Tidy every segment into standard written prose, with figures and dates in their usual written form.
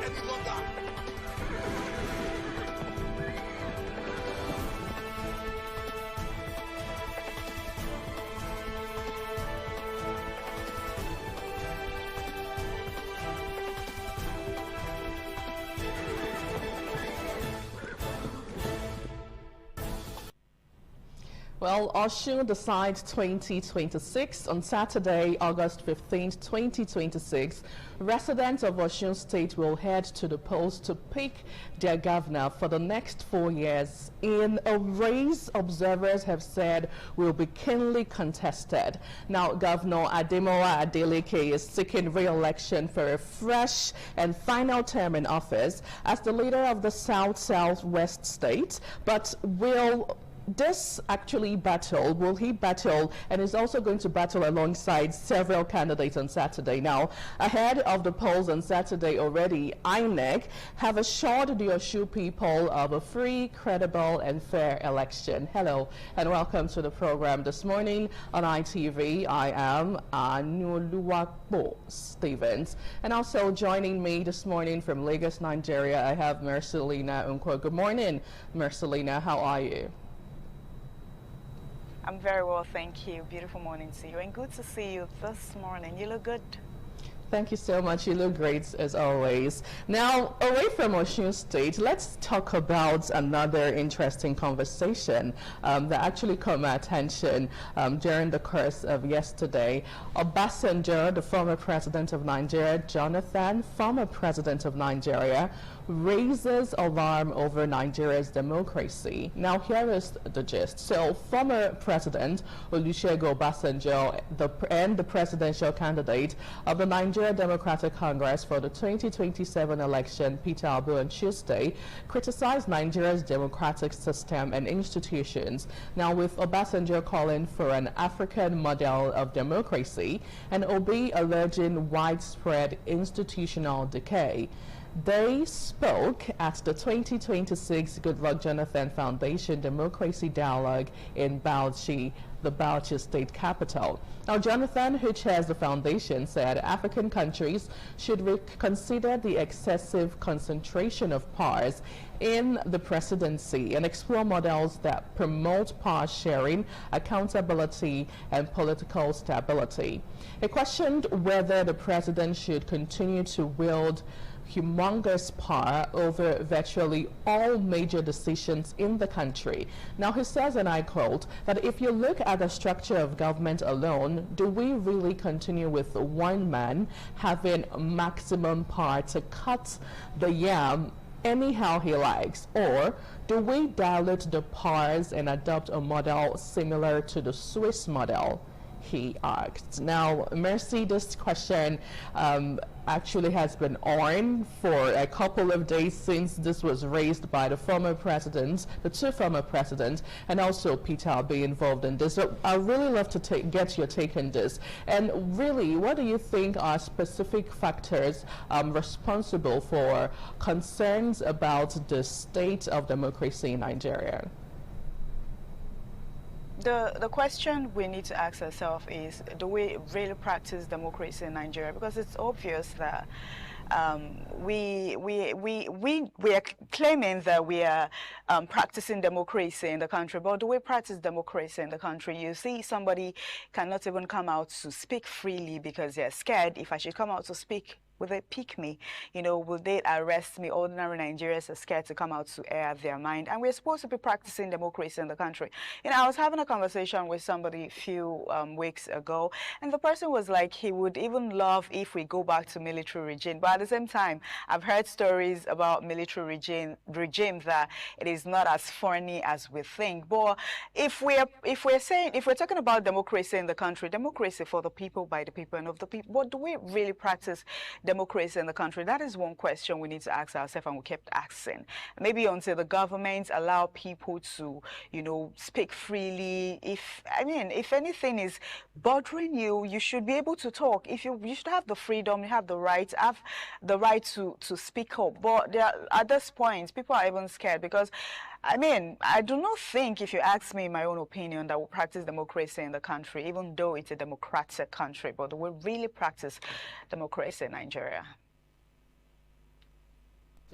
any longer. Well, Osun decides 2026 on Saturday, August 15th, 2026. Residents of Osun State will head to the polls to pick their governor for the next 4 years in a race observers have said will be keenly contested. Now, Governor Ademola Adeleke is seeking re-election for a fresh and final term in office as the leader of the South-Southwest state, but will this actually battle, will he battle, and is also going to battle alongside several candidates on Saturday. Now, ahead of the polls on Saturday already, INEC have assured the Osun people of a free, credible, and fair election. Hello, and welcome to the program this morning on ITV. I am Anuluwakbo Stevens, and also joining me this morning from Lagos, Nigeria, I have Mercelina Unkwo. Good morning, Mercelina. How are you? I'm very well, thank you. Beautiful morning to you, and good to see you this morning. You look good. Thank you so much. You look great as always. Now, away from Osun State, let's talk about another interesting conversation that actually caught my attention during the course of yesterday. Obasanjo, the former president of Nigeria, Jonathan, former president of Nigeria, raises alarm over Nigeria's democracy. Now, here is the gist. So, former President Olusegun Obasanjo and the presidential candidate of the Nigeria Democratic Congress for the 2027 election, Peter Obi, on Tuesday, criticized Nigeria's democratic system and institutions. Now, with Obasanjo calling for an African model of democracy and Obi alleging widespread institutional decay. They spoke at the 2026 Goodluck Jonathan Foundation Democracy Dialogue in Bauchi, the Bauchi state capital. Now, Jonathan, who chairs the foundation, said African countries should reconsider the excessive concentration of powers in the presidency and explore models that promote power sharing, accountability, and political stability. He questioned whether the president should continue to wield humongous power over virtually all major decisions in the country. Now, he says, and I quote, that if you look at the structure of government alone, do we really continue with one man having maximum power to cut the yam anyhow he likes, or do we dilute the powers and adopt a model similar to the Swiss model? He asked. Now, Mercy, this question actually has been on for a couple of days since this was raised by the former presidents, the two former presidents, and also Peter Obi involved in this. So I'd really love to get your take on this. And really, what do you think are specific factors responsible for concerns about the state of democracy in Nigeria? The question we need to ask ourselves is, do we really practice democracy in Nigeria? Because it's obvious that we are claiming that we are practicing democracy in the country, but do we practice democracy in the country? You see, somebody cannot even come out to speak freely because they're scared. If I should come out to speak, will they pick me? You know, will they arrest me? Ordinary Nigerians are scared to come out to air their mind. And we're supposed to be practicing democracy in the country. You know, I was having a conversation with somebody a few weeks ago, and the person was like, he would even love if we go back to military regime. But at the same time, I've heard stories about military regime that it is not as funny as we think. But if we're talking about democracy in the country, democracy for the people, by the people, and of the people, but do we really practice democracy in the country? That is one question we need to ask ourselves, and we kept asking. Maybe until the government allow people to, you know, speak freely. If anything is bothering you, you should be able to talk. You should have the freedom, you have the right to speak up. But at this point, people are even scared because, I do not think, if you ask me my own opinion, that we practice democracy in the country, even though it's a democratic country, but we really practice democracy in Nigeria.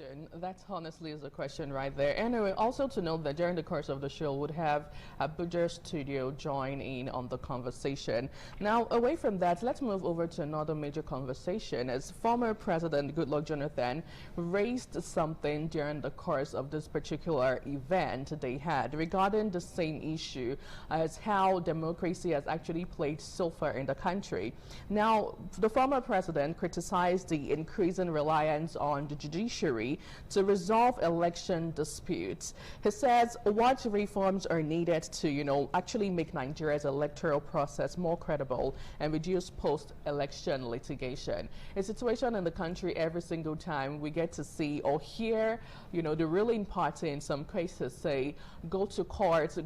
question. That honestly is a question right there. Anyway, also to note that during the course of the show, we'd have Abuja Studio join in on the conversation. Now, away from that, let's move over to another major conversation as former President Goodluck Jonathan raised something during the course of this particular event they had regarding the same issue as how democracy has actually played so far in the country. Now, the former president criticized the increasing reliance on the judiciary to resolve election disputes. He says what reforms are needed to, actually make Nigeria's electoral process more credible and reduce post-election litigation. A situation in the country every single time we get to see or hear, the ruling party in some cases say, go to court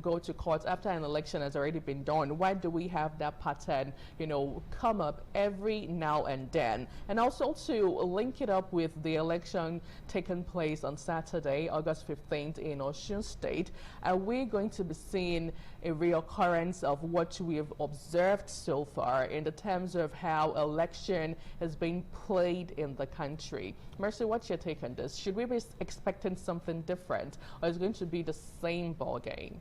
after an election has already been done. Why do we have that pattern, come up every now and then? And also to link it up with the election taking place on Saturday, August 15th in Osun State, are we going to be seeing a reoccurrence of what we have observed so far in the terms of how election has been played in the country? Mercy, what's your take on this? Should we be expecting something different, or is it going to be the same ball game?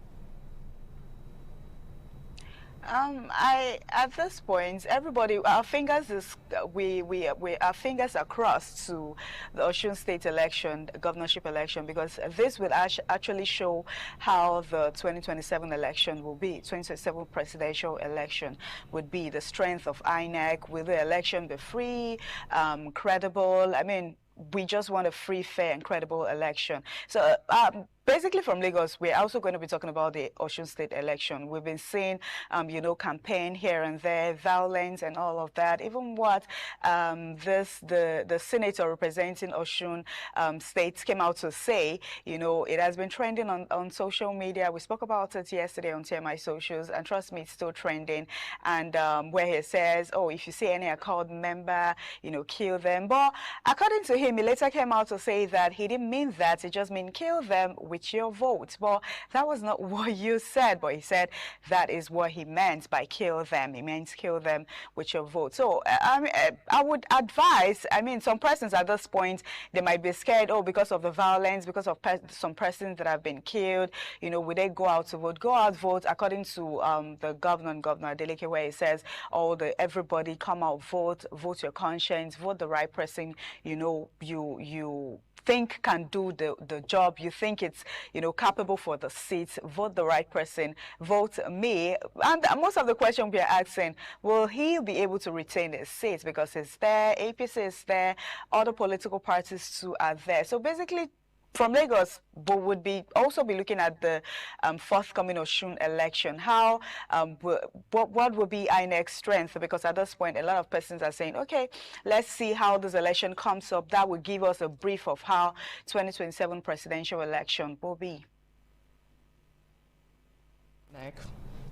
At this point, everybody, our fingers our fingers are crossed to the Osun State election, governorship election, because this will actually show how the 2027 election will be, 2027 presidential election would be, the strength of INEC. Will the election be free, credible? I mean, we just want a free, fair, and credible election. So basically from Lagos, we're also going to be talking about the Osun State election. We've been seeing, campaign here and there, violence and all of that. Even what the senator representing Osun State came out to say, it has been trending on social media. We spoke about it yesterday on TMI Socials, and trust me, it's still trending. And where he says, oh, if you see any accord member, kill them. But according to him, he later came out to say that he didn't mean that. It just meant kill them with your vote. Well, that was not what you said, but he said that is what he meant by kill them. He meant kill them with your vote. So I would advise, some persons at this point, they might be scared, because of the violence, because of some persons that have been killed, would they go out to vote? Go out, vote, according to the Governor Adeleke, where he says, everybody come out, vote your conscience, vote the right person, you think can do the job, you think it's capable for the seats, vote the right person, vote me. And most of the question we are asking, will he be able to retain his seats? Because it's there, APC is there, other political parties too are there. So basically, from Lagos, but would also be looking at the forthcoming Osun election. How, what will be INEC's strength? Because at this point, a lot of persons are saying, okay, let's see how this election comes up. That will give us a brief of how 2027 presidential election will be.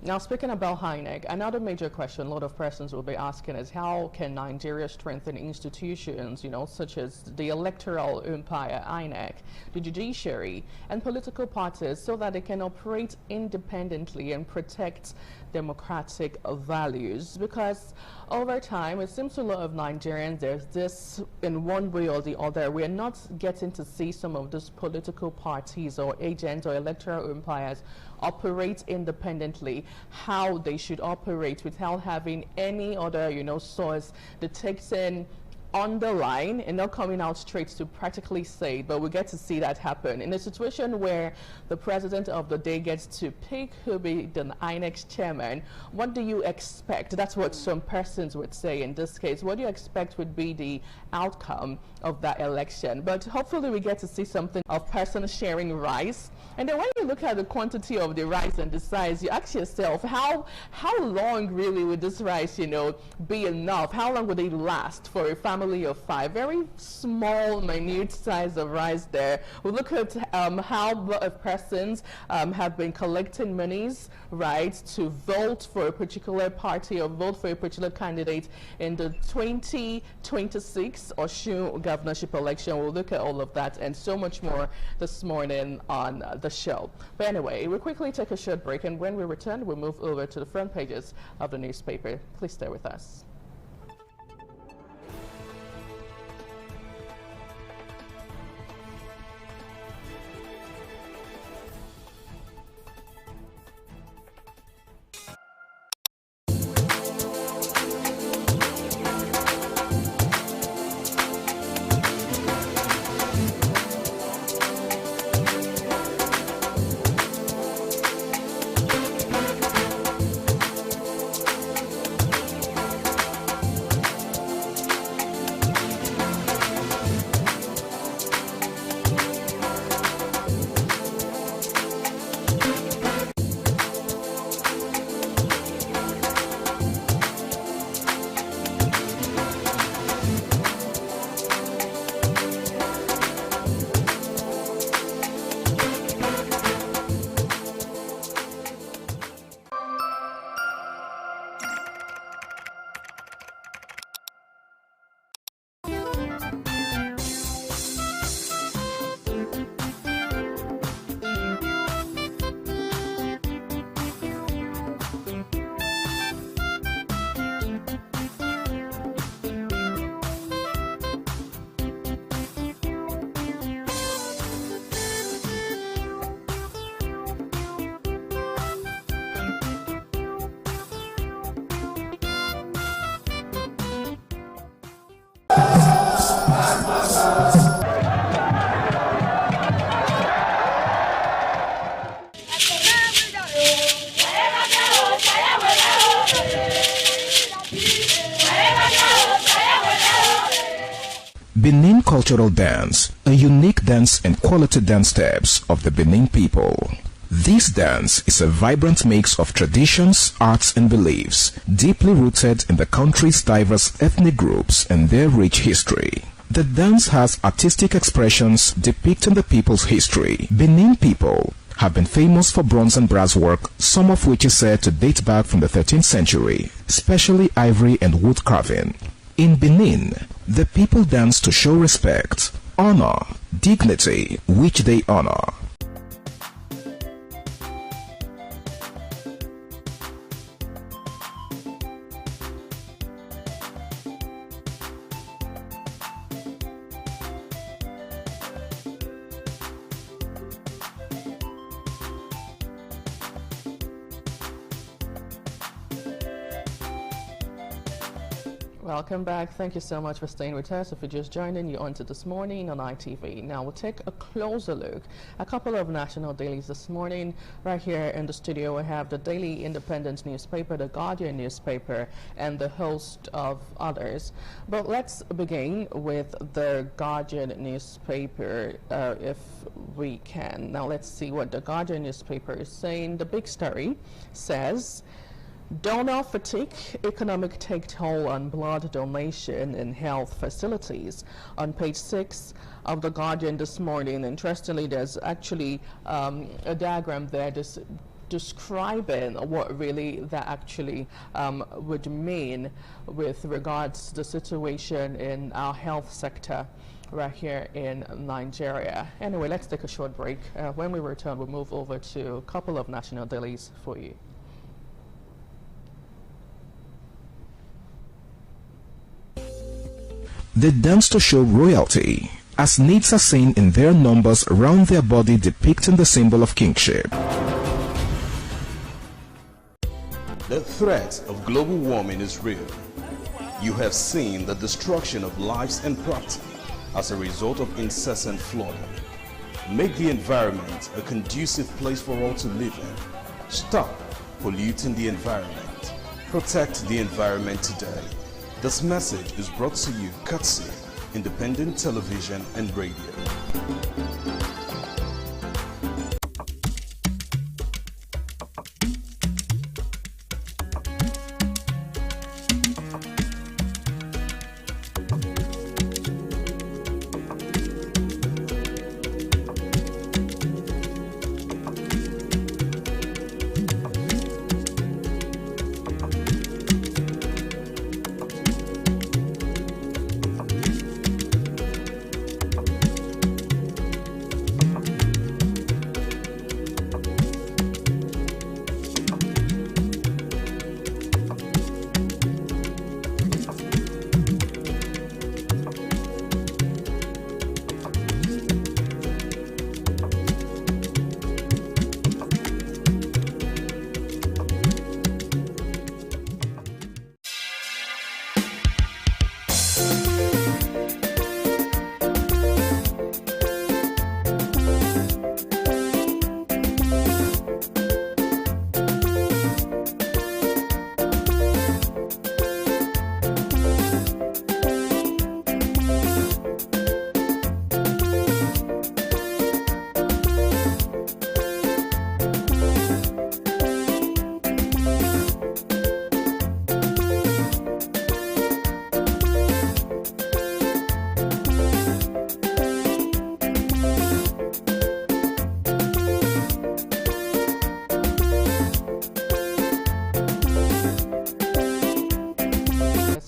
Now, speaking about INEC, another major question a lot of persons will be asking is how can Nigeria strengthen institutions, such as the electoral umpire, INEC, the judiciary, and political parties so that they can operate independently and protect democratic values? Because over time, it seems to a lot of Nigerians, there's this, in one way or the other, we're not getting to see some of these political parties or agents or electoral umpires operate independently, how they should operate without having any other, source that takes in on the line and not coming out straight to practically say, but we get to see that happen in a situation where the president of the day gets to pick who be the INEC's chairman. What do you expect? That's what some persons would say in this case. What do you expect would be the outcome of that election? But hopefully we get to see something of persons sharing rice. And then when you look at the quantity of the rice and the size, you ask yourself, how long really would this rice, be enough? How long would it last for a family of 5? Very small, minute size of rice there. We look at how a lot of persons have been collecting monies, right, to vote for a particular party or vote for a particular candidate in the 2026 Osun governorship election. We'll look at all of that and so much more this morning on the show. But anyway, we'll quickly take a short break, and when we return, we'll move over to the front pages of the newspaper. Please stay with us. Benin Cultural Dance, a unique dance and quality dance steps of the Benin people. This dance is a vibrant mix of traditions, arts and beliefs, deeply rooted in the country's diverse ethnic groups and their rich history. The dance has artistic expressions depicting the people's history. Benin people have been famous for bronze and brass work, some of which is said to date back from the 13th century, especially ivory and wood carving. In Benin, the people dance to show respect, honor, dignity, which they honor. Welcome back. Thank you so much for staying with us. If you're just joining, you're on to This Morning on ITV. Now we'll take a closer look. A couple of national dailies this morning. Right here in the studio we have the Daily Independent newspaper, the Guardian newspaper, and the host of others. But let's begin with the Guardian newspaper, if we can. Now let's see what the Guardian newspaper is saying. The big story says, donor fatigue, economic take toll on blood donation in health facilities. On page 6 of The Guardian this morning, interestingly, there's actually a diagram there describing what really that actually would mean with regards to the situation in our health sector right here in Nigeria. Anyway, let's take a short break. When we return, we'll move over to a couple of national dailies for you. They dance to show royalty, as natives are seen in their numbers around their body depicting the symbol of kingship. The threat of global warming is real. You have seen the destruction of lives and property as a result of incessant flooding. Make the environment a conducive place for all to live in. Stop polluting the environment. Protect the environment today. This message is brought to you courtesy Independent Television and Radio.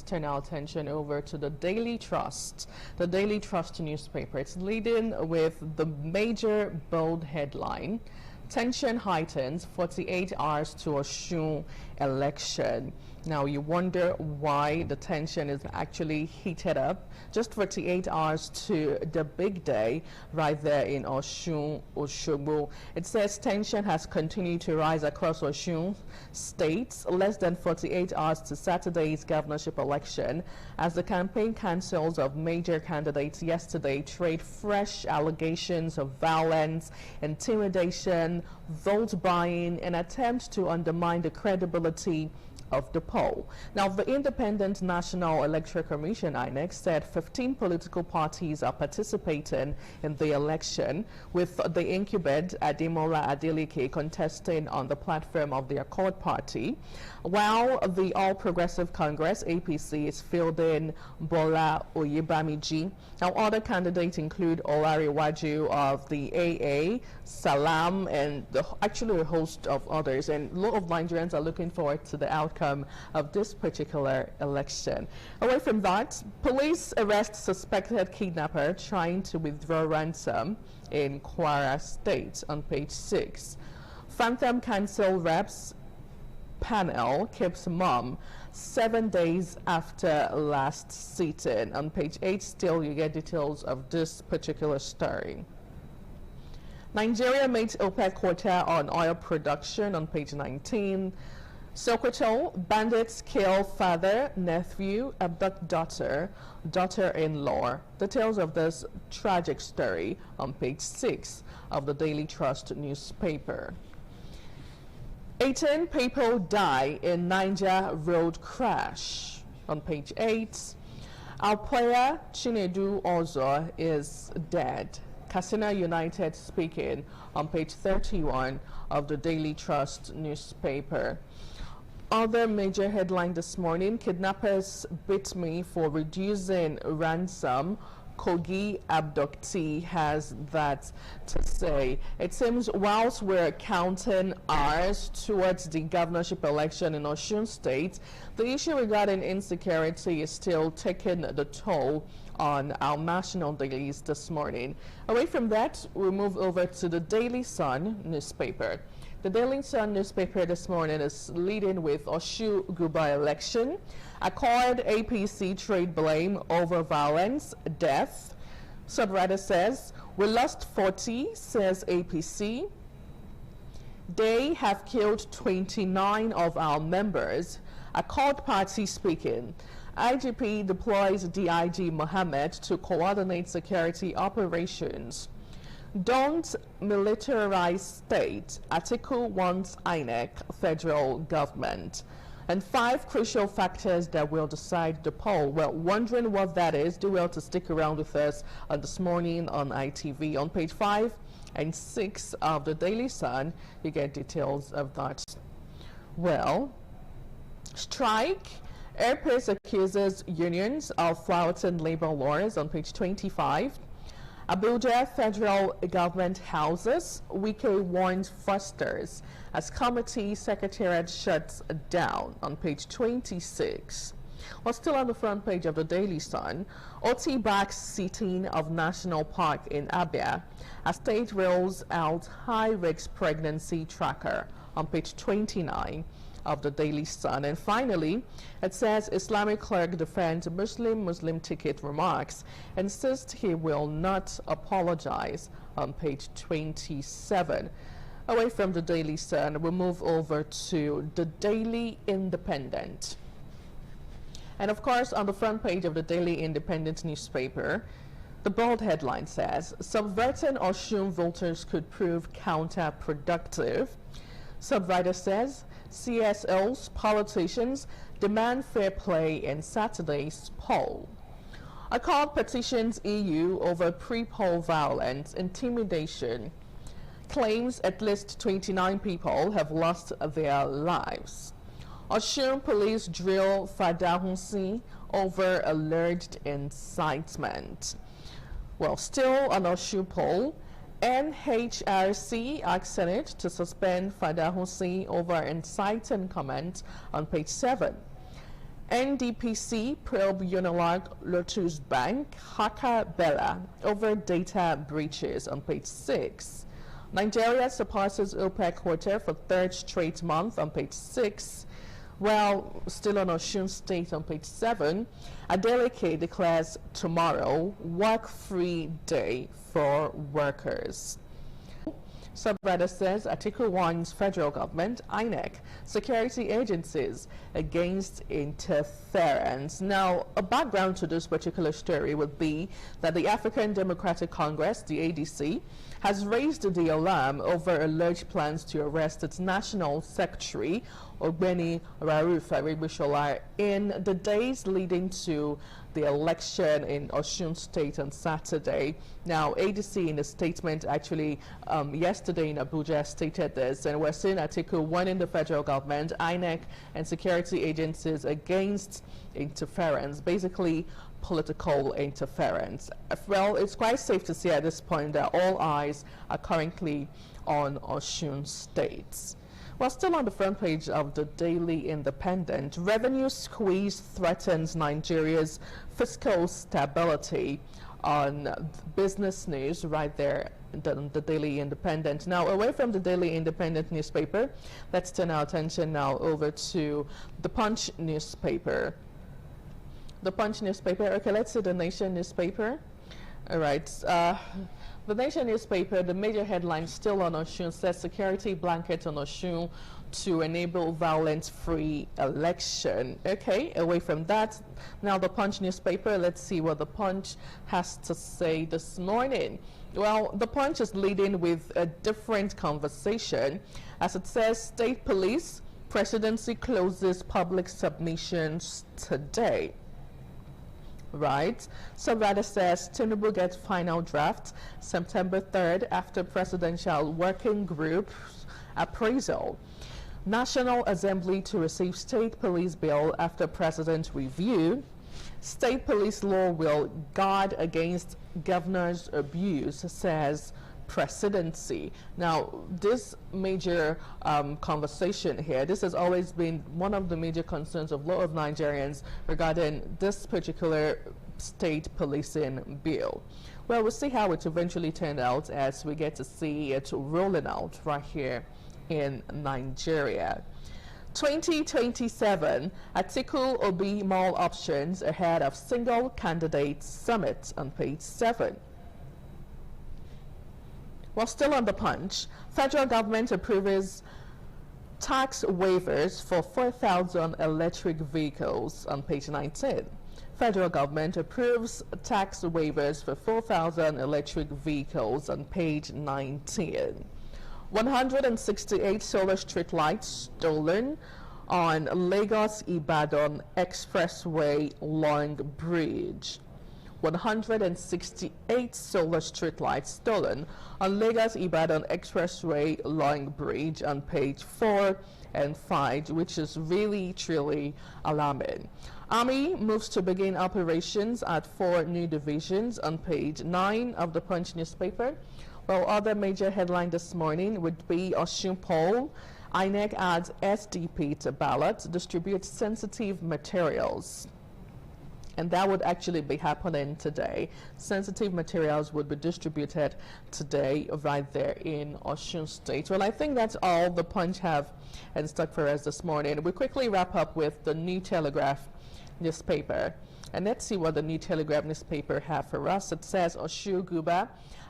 Turn our attention over to the Daily Trust. The Daily Trust newspaper. It's leading with the major bold headline: tension heightens 48 hours to Osun election. Now you wonder why the tension is actually heated up just 48 hours to the big day right there in Osun Osogbo. It says tension has continued to rise across Osun states less than 48 hours to Saturday's governorship election, as the campaign councils of major candidates yesterday trade fresh allegations of violence, intimidation, vote buying, and attempt to undermine the credibility of the poll. Now, the Independent National Electoral Commission, INEC, said 15 political parties are participating in the election, with the incumbent Ademola Adeleke contesting on the platform of the Accord Party, while the All Progressive Congress, APC, is fielding Bola Oyebamiji. Now, other candidates include Olariwaju of the AA, Salam, and actually a host of others. And a lot of Nigerians are looking forward to the outcome of this particular election. Away from that, police arrest suspected kidnapper trying to withdraw ransom in Kwara State on page 6. Phantom Council reps panel keeps mum 7 days after last sitting. On page 8 still you get details of this particular story. Nigeria meets OPEC quota on oil production on page 19. Sokoto, bandits kill father, nephew, abduct daughter, daughter-in-law. Details of this tragic story on page 6 of the Daily Trust newspaper. 18 people die in Niger road crash on page 8. Our player Chinedu Ozo is dead. Katsina United speaking on page 31 of the Daily Trust newspaper. Other major headline this morning: kidnappers beat me for reducing ransom. Kogi abductee has that to say. It seems whilst we're counting hours towards the governorship election in Osun State, the issue regarding insecurity is still taking the toll on our national dailies this morning. Away from that, we move over to the Daily Sun newspaper. The Daily Sun newspaper this morning is leading with Oshu Guba election. Accord APC trade blame over violence, death. Subwriter says, we lost 40, says APC. They have killed 29 of our members. Accord party speaking. IGP deploys DIG Mohammed to coordinate security operations. Don't militarize state. Atiku wants INEC, federal government. And 5 crucial factors that will decide the poll. Well, wondering what that is, do well to stick around with us this morning on ITV. On page 5 and 6 of the Daily Sun, you get details of that. Well, strike. Airpace accuses unions of flouting labor laws on page 25. Abuja federal government houses, Wike warns fosters as committee secretariat shuts down on page 26. Well, still on the front page of the Daily Sun, OT backs seating of National Park in Abia as state rolls out high-risk pregnancy tracker on page 29 of the Daily Sun. And finally, it says Islamic clerk defends Muslim ticket remarks, insists he will not apologize on page 27. Away from the Daily Sun, we'll move over to the Daily Independent. And of course, on the front page of the Daily Independent newspaper, the bold headline says, subverting Osun voters could prove counterproductive. Subwriter says, CSOs, politicians demand fair play in Saturday's poll. Accord petitions EU over pre-poll violence, intimidation. Claims at least 29 people have lost their lives. Osun police drill Fadahunsi over alleged incitement. Well, still on Osun poll, NHRC asks Senate to suspend Fadahunsi over inciting comment on page 7. NDPC probe Unilag Lotus Bank, Haka Bella over data breaches on page 6. Nigeria surpasses OPEC quota for 3rd straight month on page 6. Well, still on Osun State on page 7, Adeleke declares tomorrow work-free day for workers. Subreddit says Article 1's federal government, INEC, security agencies against interference. Now, a background to this particular story would be that the African Democratic Congress, the ADC, has raised the alarm over alleged plans to arrest its national secretary, Ogbeni Rauf Aribishola, in the days leading to the election in Osun State on Saturday. Now, ADC in a statement actually yesterday in Abuja stated this, and we're seeing Article 1 in the federal government, INEC, and security agencies against interference, basically political interference. Well, it's quite safe to say at this point that all eyes are currently on Osun State. Well, still on the front page of the Daily Independent, revenue squeeze threatens Nigeria's fiscal stability, on business news right there, the Daily Independent. Now, away from the Daily Independent newspaper, let's turn our attention now over to the Punch newspaper. The Punch newspaper, okay, let's see the Nation newspaper. All right. The Nation newspaper, the major headline still on Osun says security blanket on Osun to enable violence-free election. Okay, away from that, now the Punch newspaper, let's see what the Punch has to say this morning. Well, the Punch is leading with a different conversation as it says state police, presidency closes public submissions today. Right, so that says Tinubu gets final draft September 3rd after presidential working group appraisal. National Assembly to receive state police bill after president review. State police law will guard against governor's abuse, says presidency. Now, this major conversation here, this has always been one of the major concerns of a lot of Nigerians regarding this particular state policing bill. Well, we'll see how it eventually turned out as we get to see it rolling out right here in Nigeria. 2027, Atiku Obi more options ahead of single candidate summit on page 7. Well, still on the Punch, federal government approves tax waivers for 4,000 electric vehicles on page 19. Federal government approves tax waivers for 4,000 electric vehicles on page 19. 168 solar street lights stolen on Lagos-Ibadan Expressway Long Bridge. 168 solar street lights stolen on Lagos-Ibadan Expressway Long Bridge on page 4 and 5, which is really, truly alarming. Army moves to begin operations at 4 new divisions on page 9 of the Punch newspaper. Well, other major headline this morning would be Osun poll. INEC adds SDP to ballot, distributes sensitive materials. And that would actually be happening today. Sensitive materials would be distributed today right there in Osun State. Well, I think that's all the Punch have in stock for us this morning. We quickly wrap up with the New Telegraph newspaper. And let's see what the New Telegraph newspaper have for us. It says Osun Guba,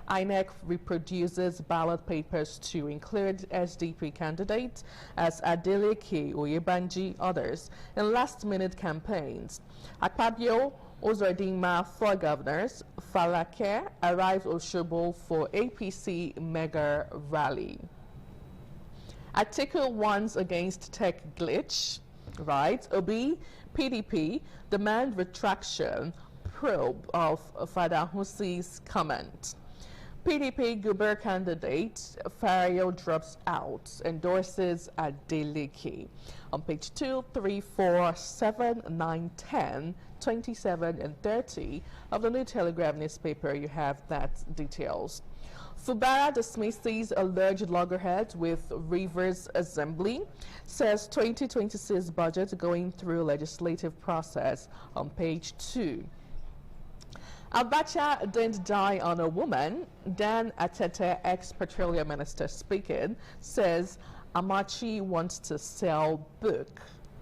INEC reproduces ballot papers to include SDP candidates as Adeleke, Oyebanji, others in last-minute campaigns. Akpabio, Ozodinma for governors. Falake arrives Oshobo for APC mega rally. Article 1 against tech glitch. Right. Obi, PDP demand retraction probe of Father Hussi's comment. PDP Guber candidate Fario drops out, endorses Adeleke. On page 2, 3, 4, 7, 9, 10, 27, and 30 of the New Telegraph newspaper, you have that details. Fubara dismisses alleged loggerhead with Rivers Assembly, says 2026 budget going through legislative process on page 2. Abacha didn't die on a woman. Dan Atete, ex-petroleum minister speaking, says Amachi wants to sell book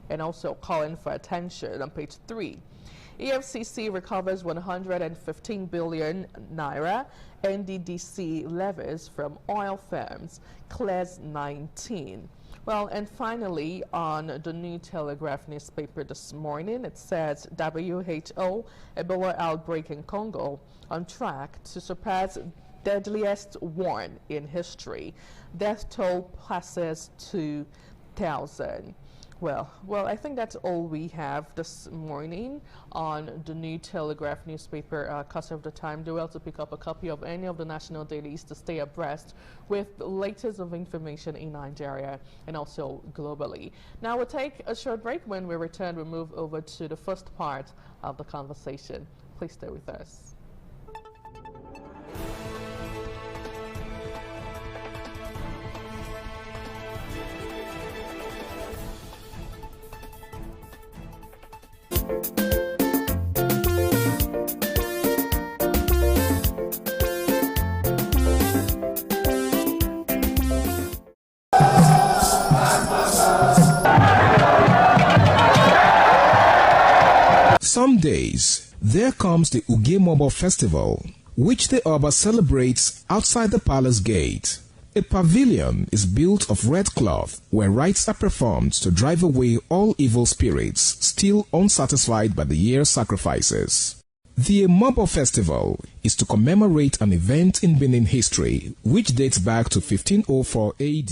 and also calling for attention on page 3. EFCC recovers 115 billion naira. NDDC levies from oil firms, clears 19. Well, and finally, on the New Telegraph newspaper this morning, it says WHO Ebola outbreak in Congo on track to surpass deadliest one in history. Death toll passes 2,000. Well, I think that's all we have this morning on the New Telegraph newspaper. Because of the time, do well to pick up a copy of any of the national dailies to stay abreast with the latest of information in Nigeria and also globally. Now we'll take a short break. When we return, we'll move over to the first part of the conversation. Please stay with us. Some days, there comes the Ugemobo Festival, which the Oba celebrates outside the palace gate. A pavilion is built of red cloth where rites are performed to drive away all evil spirits still unsatisfied by the year's sacrifices. The Ugemobo Festival is to commemorate an event in Benin history which dates back to 1504 AD.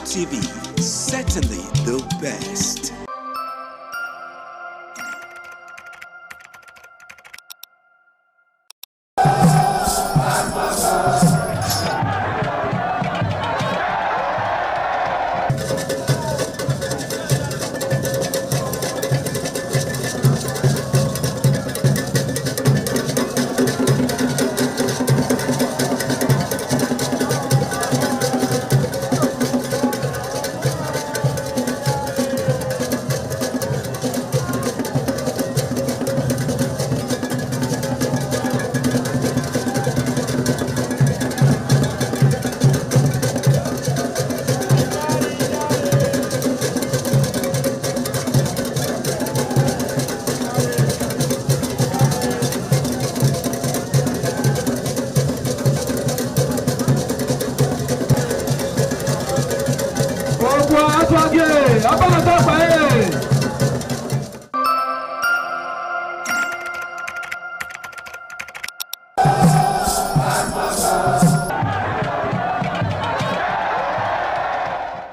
TV, certainly the best.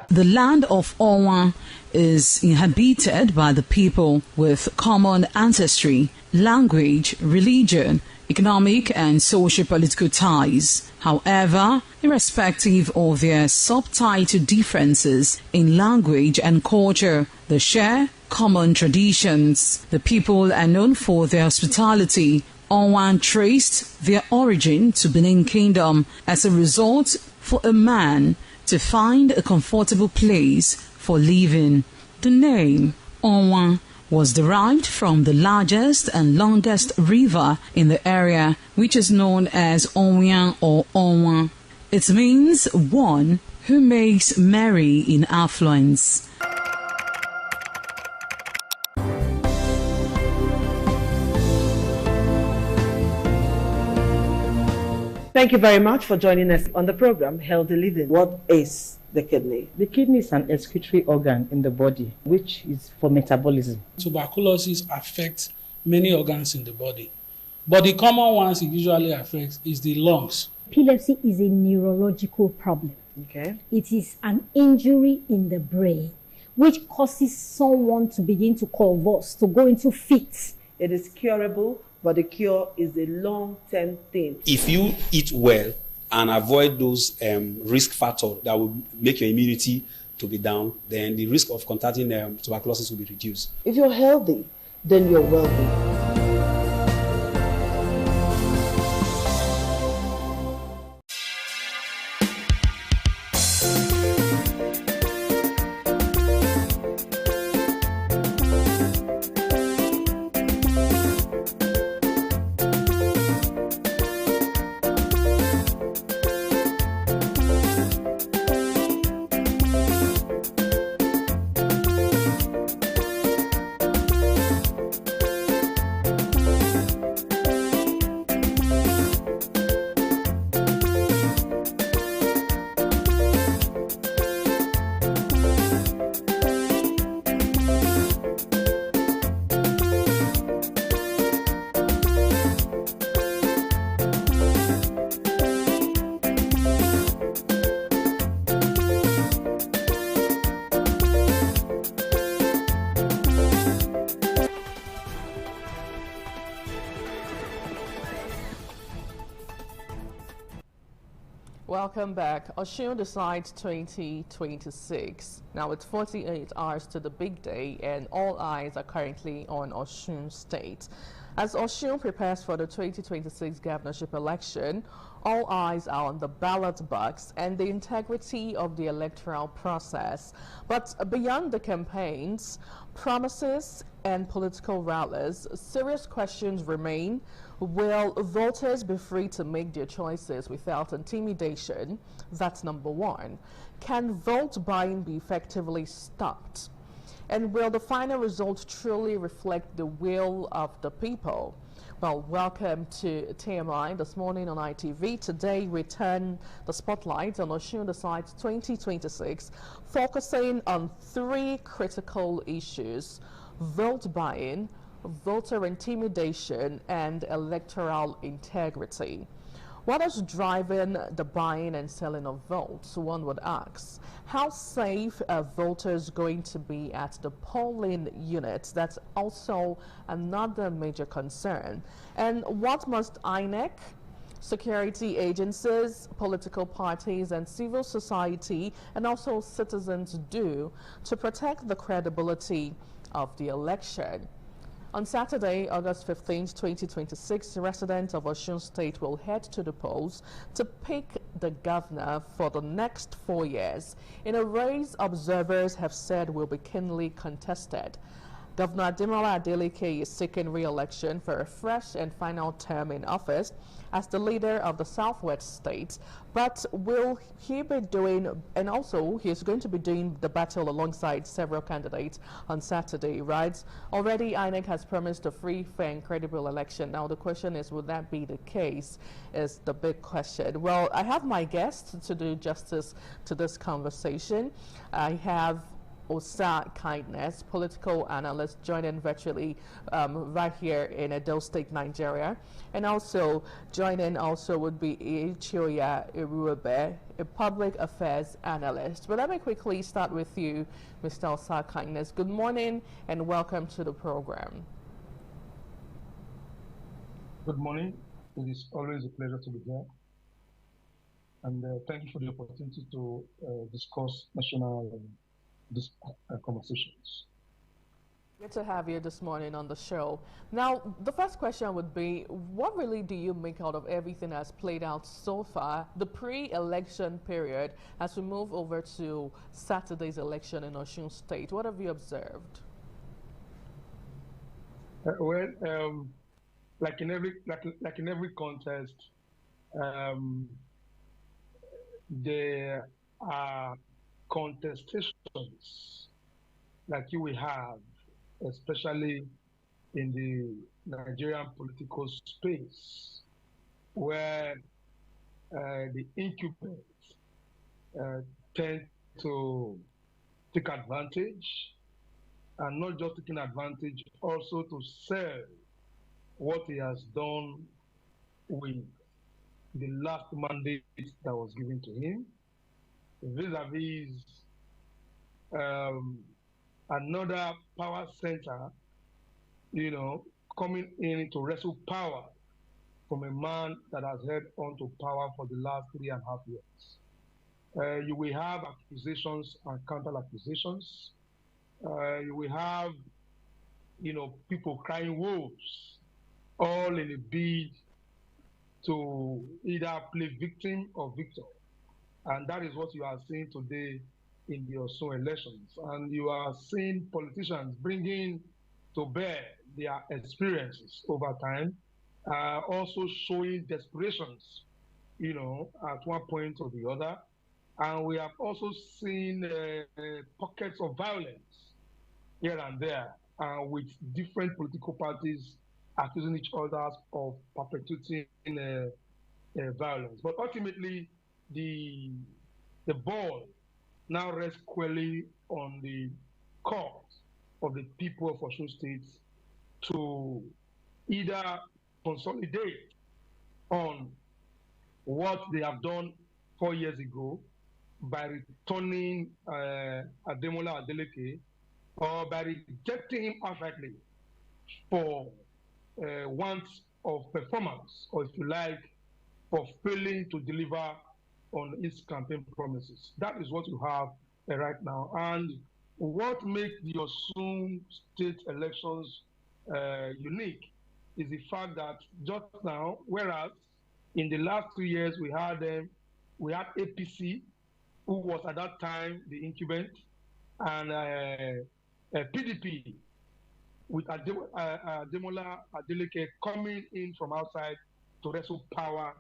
The land of Onwa is inhabited by the people with common ancestry, language, religion, economic and socio-political ties. However, irrespective of their subtitle differences in language and culture, they share common traditions. The people are known for their hospitality. Onwa traced their origin to Benin Kingdom. As a result, for a man to find a comfortable place for living. The name Onwa was derived from the largest and longest river in the area, which is known as Onwian or Onwa. It means one who makes merry in affluence. Thank you very much for joining us on the program Healthy Living. What is the kidney? The kidney is an excretory organ in the body, which is for metabolism. Tuberculosis affects many organs in the body, but the common ones it usually affects is the lungs. Epilepsy is a neurological problem. Okay. It is an injury in the brain, which causes someone to begin to convulse, to go into fits. It is curable, but the cure is a long-term thing. If you eat well and avoid those risk factors that will make your immunity to be down, then the risk of contracting tuberculosis will be reduced. If you're healthy, then you're wealthy. Welcome back. Osun decides 2026. Now it's 48 hours to the big day and all eyes are currently on Osun State. As Osun prepares for the 2026 governorship election, all eyes are on the ballot box and the integrity of the electoral process. But beyond the campaigns, promises and political rallies, serious questions remain. Will voters be free to make their choices without intimidation? That's number one. Can vote buying be effectively stopped? And will the final result truly reflect the will of the people? Well, welcome to TMI this morning on ITV. Today we turn the spotlight on Osun Decides 2026, focusing on three critical issues: vote buying, voter intimidation, and electoral integrity. What is driving the buying and selling of votes, one would ask? How safe are voters going to be at the polling units? That's also another major concern. And what must INEC, security agencies, political parties, and civil society, and also citizens do to protect the credibility of the election? On Saturday, August 15, 2026, residents of Osun State will head to the polls to pick the governor for the next 4 years, in a race observers have said will be keenly contested. Governor Ademola Adeleke is seeking re-election for a fresh and final term in office as the leader of the Southwest State. But will he be doing, and also he's going to be doing the battle alongside several candidates on Saturday, right? Already INEC has promised a free, fair and credible election. Now the question is, would that be the case, is the big question. Well, I have my guests to do justice to this conversation. I have Osa Kindness, political analyst, joining virtually right here in Edo State, Nigeria. And also joining also would be Ichioya Iruebe, a public affairs analyst. But let me quickly start with you, Mr. Osa Kindness. Good morning and welcome to the program. Good morning. It is always a pleasure to be here. And thank you for the opportunity to discuss national conversations. Good to have you this morning on the show. Now, the first question would be, what really do you make out of everything that's played out so far, the pre-election period, as we move over to Saturday's election in Osun State? What have you observed? Like in every contest, there are contestations like you will have, especially in the Nigerian political space, where the incumbents tend to take advantage, and not just taking advantage, also to sell what he has done with the last mandate that was given to him, vis-a-vis another power center, coming in to wrestle power from a man that has held on to power for the last 3.5 years. You will have accusations and counter-accusations. You will have, people crying wolves, all in a bid to either play victim or victor. And that is what you are seeing today in the Osun elections. And you are seeing politicians bringing to bear their experiences over time, also showing desperations, at one point or the other. And we have also seen pockets of violence here and there, with different political parties accusing each other of perpetuating violence. But ultimately, the ball now rests squarely on the court of the people of Osun State to either consolidate on what they have done 4 years ago by returning Ademola Adeleke, or by rejecting him outrightly for want of performance, or if you like, for failing to deliver on his campaign promises. That is what you have right now. And what makes the Osun State elections unique is the fact that just now, whereas in the last 2 years we had APC, who was at that time the incumbent, and PDP with Ademola Adeleke coming in from outside to wrestle power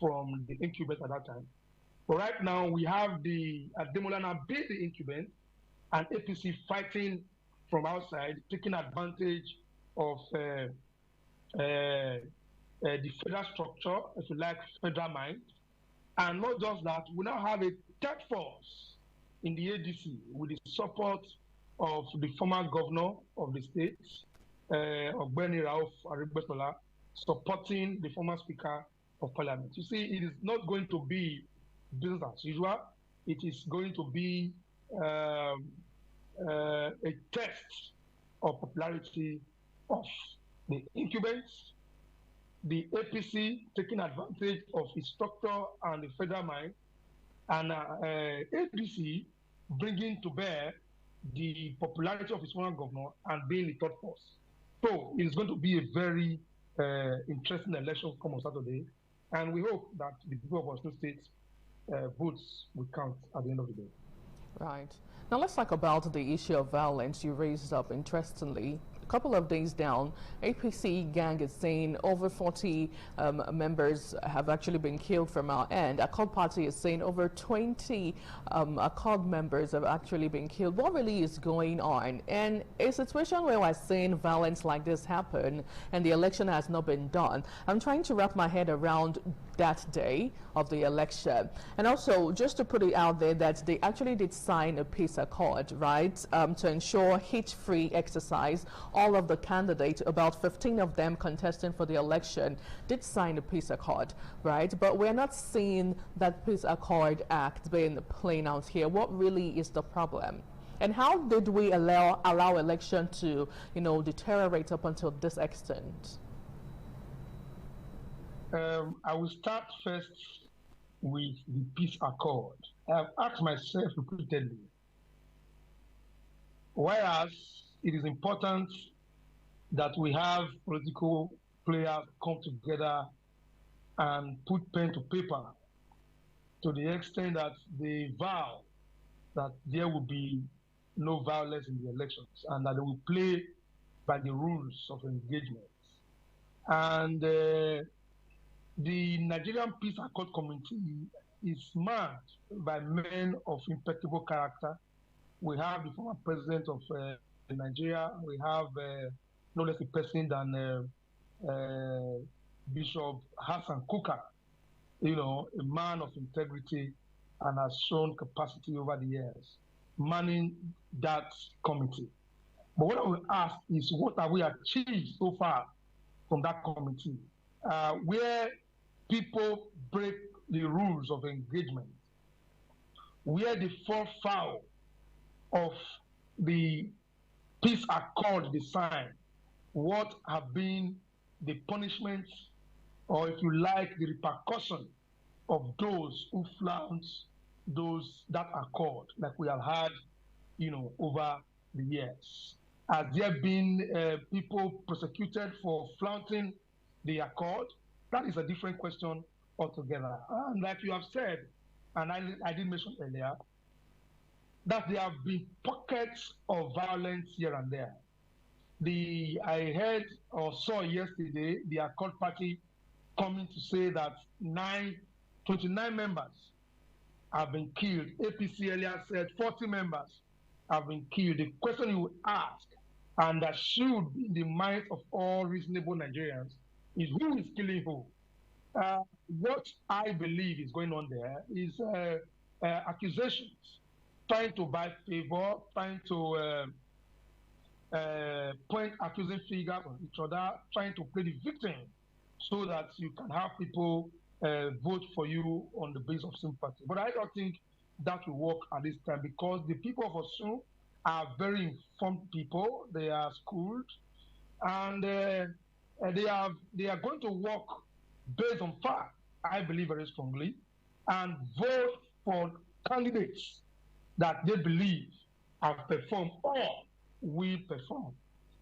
from the incumbent at that time. But right now we have the Ademola now being the incumbent, and APC fighting from outside, taking advantage of the federal structure, if you like, federal mind. And not just that, we now have a third force in the ADC with the support of the former governor of the state, Ogbeni Rauf Aregbesola, supporting the former speaker, of Parliament. You see, it is not going to be business as usual. It is going to be a test of popularity of the incumbents, the APC taking advantage of its structure and the federal mind, and APC bringing to bear the popularity of its former governor and being the third force. So it's going to be a very interesting election come on Saturday, and we hope that the people of Osun State votes will count at the end of the day. Right. Now let's talk about the issue of violence you raised up interestingly. A couple of days down, APC gang is saying over 40 members have actually been killed from our end. Accord Party is saying over 20 Accord members have actually been killed. What really is going on? And a situation where we're seeing violence like this happen and the election has not been done, I'm trying to wrap my head around that day of the election. And also, just to put it out there that they actually did sign a peace accord, right, to ensure hitch-free exercise. All of the candidates, about 15 of them contesting for the election, did sign a peace accord, right? But we're not seeing that peace accord act being playing out here. What really is the problem? And how did we allow election to, deteriorate up until this extent? I will start first with the peace accord. I've asked myself repeatedly, whereas it is important that we have political players come together and put pen to paper to the extent that they vow that there will be no violence in the elections and that they will play by the rules of engagement. And the Nigerian Peace Accord Committee is manned by men of impeccable character. We have the former president of Nigeria. We have no less a person than Bishop Hassan Kuka, a man of integrity and has shown capacity over the years, manning that committee. But what I will ask is, what have we achieved so far from that committee? Where people break the rules of engagement, where they fall foul of the peace accord they signed, what have been the punishments, or if you like, the repercussion of those who flounce that accord, like we have had, over the years? Has there been people prosecuted for flaunting the accord? That is a different question altogether. And like you have said, and I did mention earlier, that there have been pockets of violence here and there. I heard or saw yesterday the Accord Party coming to say that 29 members have been killed. APC earlier said 40 members have been killed. The question you ask, and that should be in the minds of all reasonable Nigerians, is who is killing who? What I believe is going on there is accusations, trying to buy favor, trying to point accusing fingers on each other, trying to play the victim so that you can have people vote for you on the basis of sympathy. But I don't think that will work at this time, because the people of Osun are very informed people. They are schooled, and they are going to work based on fact, I believe very strongly, and vote for candidates that they believe have performed or will perform.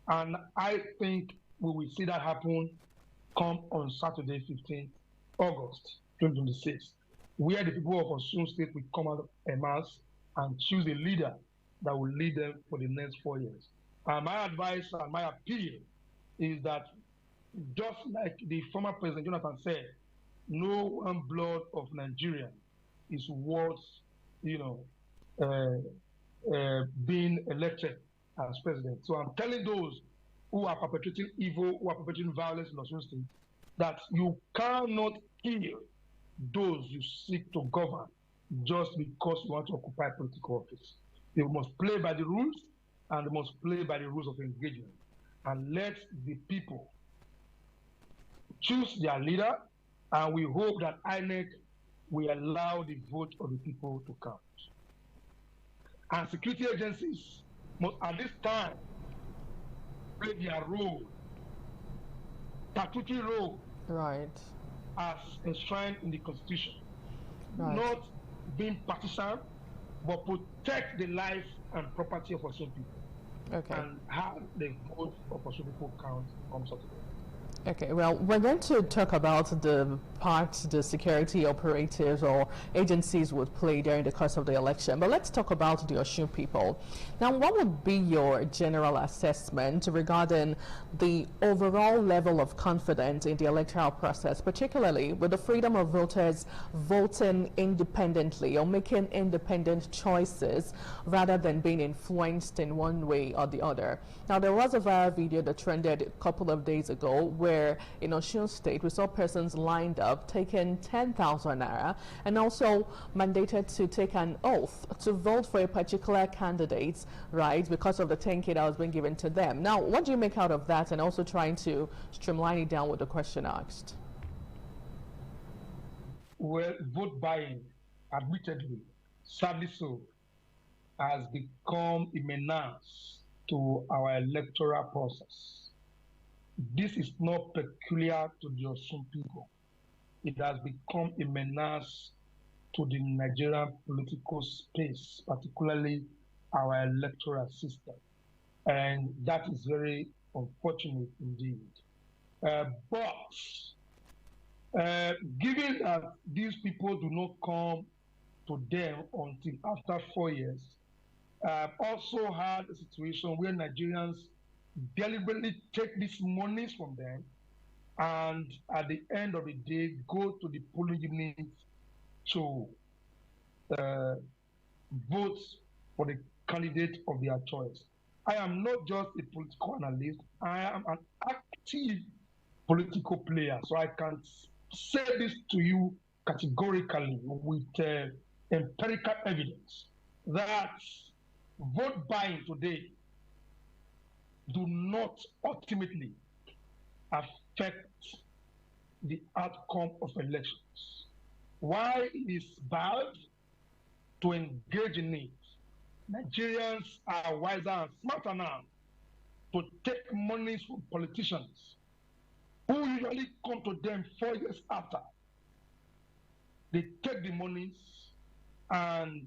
And I think we will see that happen come on Saturday, 15th August 2026, where the people of Osun State will come out en masse and choose a leader that will lead them for the next 4 years. And my advice and my appeal is that, just like the former President Jonathan said, no one blood of Nigeria is worth, being elected as president. So I'm telling those who are perpetrating evil, who are perpetrating violence in Osun State, that you cannot kill those you seek to govern just because you want to occupy political office. They must play by the rules, and they must play by the rules of engagement. And let the people choose their leader And we hope that INEC will allow the vote of the people to count. And security agencies must at this time play their role, statutory role, right, as enshrined in the Constitution. Right. Not being partisan, but protect the life and property of Osun people. Okay. And have the vote of Osun people count on Saturday. Okay, well, we're going to talk about the part the security operatives or agencies would play during the course of the election, but let's talk about the Osun people. Now, what would be your general assessment regarding the overall level of confidence in the electoral process, particularly with the freedom of voters voting independently or making independent choices rather than being influenced in one way or the other? Now, there was a viral video that trended a couple of days ago where in Osun State we saw persons lined up taking 10,000 naira and also mandated to take an oath to vote for a particular candidate, right, because of the 10K that was being given to them. Now, what do you make out of that, and also trying to streamline it down with the question asked? Well, vote buying, admittedly, sadly so, has become a menace to our electoral process. This is not peculiar to the Osun people. It has become a menace to the Nigerian political space, particularly our electoral system. And that is very unfortunate indeed. But given that these people do not come to them until after 4 years, I've also had a situation where Nigerians deliberately take these monies from them and at the end of the day go to the polling units to vote for the candidate of their choice. I am not just a political analyst, I am an active political player, so I can say this to you categorically with empirical evidence that vote buying today do not ultimately affect the outcome of elections. Why it is bad to engage in it? Nigerians are wiser and smarter now to take monies from politicians who usually come to them 4 years after. They take the monies and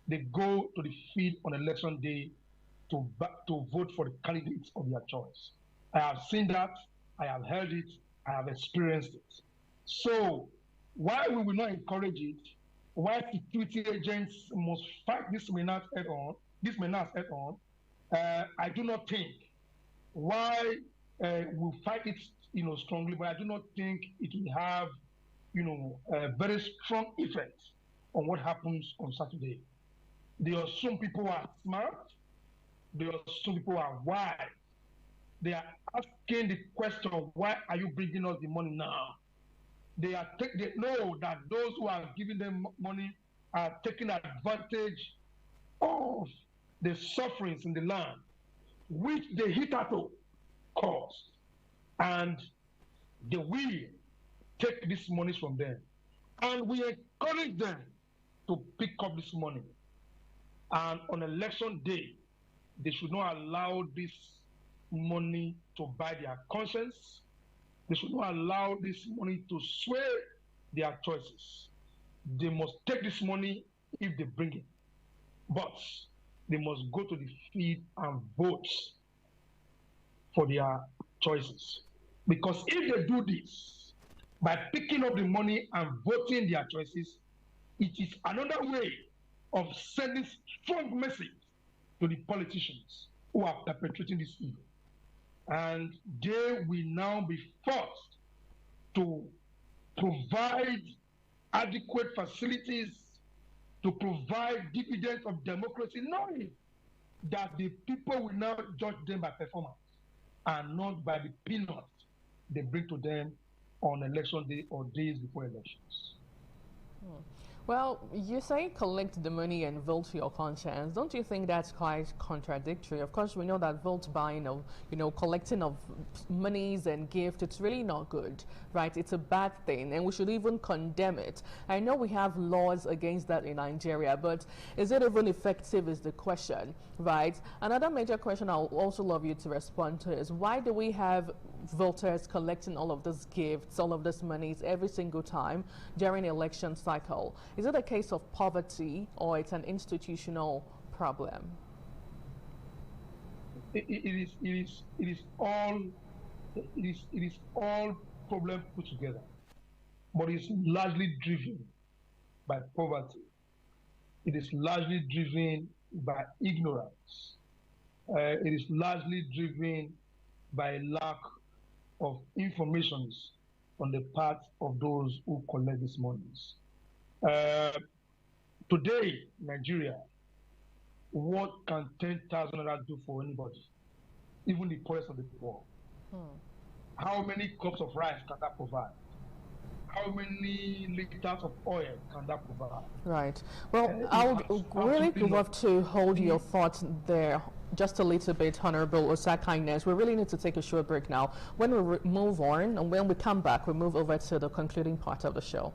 they go to the field on election day to vote for the candidates of their choice. I have seen that, I have heard it, I have experienced it. So why we will not encourage it, why security agents must fight this menace head on, I do not think. Why we fight it, strongly, but I do not think it will have, a very strong effect on what happens on Saturday. There are some people who are smart. There are some people who are wise. They are asking the question, why are you bringing us the money now? They know that those who are giving them money are taking advantage of the sufferings in the land, which they hitherto caused. And they will take this money from them. And we encourage them to pick up this money. And on election day, they should not allow this money to buy their conscience. They should not allow this money to sway their choices. They must take this money if they bring it. But they must go to the field and vote for their choices. Because if they do this, by picking up the money and voting their choices, it is another way of sending strong message to the politicians who are perpetrating this evil. And they will now be forced to provide adequate facilities, to provide dividends of democracy, knowing that the people will now judge them by performance and not by the peanuts they bring to them on election day or days before elections. Well, you say collect the money and vote for your conscience. Don't you think that's quite contradictory? Of course, we know that vote buying of, collecting of monies and gifts, it's really not good, right? It's a bad thing, and we should even condemn it. I know we have laws against that in Nigeria, but is it even effective is the question, right? Another major question I would also love you to respond to is, why do we have voters collecting all of these gifts, all of these monies every single time during the election cycle? Is it a case of poverty or it's an institutional problem? It is all problem put together, but it's largely driven by poverty. It is largely driven by ignorance. It is largely driven by lack of information on the part of those who collect these monies. Today, Nigeria, what can 10,000 naira do for anybody, even the poorest of the poor? How many cups of rice can that provide? How many liters of oil can that provide? Right. Well, I would really love to hold your thoughts there just a little bit, Honorable Osakines. We really need to take a short break now. When we move on, and when we come back, we move over to the concluding part of the show.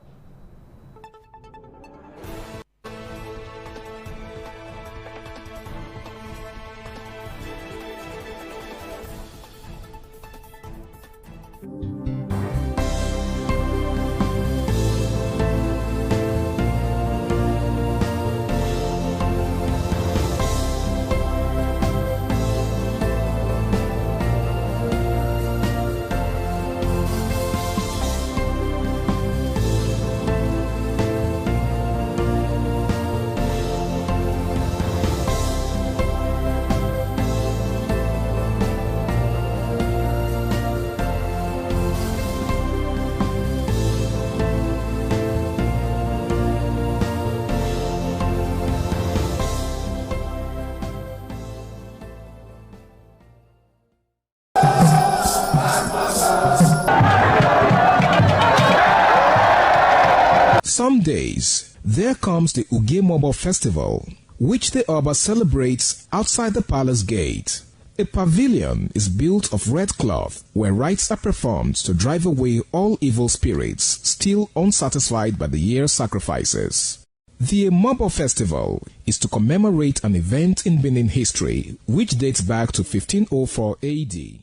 Some days, there comes the Ugemobo Festival, which the Oba celebrates outside the palace gate. A pavilion is built of red cloth where rites are performed to drive away all evil spirits still unsatisfied by the year's sacrifices. The Ugemobo Festival is to commemorate an event in Benin history which dates back to 1504 AD.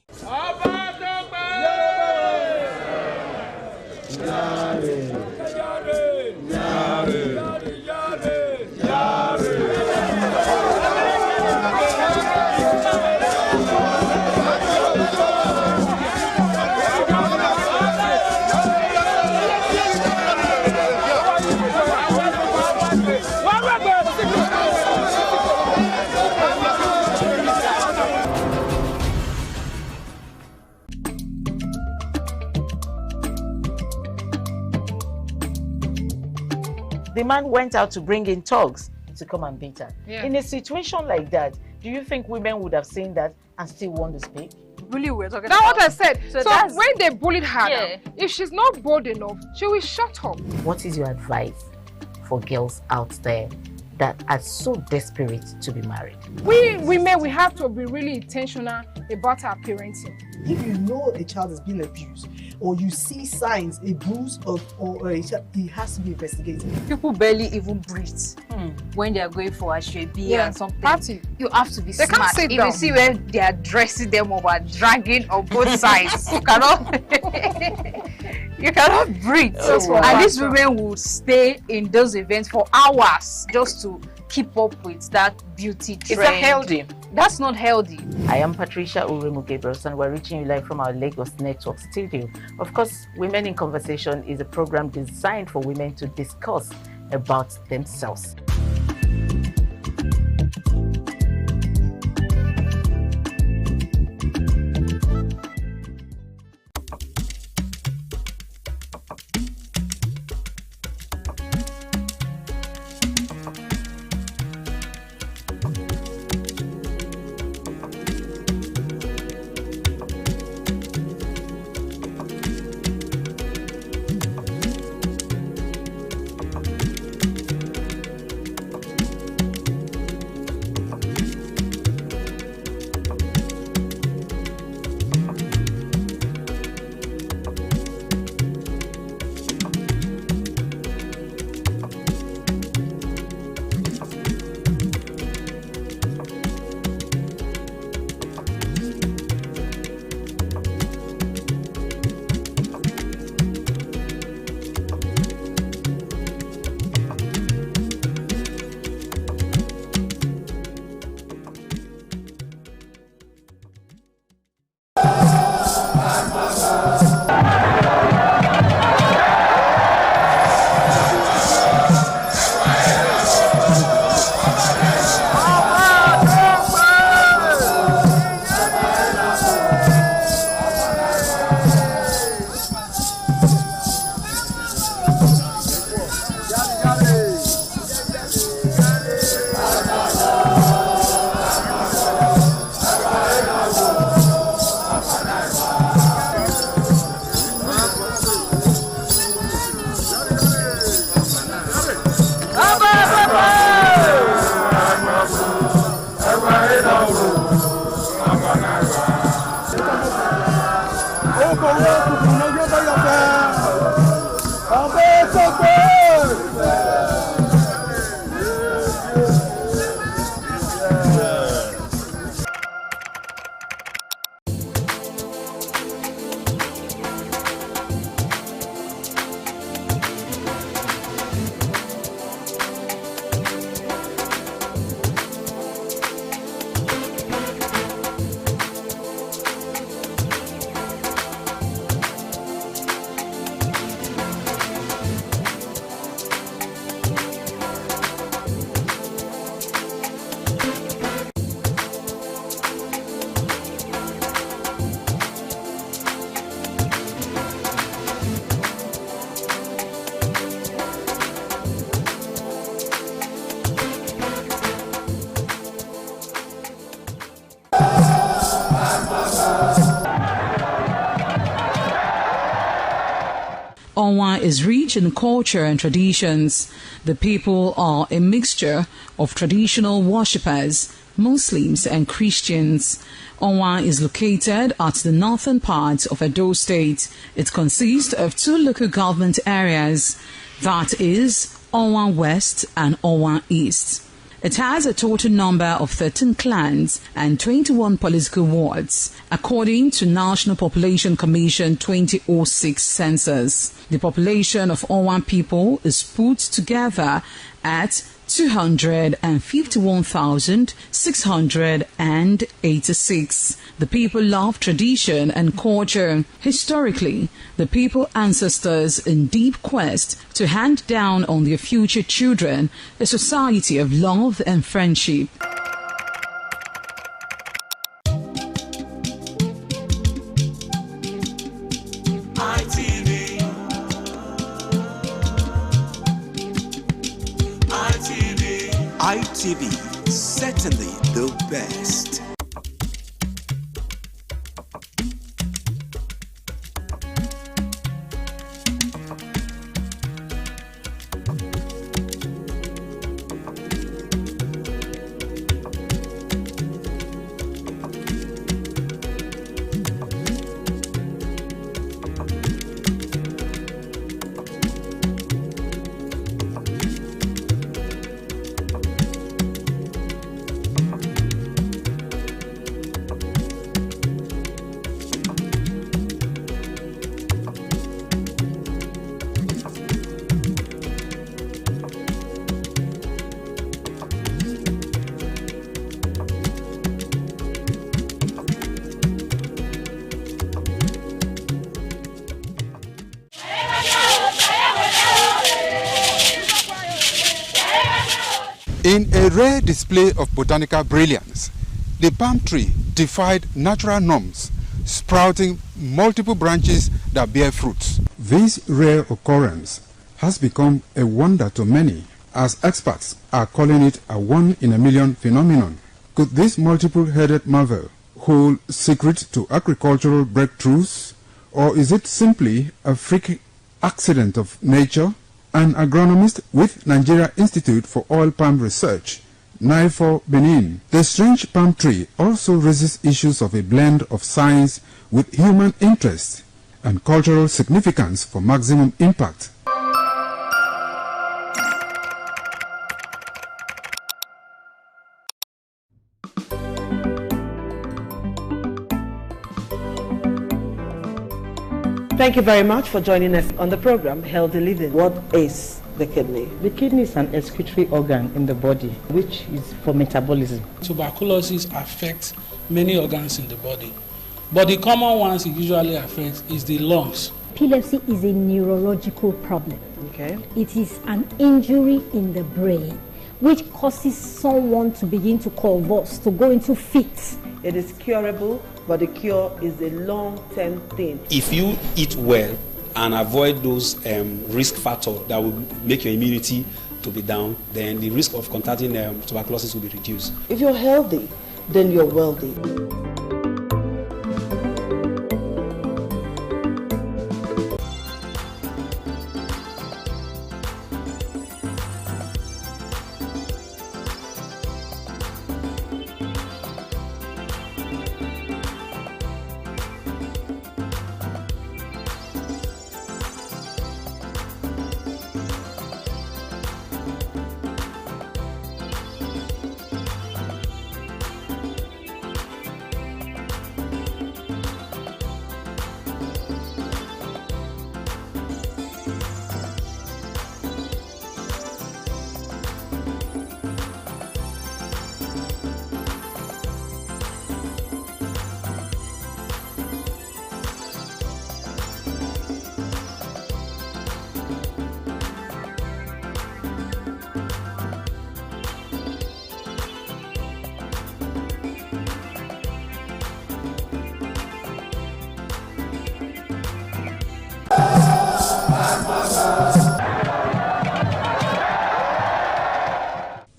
The man went out to bring in thugs to come and beat her. Yeah. In a situation like that, do you think women would have seen that and still want to speak? Really, we're talking about. That's what I said. So when they bullied her, if she's not bold enough, she will shut up. What is your advice for girls out there that are so desperate to be married? We women, we have to be really intentional about our parenting. If you know a child is being abused, or you see signs, a bruise or a child, it has to be investigated. People barely even breathe when they are going for a shrebi and something. Party. You have to be they smart. Can't sit if down. You see when they are dressing them or dragging on both sides, you cannot breathe. And these women will stay in those events for hours just to keep up with that beauty trend. Is that healthy? That's not healthy. I am Patricia Uremu Gabriels, and we're reaching you live from our Lagos Network studio. Of course, Women in Conversation is a program designed for women to discuss about themselves. Onwa is rich in culture and traditions. The people are a mixture of traditional worshippers, Muslims and Christians. Onwa is located at the northern part of Edo State. It consists of 2 local government areas, that is Onwa West and Onwa East. It has a total number of 13 clans and 21 political wards, according to National Population Commission 2006 census. The population of Onwa people is put together at 251,686. The people love tradition and culture. Historically, the people ancestors in deep quest to hand down on their future children a society of love and friendship. ITV, certainly the best. In a rare display of botanical brilliance, the palm tree defied natural norms, sprouting multiple branches that bear fruits. This rare occurrence has become a wonder to many, as experts are calling it a one-in-a-million phenomenon. Could this multiple-headed marvel hold secret to agricultural breakthroughs, or is it simply a freak accident of nature? An agronomist with Nigeria Institute for Oil Palm Research, NIFOR Benin. The strange palm tree also raises issues of a blend of science with human interest and cultural significance for maximum impact. Thank you very much for joining us on the program Healthy Living. What is the kidney? The kidney is an excretory organ in the body which is for metabolism. Tuberculosis affects many organs in the body, but the common ones it usually affects is the lungs. Epilepsy is a neurological problem. Okay. It is an injury in the brain which causes someone to begin to convulse, to go into fits. It is curable, but the cure is a long-term thing. If you eat well and avoid those risk factors that will make your immunity to be down, then the risk of contracting tuberculosis will be reduced. If you're healthy, then you're wealthy.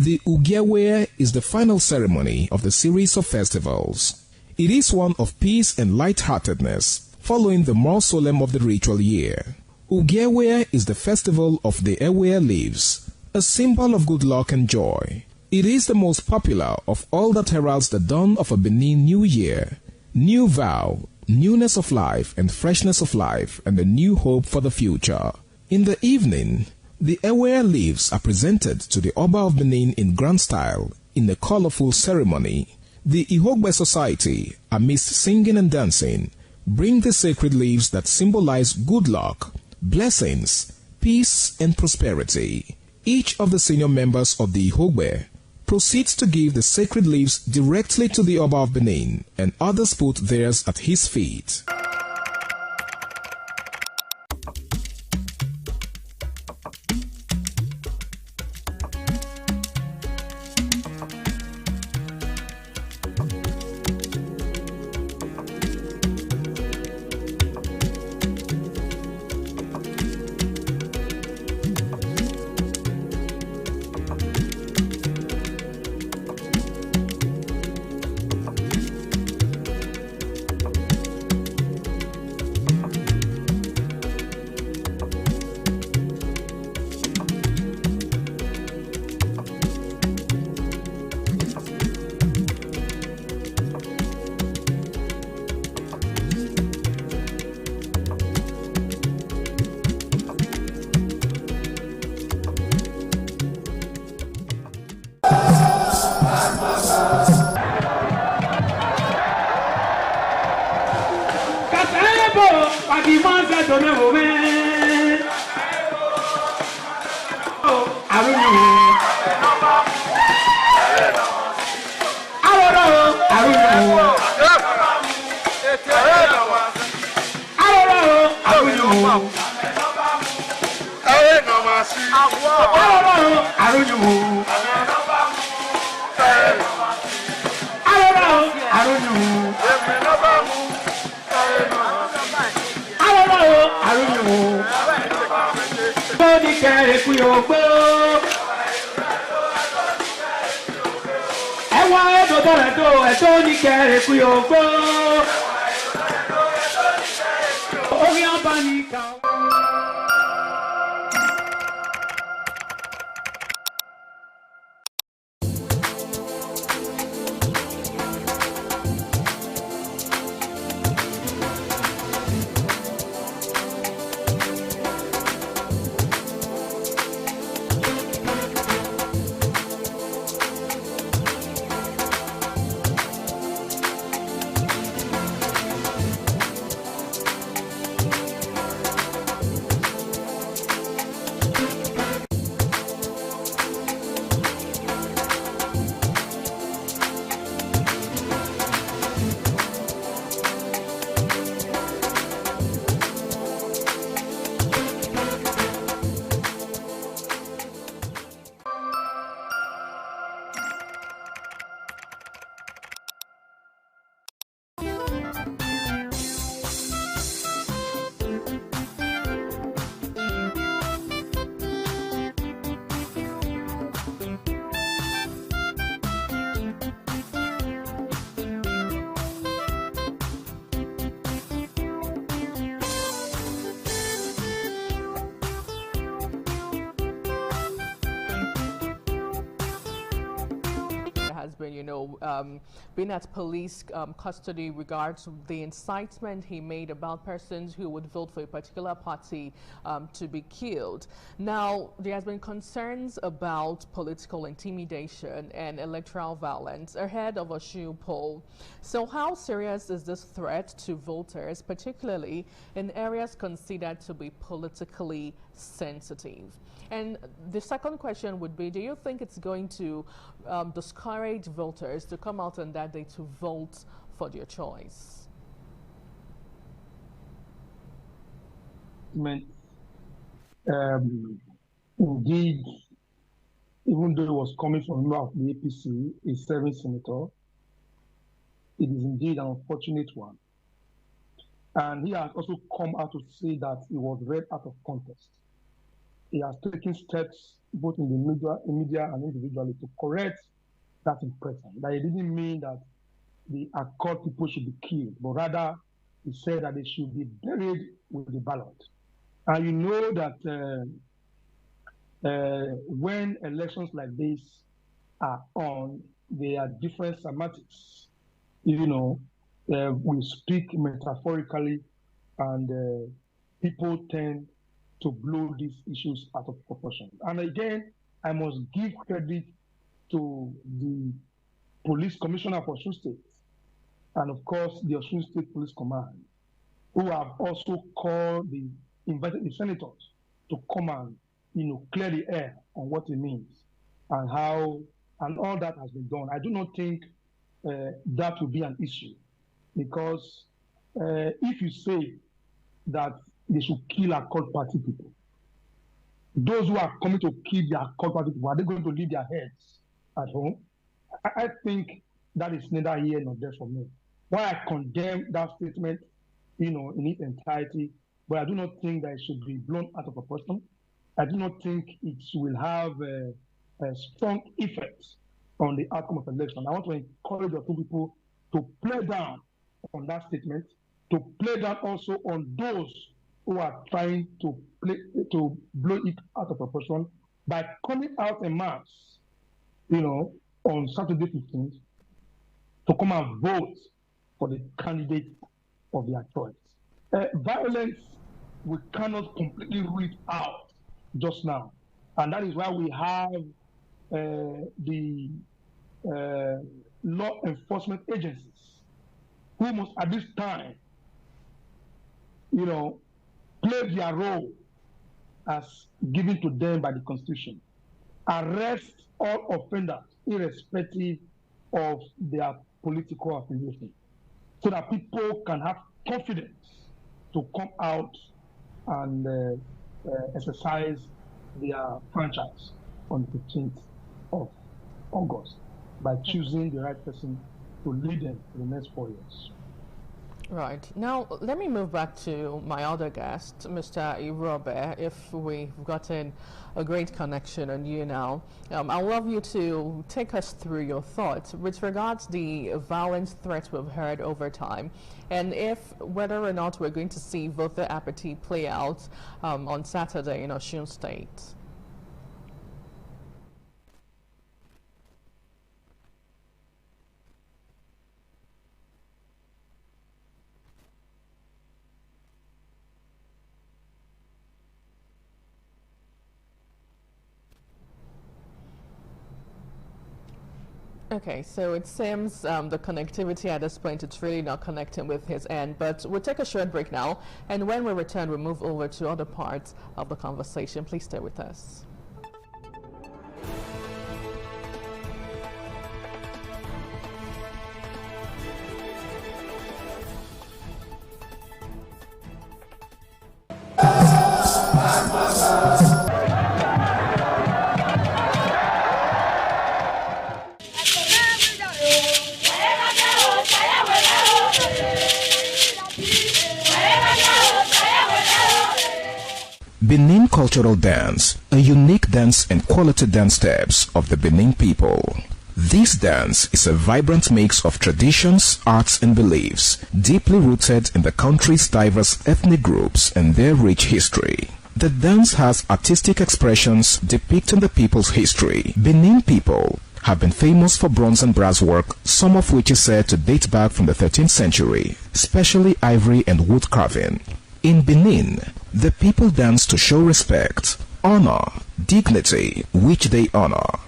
The Ugewe is the final ceremony of the series of festivals. It is one of peace and lightheartedness, following the more solemn of the ritual year. Ugewe is the festival of the Ewe leaves, a symbol of good luck and joy. It is the most popular of all that heralds the dawn of a Benin New Year, new vow, newness of life and freshness of life, and a new hope for the future. In the evening, the Ewe leaves are presented to the Oba of Benin in grand style in a colorful ceremony. The Ihogbe Society, amidst singing and dancing, bring the sacred leaves that symbolize good luck, blessings, peace, and prosperity. Each of the senior members of the Ihogbe proceeds to give the sacred leaves directly to the Oba of Benin, and others put theirs at his feet. Been at police custody regards the incitement he made about persons who would vote for a particular party to be killed. Now, there has been concerns about political intimidation and electoral violence ahead of a Osun poll. So how serious is this threat to voters, particularly in areas considered to be politically sensitive? And the second question would be, do you think it's going to discourage voters to come out on that day to vote for their choice? Indeed, even though it was coming from the APC, a serving senator, it is indeed an unfortunate one. And he has also come out to say that it was read out of context. he has taken steps both in the media and individually to correct that impression. That it didn't mean that the Accord people should be killed, but rather he said that they should be buried with the ballot. And you know that when elections like this are on, there are different semantics. You know, we speak metaphorically, and people tend to blow these issues out of proportion. And again, I must give credit to the police commissioner for Osun State, and of course the Osun State Police Command, who have also invited the senators to come and, you know, clear the air on what it means and how, and all that has been done. I do not think that will be an issue, because if you say that they should kill Accord Party people, those who are coming to kill the Accord Party people, are they going to leave their heads at home? I think that is neither here nor there for me. Why I condemn that statement, you know, in its entirety, but I do not think that it should be blown out of proportion. I do not think it will have a strong effect on the outcome of the election. I want to encourage your two people to play down on that statement, to play down also on those who are trying to blow it out of proportion by coming out en masse, you know, on Saturday 15th to come and vote for the candidate of their choice. Violence, we cannot completely rule it out just now. And that is why we have the law enforcement agencies who must at this time, you know, play their role as given to them by the Constitution. Arrest all offenders irrespective of their political affiliation, so that people can have confidence to come out and exercise their franchise on the 15th of August by choosing the right person to lead them for the next 4 years. Right. Now, let me move back to my other guest, Mr. Irobe, if we've gotten a great connection on you now. I'd love you to take us through your thoughts with regards to the violence threats we've heard over time, and whether or not we're going to see voter apathy play out on Saturday in Osun State. Okay, so it seems the connectivity at this point, it's really not connecting with his end, but we'll take a short break now, and when we return, we'll move over to other parts of the conversation. Please stay with us. Benin Cultural Dance, a unique dance and quality dance steps of the Benin people. This dance is a vibrant mix of traditions, arts and beliefs, deeply rooted in the country's diverse ethnic groups and their rich history. The dance has artistic expressions depicting the people's history. Benin people have been famous for bronze and brass work, some of which is said to date back from the 13th century, especially ivory and wood carving. In Benin, the people dance to show respect, honor, dignity, which they honor.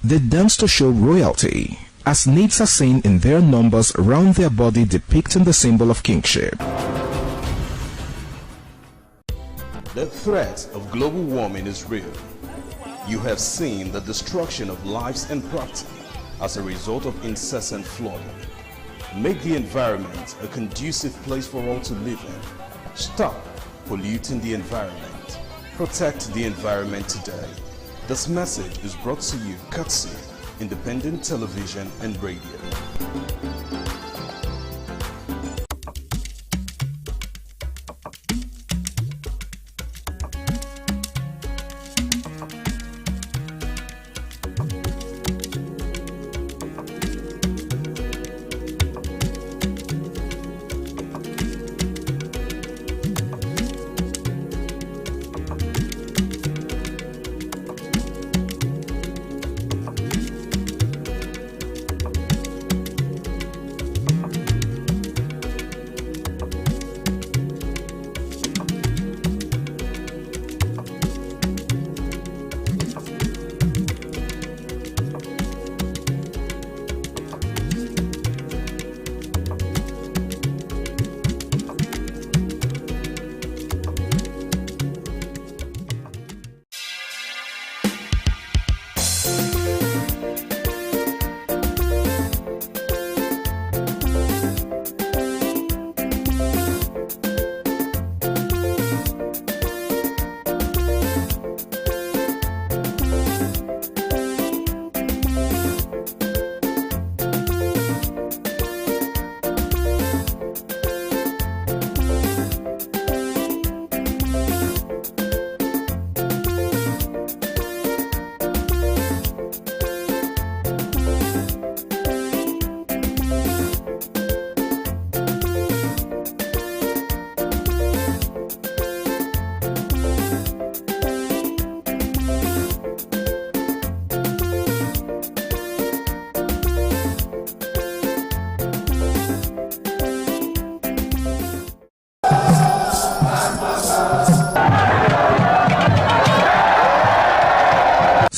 They dance to show royalty, as naids are seen in their numbers round their body depicting the symbol of kingship. The threat of global warming is real. You have seen the destruction of lives and property as a result of incessant flooding. Make the environment a conducive place for all to live in. Stop polluting the environment. Protect the environment today. This message is brought to you courtesy Independent Television and Radio.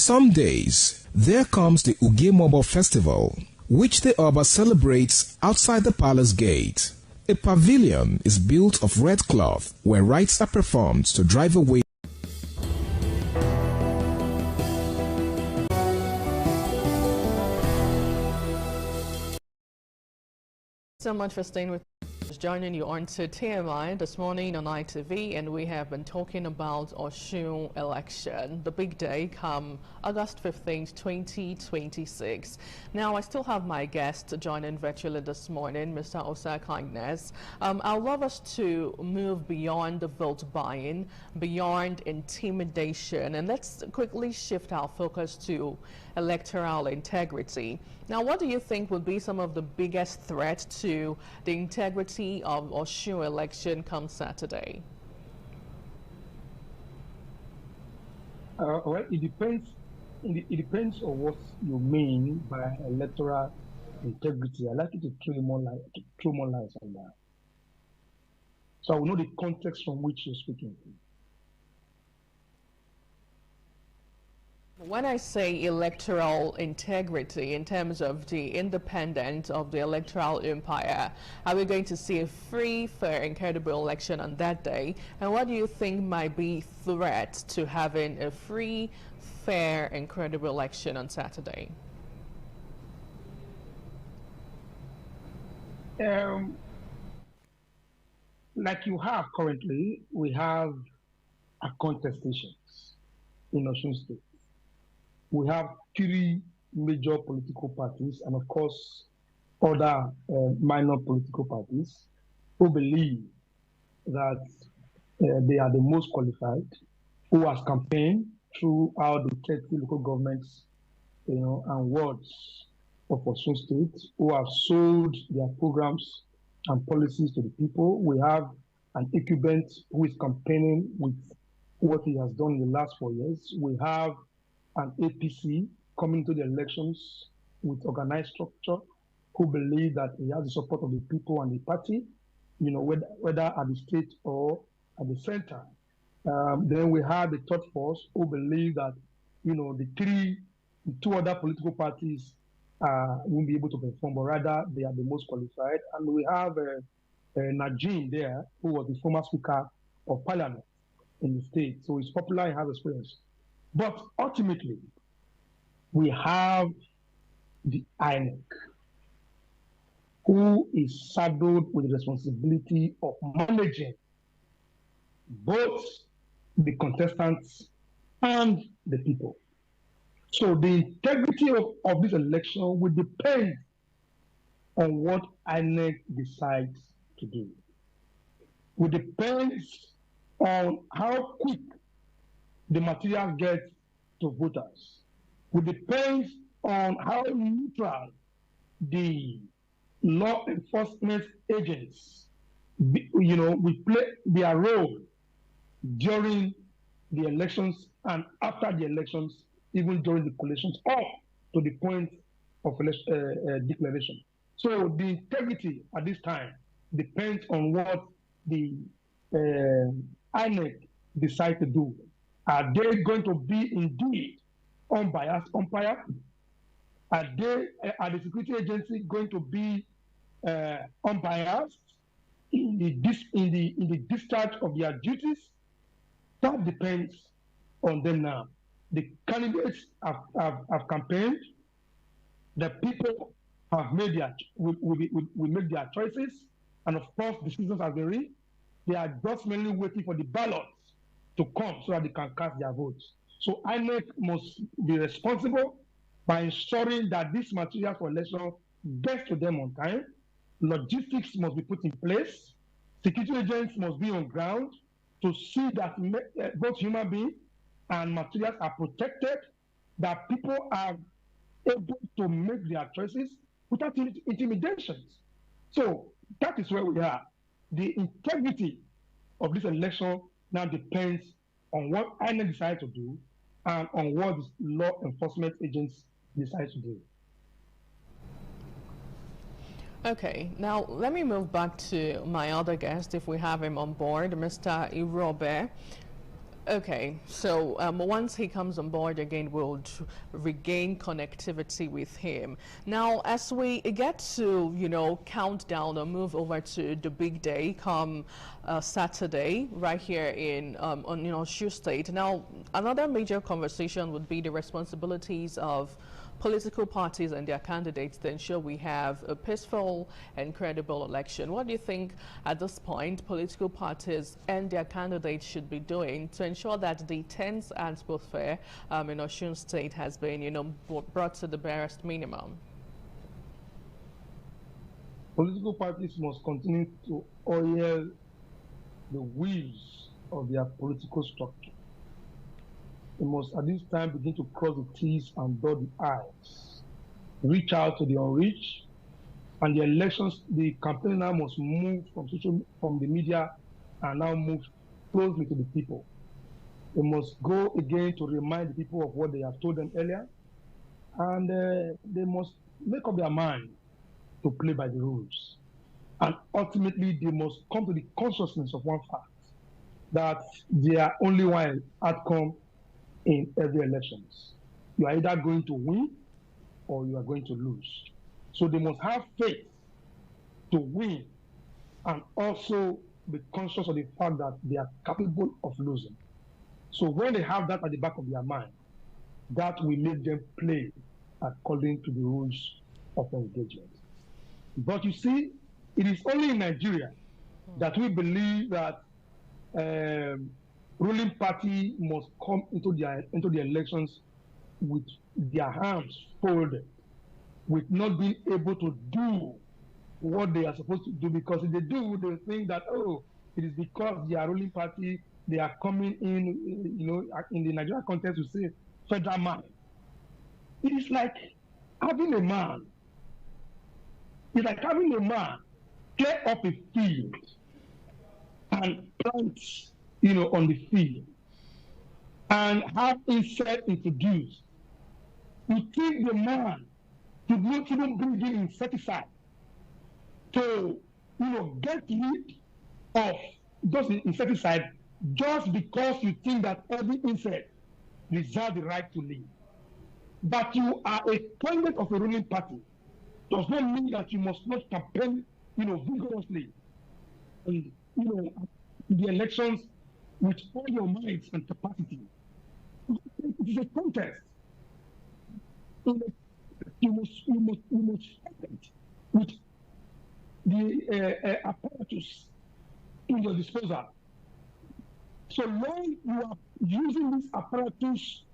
some days, there comes the Ugemobo Festival, which the Oba celebrates outside the palace gate. A pavilion is built of red cloth where rites are performed to drive away. So much for staying with us. Joining you on to TMI this morning on ITV, and we have been talking about Osun election, the big day come August 15th, 2026. Now, I still have my guest joining virtually this morning, Mr. Osa Kindness. I'd love us to move beyond the vote buying, beyond intimidation, and let's quickly shift our focus to electoral integrity. Now, what do you think would be some of the biggest threats to the integrity of Osun election come Saturday? Well, it depends. It depends on what you mean by electoral integrity. I'd like you to throw more light on that. So I will know the context from which you're speaking. When I say electoral integrity in terms of the independence of the electoral empire, are we going to see a free, fair, and credible election on that day? And what do you think might be threats to having a free, fair, and credible election on Saturday? Like you have currently, we have a contestations in Osun State. We have 3 major political parties and, of course, other minor political parties who believe that they are the most qualified, who has campaigned throughout the 30 local governments, and wards of Osun State, who have sold their programs and policies to the people. We have an incumbent who is campaigning with what he has done in the last 4 years. We have an APC coming to the elections with organized structure who believe that he has the support of the people and the party, whether at the state or at the center. Then we have the third force who believe that, the 2 other political parties won't be able to perform, but rather they are the most qualified. And we have Najim there, who was the former Speaker of Parliament in the state. So he's popular and has experience. But ultimately, we have the INEC, who is saddled with the responsibility of managing both the contestants and the people. So the integrity of this election will depend on what INEC decides to do. Will depend on how quick the material gets to voters. Will depend on how neutral the law enforcement agents, will play their role during the elections and after the elections, even during the collations, up to the point of declaration. So the integrity at this time depends on what the INEC decide to do. Are they going to be indeed unbiased umpire? Are the security agency going to be unbiased in the discharge of their duties? That depends on them now. The candidates have campaigned. The people have made will make their choices, and of course, decisions have been reached. They are just mainly waiting for the ballots to come so that they can cast their votes. So INEC must be responsible by ensuring that this material for election gets to them on time. Logistics must be put in place. Security agents must be on ground to see that both human beings and materials are protected, that people are able to make their choices without intimidations. So that is where we are. The integrity of this election now depends on what INEC decides to do and on what the law enforcement agents decide to do. Okay, now let me move back to my other guest, if we have him on board, Mr. Irobe. Okay, so once he comes on board again, we'll regain connectivity with him. Now, as we get to, count down or move over to the big day come Saturday, right here in Osun State. Now, another major conversation would be the responsibilities of political parties and their candidates to ensure we have a peaceful and credible election. What do you think at this point political parties and their candidates should be doing to ensure that the tense atmosphere in Osun State has been, brought to the barest minimum? Political parties must continue to oil the wheels of their political structure. We must at this time begin to cross the T's and dot the I's, reach out to the unreached, and the campaign now must move from the media and now move closely to the people. We must go again to remind the people of what they have told them earlier, and they must make up their mind to play by the rules. And ultimately, they must come to the consciousness of one fact, that there are only one outcome in every elections. You are either going to win or you are going to lose. So they must have faith to win and also be conscious of the fact that they are capable of losing. So when they have that at the back of their mind, that will make them play according to the rules of engagement. But you see, it is only in Nigeria that we believe that ruling party must come into the elections with their hands folded, with not being able to do what they are supposed to do, because if they do, they think that, oh, it is because they are ruling party, they are coming in, in the Nigerian context, to say federal man. It is like having a man. It's like having a man clear up a field and plant, on the field, and have insect introduced. You think the man should not even bring in insecticide to, get rid of those insecticide just because you think that every insect deserves the right to live. But you are a candidate of a ruling party does not mean that you must not campaign, vigorously, and, the elections with all your minds and capacity. It is a contest. You must fight with the apparatus in your disposal. So long you are using this apparatus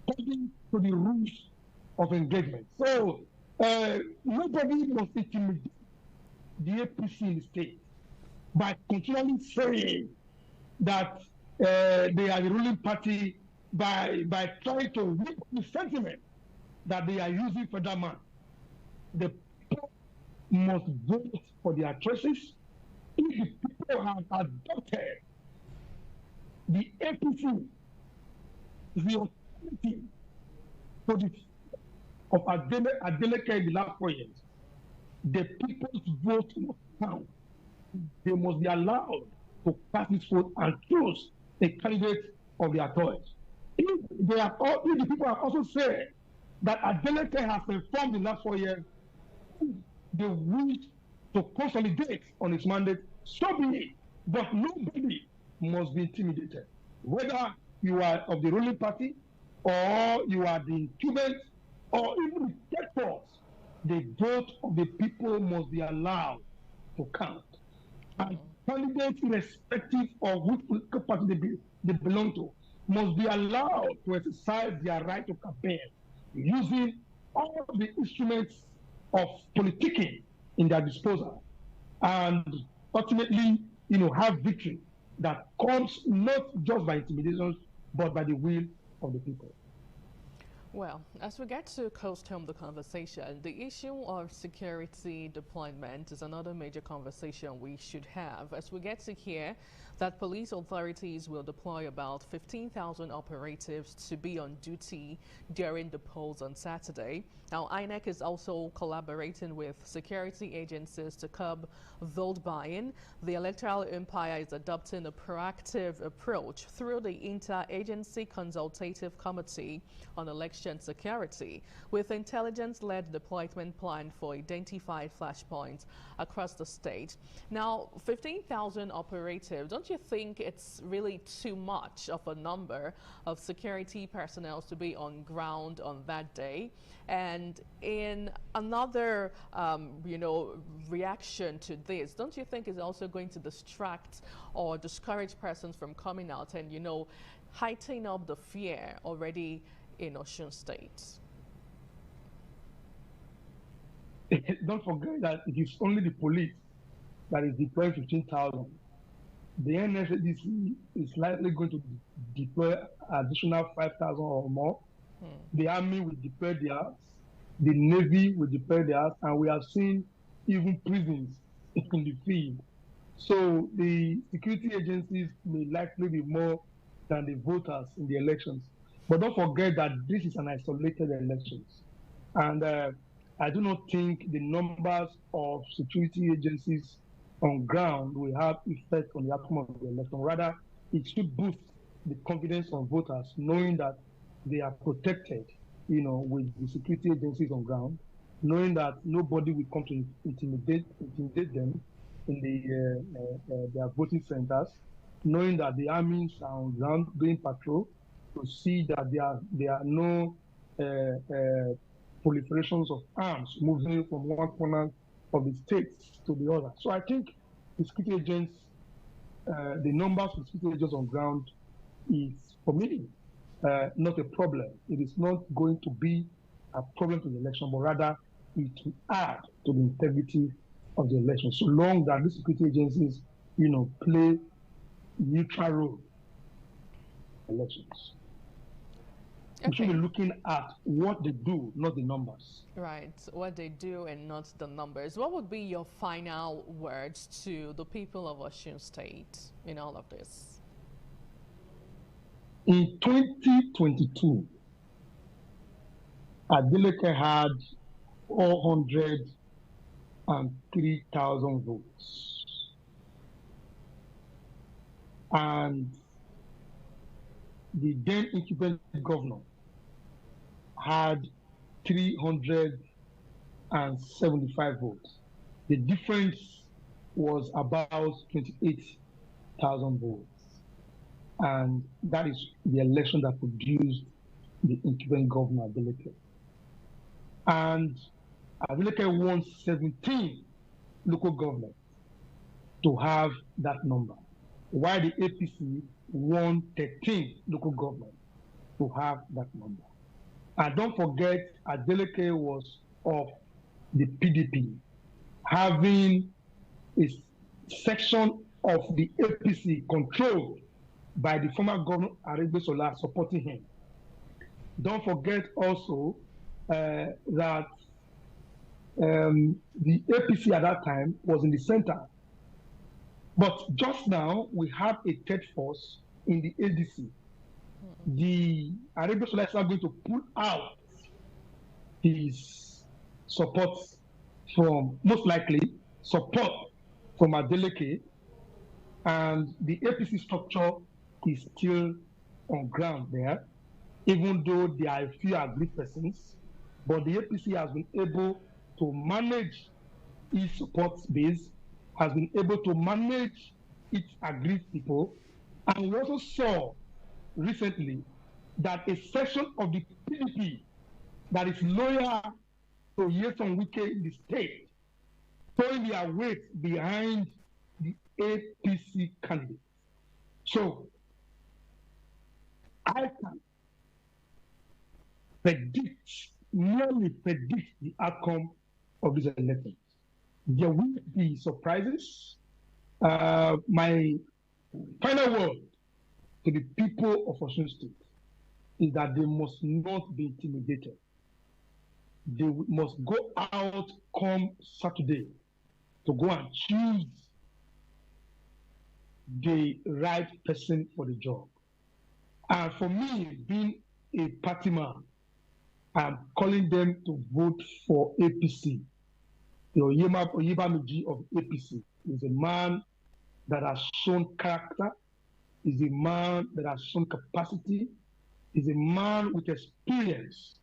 according to the rules of engagement. So nobody must intimidate the APC in the state by continually saying that they are the ruling party by trying to whip the sentiment that they are using federal man. The people must vote for their choices. If the people have adopted the APC, the authority for the of Adeleke in the last 4 years, the people's vote must count. They must be allowed to cast this vote and choose a candidate of their choice. If the people have also said that Adeleke has performed in the last 4 years, they wish to consolidate on its mandate, so be it. But nobody must be intimidated. Whether you are of the ruling party or you are the incumbent or even the sectors, the vote of the people must be allowed to count. And candidates, irrespective of which political party they belong to, must be allowed to exercise their right to campaign using all the instruments of politicking in their disposal, and ultimately, have victory that comes not just by intimidation, but by the will of the people. Well, as we get to coast home the conversation, the issue of security deployment is another major conversation we should have. As we get to hear that police authorities will deploy about 15,000 operatives to be on duty during the polls on Saturday. Now, INEC is also collaborating with security agencies to curb vote buying. The Electoral Empire is adopting a proactive approach through the Interagency Consultative Committee on Election Security, with intelligence-led deployment plan for identified flashpoints across the state. Now, 15,000 operatives, don't you think it's really too much of a number of security personnel to be on ground on that day? And in another, reaction to this, don't you think it's also going to distract or discourage persons from coming out and, heighten up the fear already in Osun State? Don't forget that it is only the police that is deploying 15,000. The NSADC is likely going to deploy additional 5,000 or more. The Army will deploy theirs, the Navy will deploy theirs, and we have seen even prisons in the field. So the security agencies may likely be more than the voters in the elections. But don't forget that this is an isolated election. And I do not think the numbers of security agencies on ground will have effect on the outcome of the election. Rather, it should boost the confidence of voters, knowing that they are protected, with the security agencies on ground, knowing that nobody will come to intimidate them in their voting centers, knowing that the armies are on ground doing patrol to see that there are no proliferations of arms moving from one corner of the states to the other. So I think the security agents, the numbers of security agents on ground is, for me, not a problem. It is not going to be a problem to the election, but rather it will add to the integrity of the election, so long that the security agencies, play neutral role in elections. Okay. We should be looking at what they do, not the numbers. Right, what they do and not the numbers. What would be your final words to the people of Osun State in all of this? In 2022, Adeleke had 403,000 votes. And the then incumbent governor had 375 votes. The difference was about 28,000 votes. And that is the election that produced the incumbent governor, Adeleke. And Adeleke won 17 local governments to have that number, while the APC won 13 local governments to have that number. And don't forget, Adeleke was of the PDP, having a section of the APC controlled by the former governor Aregbesola supporting him. Don't forget also that the APC at that time was in the center. But just now, we have a third force in the ADC. The Aregbesola is now going to pull out his support from, most likely, support from Adeleke, and the APC structure is still on ground there, even though there are a few agreed persons. But the APC has been able to manage its support base, has been able to manage its agreed people. And we also saw recently that a section of the PDP that is loyal to Nyesom Wike in the state, throwing their weight behind the APC candidate. So I can nearly predict the outcome of this election. There will be surprises. My final word to the people of Osun State is that they must not be intimidated. They must go out come Saturday to go and choose the right person for the job. And for me, being a party man, I'm calling them to vote for APC. The Oyebamiji of APC is a man that has shown character, is a man that has shown capacity, is a man with experience.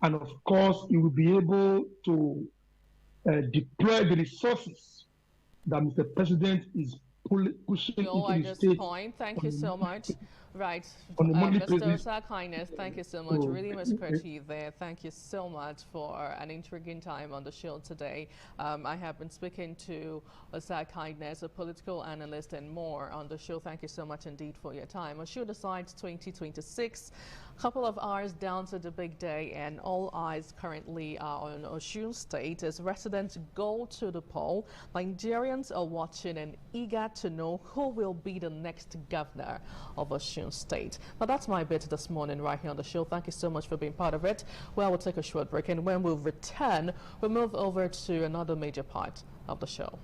And of course, he will be able to deploy the resources that Mr. President is pushing into the state. Point. Thank you so much. Right. Mr. Osai Kindness, thank you so much. Really misquote you there. Thank you so much for an intriguing time on the show today. I have been speaking to Osai Kindness, a political analyst and more on the show. Thank you so much indeed for your time. Osun decides 2026. A couple of hours down to the big day, and all eyes currently are on Osun State as residents go to the poll. Nigerians are watching and eager to know who will be the next governor of Osun State. Now that's my bit this morning right here on the show. Thank you so much for being part of it. Well, we'll take a short break, and when we return, we'll move over to another major part of the show.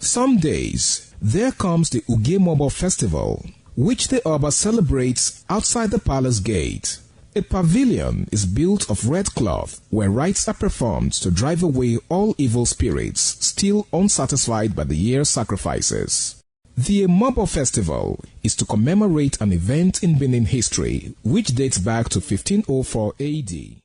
Some days, there comes the Ugemobo Festival, which the Oba celebrates outside the palace gate. A pavilion is built of red cloth where rites are performed to drive away all evil spirits still unsatisfied by the year's sacrifices. The Ugemobo Festival is to commemorate an event in Benin history which dates back to 1504 AD.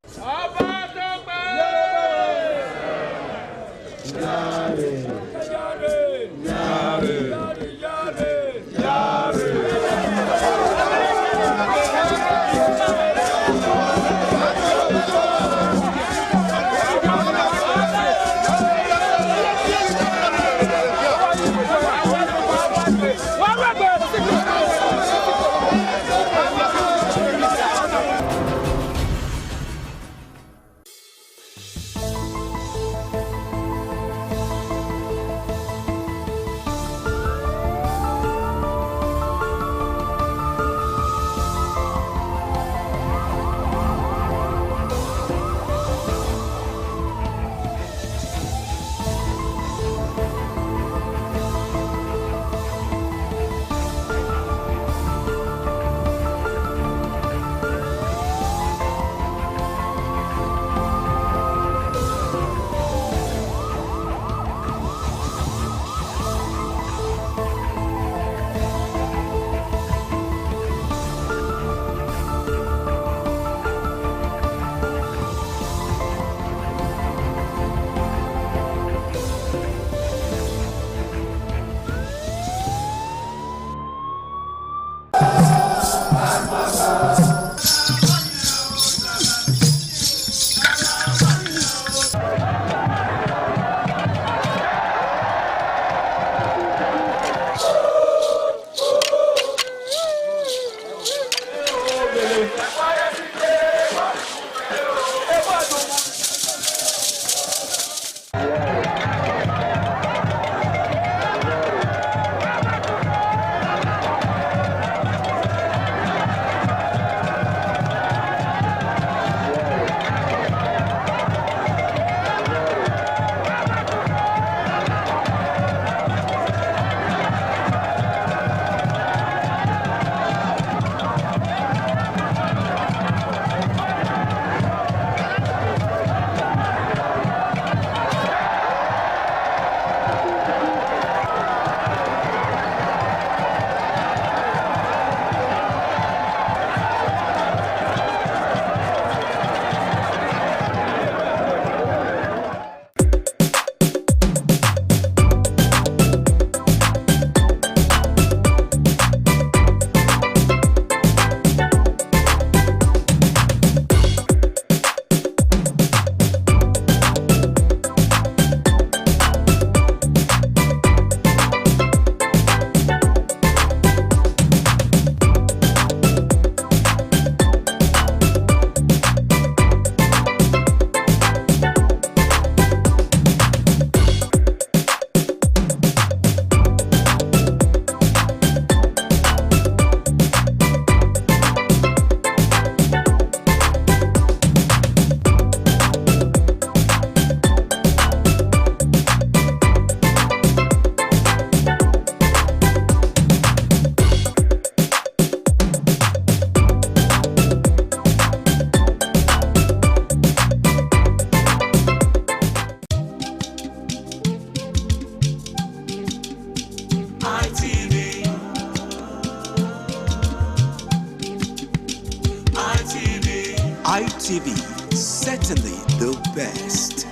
ITV, certainly the best.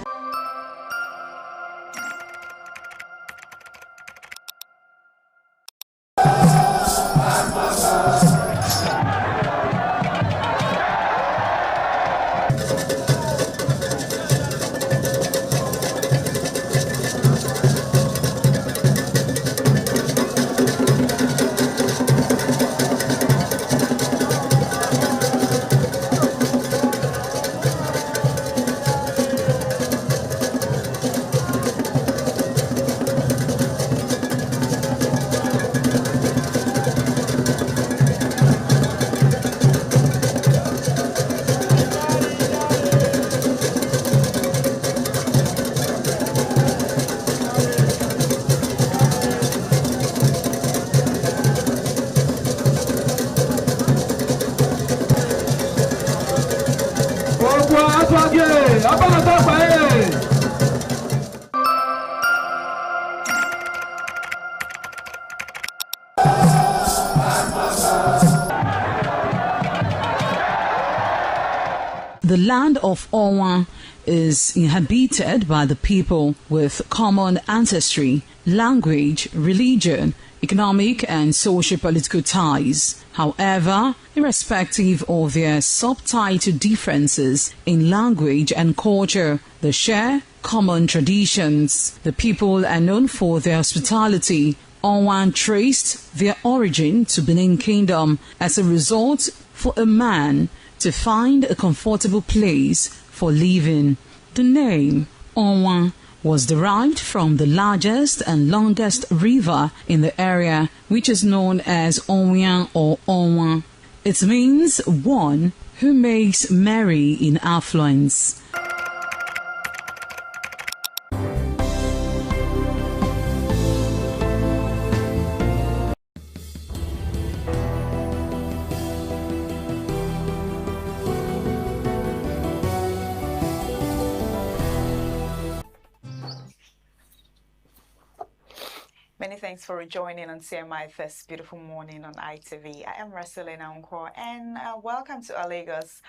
The land of Onwa is inhabited by the people with common ancestry, language, religion, economic and socio-political ties. However, irrespective of their subtitle differences in language and culture, they share common traditions. The people are known for their hospitality. Onwa traced their origin to Benin Kingdom. As a result, for a man to find a comfortable place for living, the name Onwa was derived from the largest and longest river in the area, which is known as Onwian or Onwa. It means one who makes merry in affluence. Many thanks for joining on CMI this beautiful morning on ITV. I am Raselina Unko, and welcome to our Lagos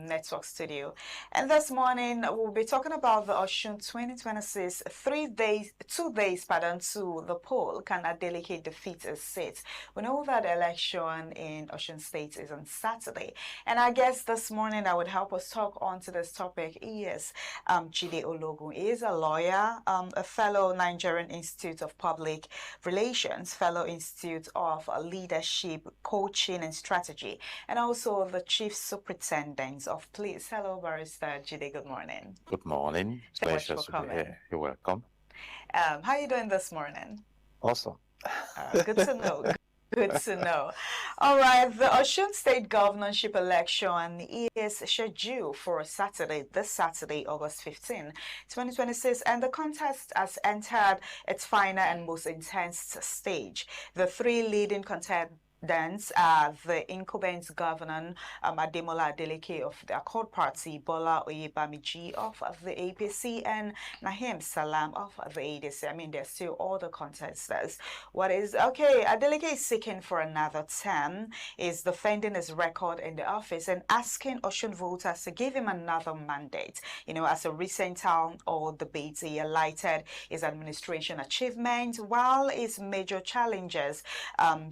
Network Studio. And this morning we'll be talking about the Osun 2026 2 days to the poll. Can Adeleke defeat a seat? We know that the election in Osun State is on Saturday, and I guess this morning that would help us talk on to this topic is Jide Ologun. He is a lawyer, a fellow Nigerian Institute of Public Relations, fellow Institute of Leadership, Coaching and Strategy, and also the Chief Superintendent of Police. Hello, Barrister Jide. Good morning. Good morning. It's pleasure to be here. You're welcome. How are you doing this morning? Awesome. Good to know. Good to know. All right, the Osun State governorship election is scheduled for Saturday, this Saturday, August 15, 2026, and the contest has entered its final and most intense stage. The three leading contenders are the incumbent governor Ademola Adeleke of the Accord Party, Bola Oyebamiji of the APC, and Nahim Salam of the ADC. I mean, there's still all the contestants. Adeleke is seeking for another term, is defending his record in the office and asking Osun voters to give him another mandate. You know, as a recent town hall debate, he highlighted his administration achievements, while his major challenges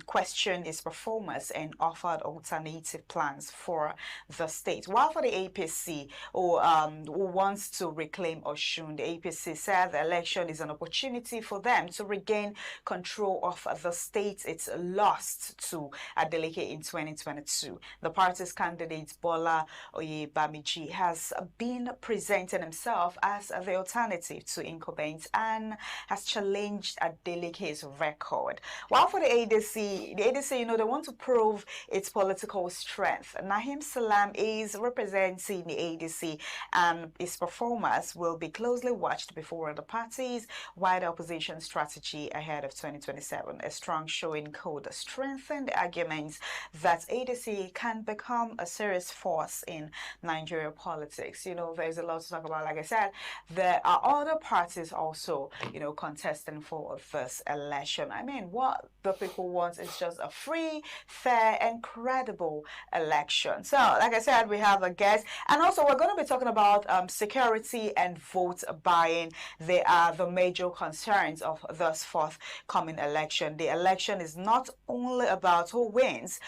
question his performance and offered alternative plans for the state. While for the APC, who wants to reclaim Osun, the APC said the election is an opportunity for them to regain control of the state it's lost to Adeleke in 2022. The party's candidate, Bola Oyebamiji, has been presenting himself as the alternative to incumbents and has challenged Adeleke's record. While for the ADC, you know, they want to prove its political strength. Nahim Salam is representing the ADC, and his performance will be closely watched before the party's wider opposition strategy ahead of 2027. A strong showing could strengthen the arguments that ADC can become a serious force in Nigeria politics. You know, there's a lot to talk about. Like I said, there are other parties also, you know, contesting for this election. I mean, what the people want is just a free free, fair, and credible election. So, like I said, we have a guest, and also we're going to be talking about security and vote buying. They are the major concerns of this forthcoming election. The election is not only about who wins.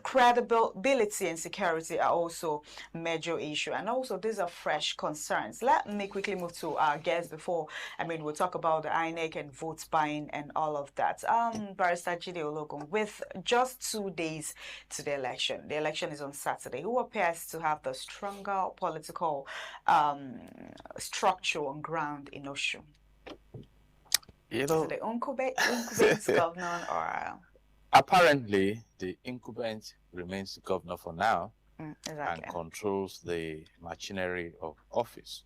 Credibility and security are also major issue, and also these are fresh concerns. Let me quickly move to our guest before we'll talk about the INEC and vote buying and all of that. Barrister Jide Ologun, with just 2 days to the election is on Saturday. Who appears to have the stronger political structure on ground in Osun? You know, is it the incumbent governor or? Apparently, the incumbent remains the governor for now exactly. and controls the machinery of office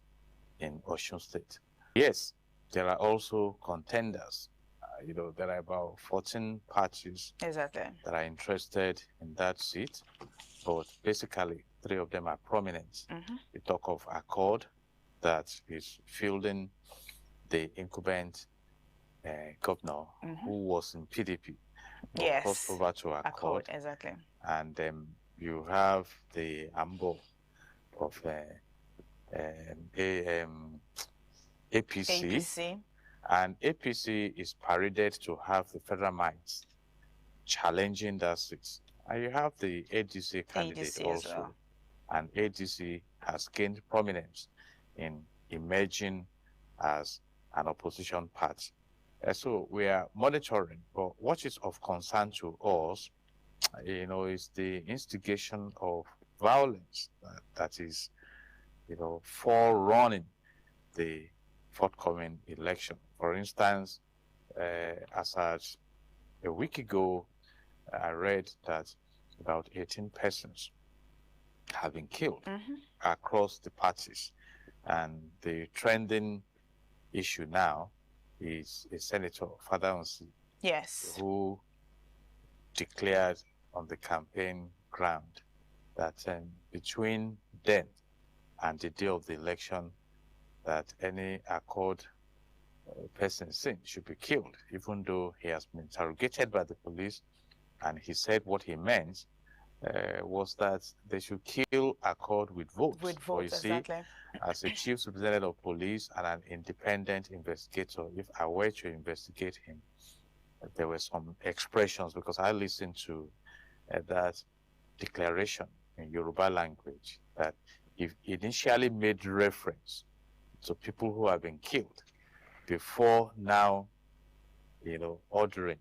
in Osun State. Yes, there are also contenders. There are about 14 parties exactly. that are interested in that seat, but basically 3 of them are prominent. We talk of Accord, that is fielding the incumbent governor who was in PDP. Yes, crossed over to Accord. Exactly. And you have the AMBO of APC. And APC is paraded to have the federal minds challenging that seat. And you have the ADC candidate also. Well. And ADC has gained prominence in emerging as an opposition party. So we are monitoring, but what is of concern to us, is the instigation of violence that is, forerunning the forthcoming election. For instance, as at a week ago, I read that about 18 persons have been killed across the parties, and the trending issue now is a senator, Father Onsi, yes, who declared on the campaign ground that between then and the day of the election, that any Accord person seen should be killed, even though he has been interrogated by the police, and he said what he meant was that they should kill Accord with votes. With votes, exactly. As a chief superintendent of police and an independent investigator, if I were to investigate him, there were some expressions, because I listened to that declaration in Yoruba language, that he initially made reference to people who have been killed before now, ordering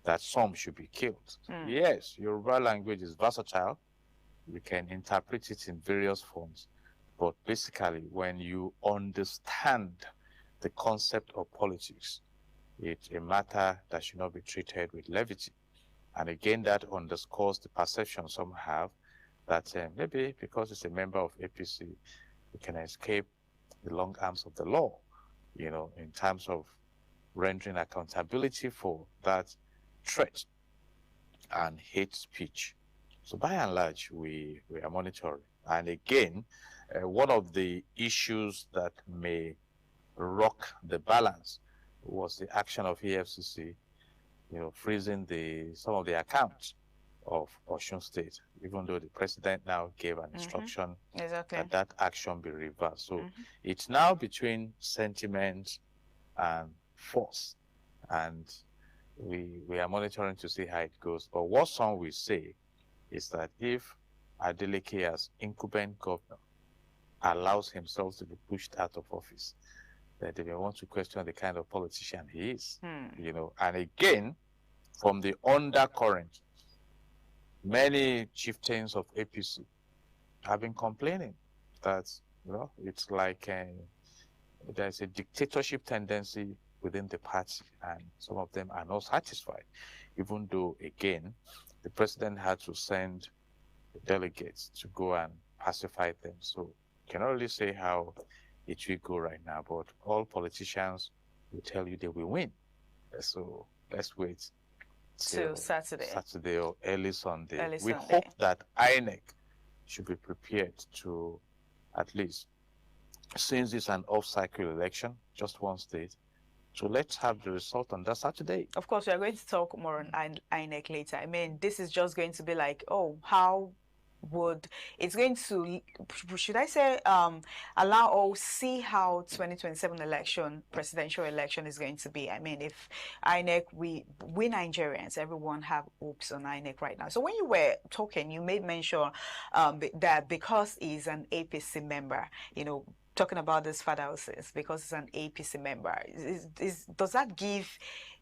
that some should be killed. Yes, Yoruba language is versatile. We can interpret it in various forms. But basically, when you understand the concept of politics, it's a matter that should not be treated with levity. And again, that underscores the perception some have that maybe because it's a member of APC, we can escape the long arms of the law, in terms of rendering accountability for that threat and hate speech. So by and large, we are monitoring. And again, one of the issues that may rock the balance was the action of EFCC, freezing some of the accounts of Osun State, even though the president now gave an instruction exactly. that action be reversed. So it's now between sentiment and force, and we are monitoring to see how it goes. But what some will say is that if Adeleke, as incumbent governor, allows himself to be pushed out of office, that they may want to question the kind of politician he is. And again, from the undercurrent, many chieftains of APC have been complaining that, it's like there's a dictatorship tendency within the party, and some of them are not satisfied, even though, again, the president had to send delegates to go and pacify them. So cannot really say how it will go right now, but all politicians will tell you they will win. So let's wait till Saturday or early Sunday. We hope that INEC should be prepared to, at least, since it's an off-cycle election, just one state, So let's have the result on that Saturday. Of course, we are going to talk more on INEC later. I mean, this is just going to be like, oh, how would it's going to, should I say, allow or see how 2027 election, presidential election is going to be. I mean, if INEC, we Nigerians, everyone have hopes on INEC right now. So when you were talking, you made mention that because he's an APC member, you know, talking about this father houses, because he's an APC member, does that give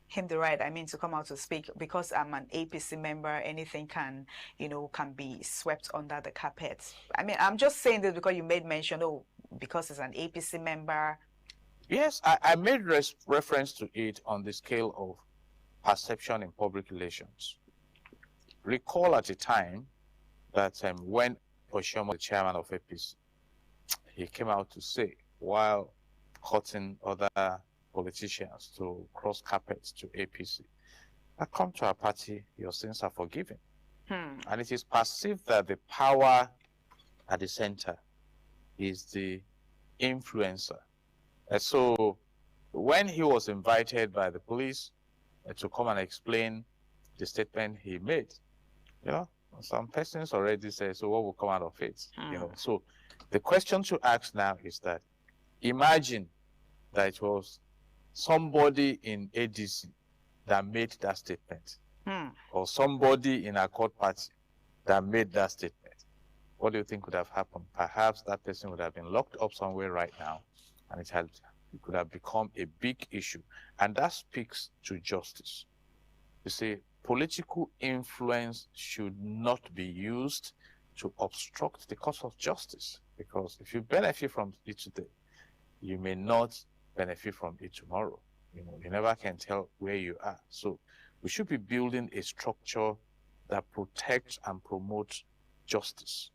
him the right, I mean, to come out to speak? Because I'm an APC member, anything can, you know, can be swept under the carpet? I mean, I'm just saying this because you made mention, oh, because he's an APC member. Yes, I made reference to it on the scale of perception in public relations. Recall at the time that when Oshiomhole, the chairman of APC, he came out to say, while courting other politicians to cross carpets to APC, I come to our party, your sins are forgiven. And it is perceived that the power at the center is the influencer. And so when he was invited by the police to come and explain the statement he made, you know, some persons already say, so what will come out of it? You know, so the question to ask now is that, imagine that it was somebody in ADC that made that statement, or somebody in a court party that made that statement. What do you think would have happened? Perhaps that person would have been locked up somewhere right now, and it could have become a big issue. And that speaks to justice. You see, political influence should not be used to obstruct the cause of justice, because if you benefit from it today, you may not benefit from it tomorrow. You know, you never can tell where you are. So we should be building a structure that protects and promotes justice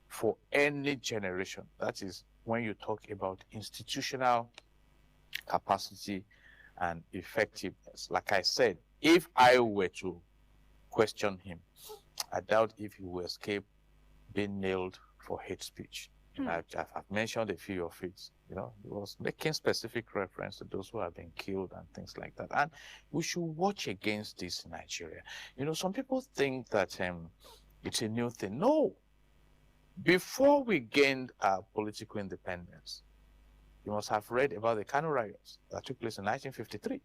for any generation. That is when you talk about institutional capacity and effectiveness. Like I said, if I were to question him, I doubt if he will escape being nailed for hate speech. I've mentioned a few of it. You know, he was making specific reference to those who have been killed and things like that. And we should watch against this in Nigeria. You know, some people think that it's a new thing. No. Before we gained our political independence, you must have read about the Kano riots that took place in 1953.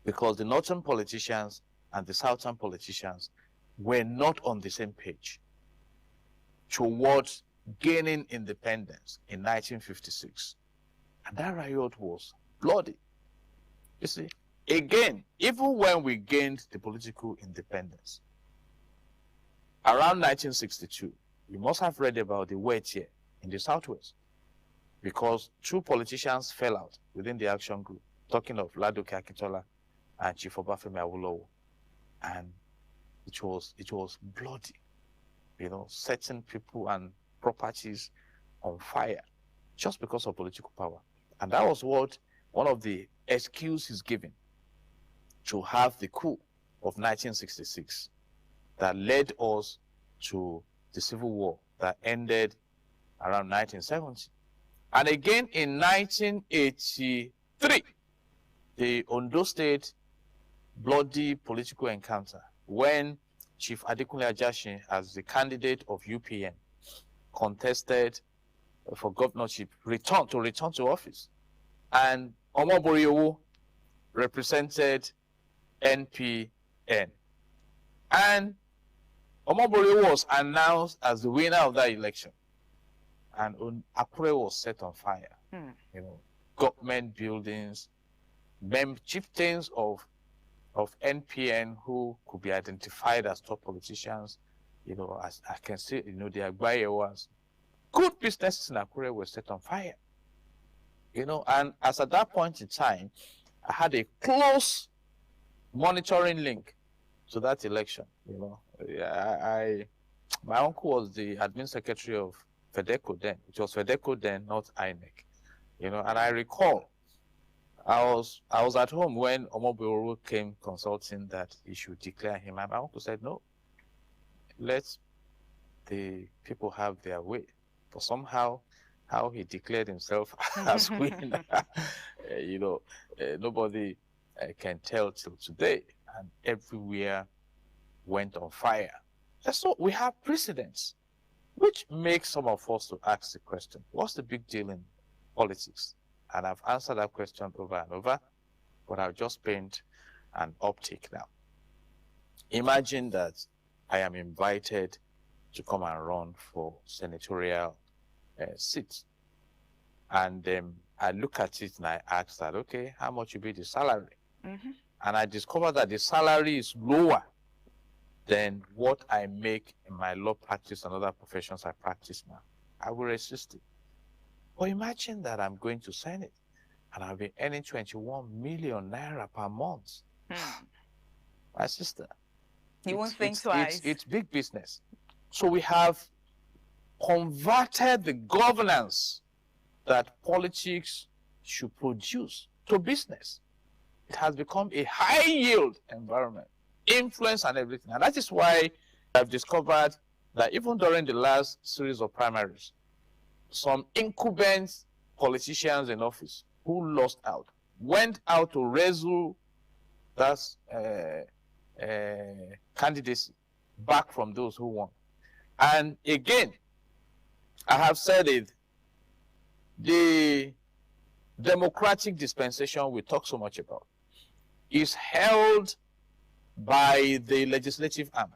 Because the northern politicians and the southern politicians were not on the same page towards gaining independence in 1956. And that riot was bloody. You see, again, even when we gained the political independence, around 1962, you must have read about the Wetie in the southwest, because two politicians fell out within the action group, talking of Ladoke Akintola and Chief Obafemi Awolowo, and it was bloody, you know, setting people and properties on fire just because of political power. And that was what one of the excuses given to have the coup of 1966 that led us to the civil war that ended around 1970. And again in 1983, the Ondo State bloody political encounter when Chief Adekunle Ajasin, as the candidate of UPN, contested for governorship, returned to office, and Omobori Owo represented NPN, and Omobori Owo was announced as the winner of that election, and Akure was set on fire. You know, government buildings, chieftains of NPN who could be identified as top politicians, you know, as I can see, you know, the Agbaye ones, good businesses in Akure were set on fire. You know, and as at that point in time, I had a close monitoring link to that election. You know, my uncle was the admin secretary of FEDECO then. It was FEDECO then, not INEC. You know, and I recall I was at home when Omobori Owo came consulting that he should declare him, and my uncle said, no, let the people have their way. But somehow how he declared himself as queen. Nobody can tell till today, and everywhere went on fire. So we have precedents, which makes some of us to ask the question, what's the big deal in politics? And I've answered that question over and over, but I'll just paint an optic now. Imagine that I am invited to come and run for senatorial seats. And I look at it and I ask that, okay, how much will be the salary? Mm-hmm. And I discover that the salary is lower than what I make in my law practice and other professions I practice now. I will resist it. But imagine that I'm going to Senate and I'll be earning 21 million naira per month. My sister. You won't think twice. It's big business. So we have converted the governance that politics should produce to business. It has become a high-yield environment, influence and everything. And that is why I've discovered that even during the last series of primaries, some incumbent politicians in office who lost out went out to wrestle that candidacy back from those who won. And again, I have said it, the democratic dispensation we talk so much about is held by the legislative arm.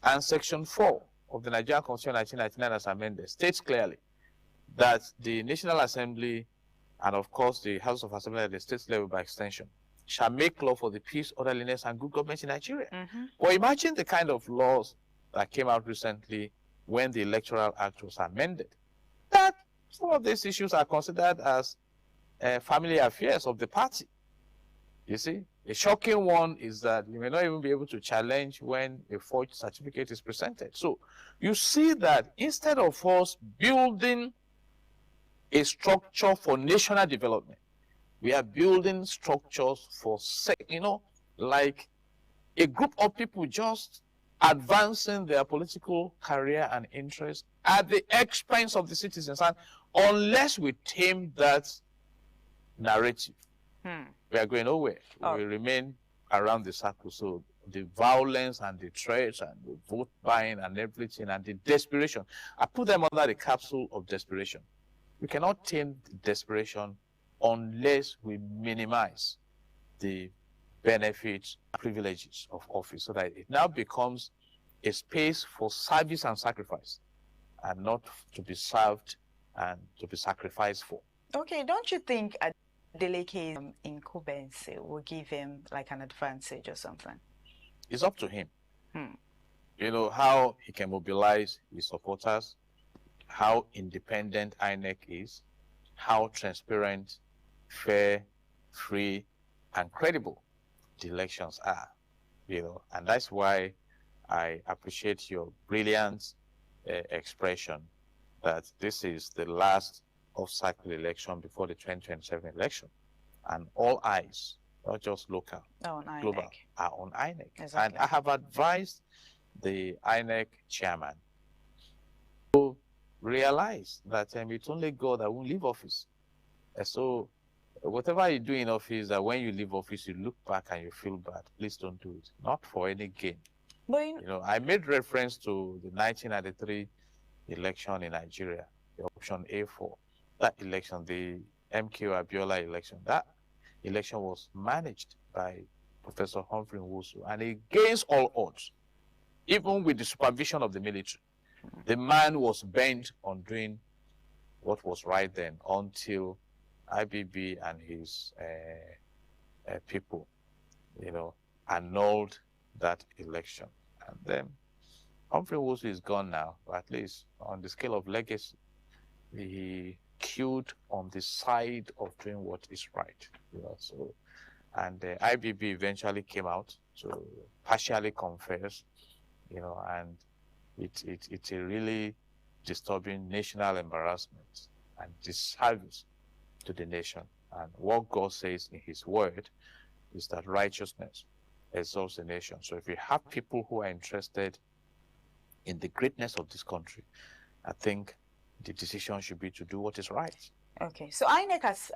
And Section 4 of the Nigerian Constitution 1999 as amended states clearly that the National Assembly and of course the House of Assembly at the state level by extension shall make law for the peace, orderliness and good government in Nigeria. Mm-hmm. Well, imagine the kind of laws that came out recently when the Electoral Act was amended. That some of these issues are considered as family affairs of the party. You see, a shocking one is that you may not even be able to challenge when a forged certificate is presented. So you see that instead of us building a structure for national development, we are building structures for, like a group of people just advancing their political career and interest at the expense of the citizens. And unless we tame that narrative, we are going nowhere. We remain around the circle. So the violence and the threats and the vote buying and everything and the desperation, I put them under the capsule of desperation. We cannot tame desperation unless we minimize the benefits and privileges of office so that it now becomes a space for service and sacrifice and not to be served and to be sacrificed for. Okay, don't you think Adeleke's incumbency will give him like an advantage or something? It's up to him. You know, how he can mobilize his supporters, how independent INEC is, how transparent, fair, free, and credible the elections are, and that's why I appreciate your brilliant expression that this is the last off-cycle election before the 2027 election, and all eyes, not just local, global, are on INEC. Exactly. And I have advised the INEC chairman to realize that it's only God that won't leave office. And so whatever you do in office, that when you leave office, you look back and you feel bad. Please don't do it. Not for any gain. But I made reference to the 1993 election in Nigeria, the option A4. That election, the MKO Abiola election, that election was managed by Professor Humphrey Nwosu, and against all odds, even with the supervision of the military, the man was bent on doing what was right then until IBB and his people, annulled that election. And then Humphrey Nwosu is gone now, but at least on the scale of legacy, he queued on the side of doing what is right. And the IBB eventually came out to partially confess, and it's a really disturbing national embarrassment and disservice to the nation. And what God says in his word is that righteousness exalts the nation. So if you have people who are interested in the greatness of this country, I think the decision should be to do what is right. Okay, so INEC has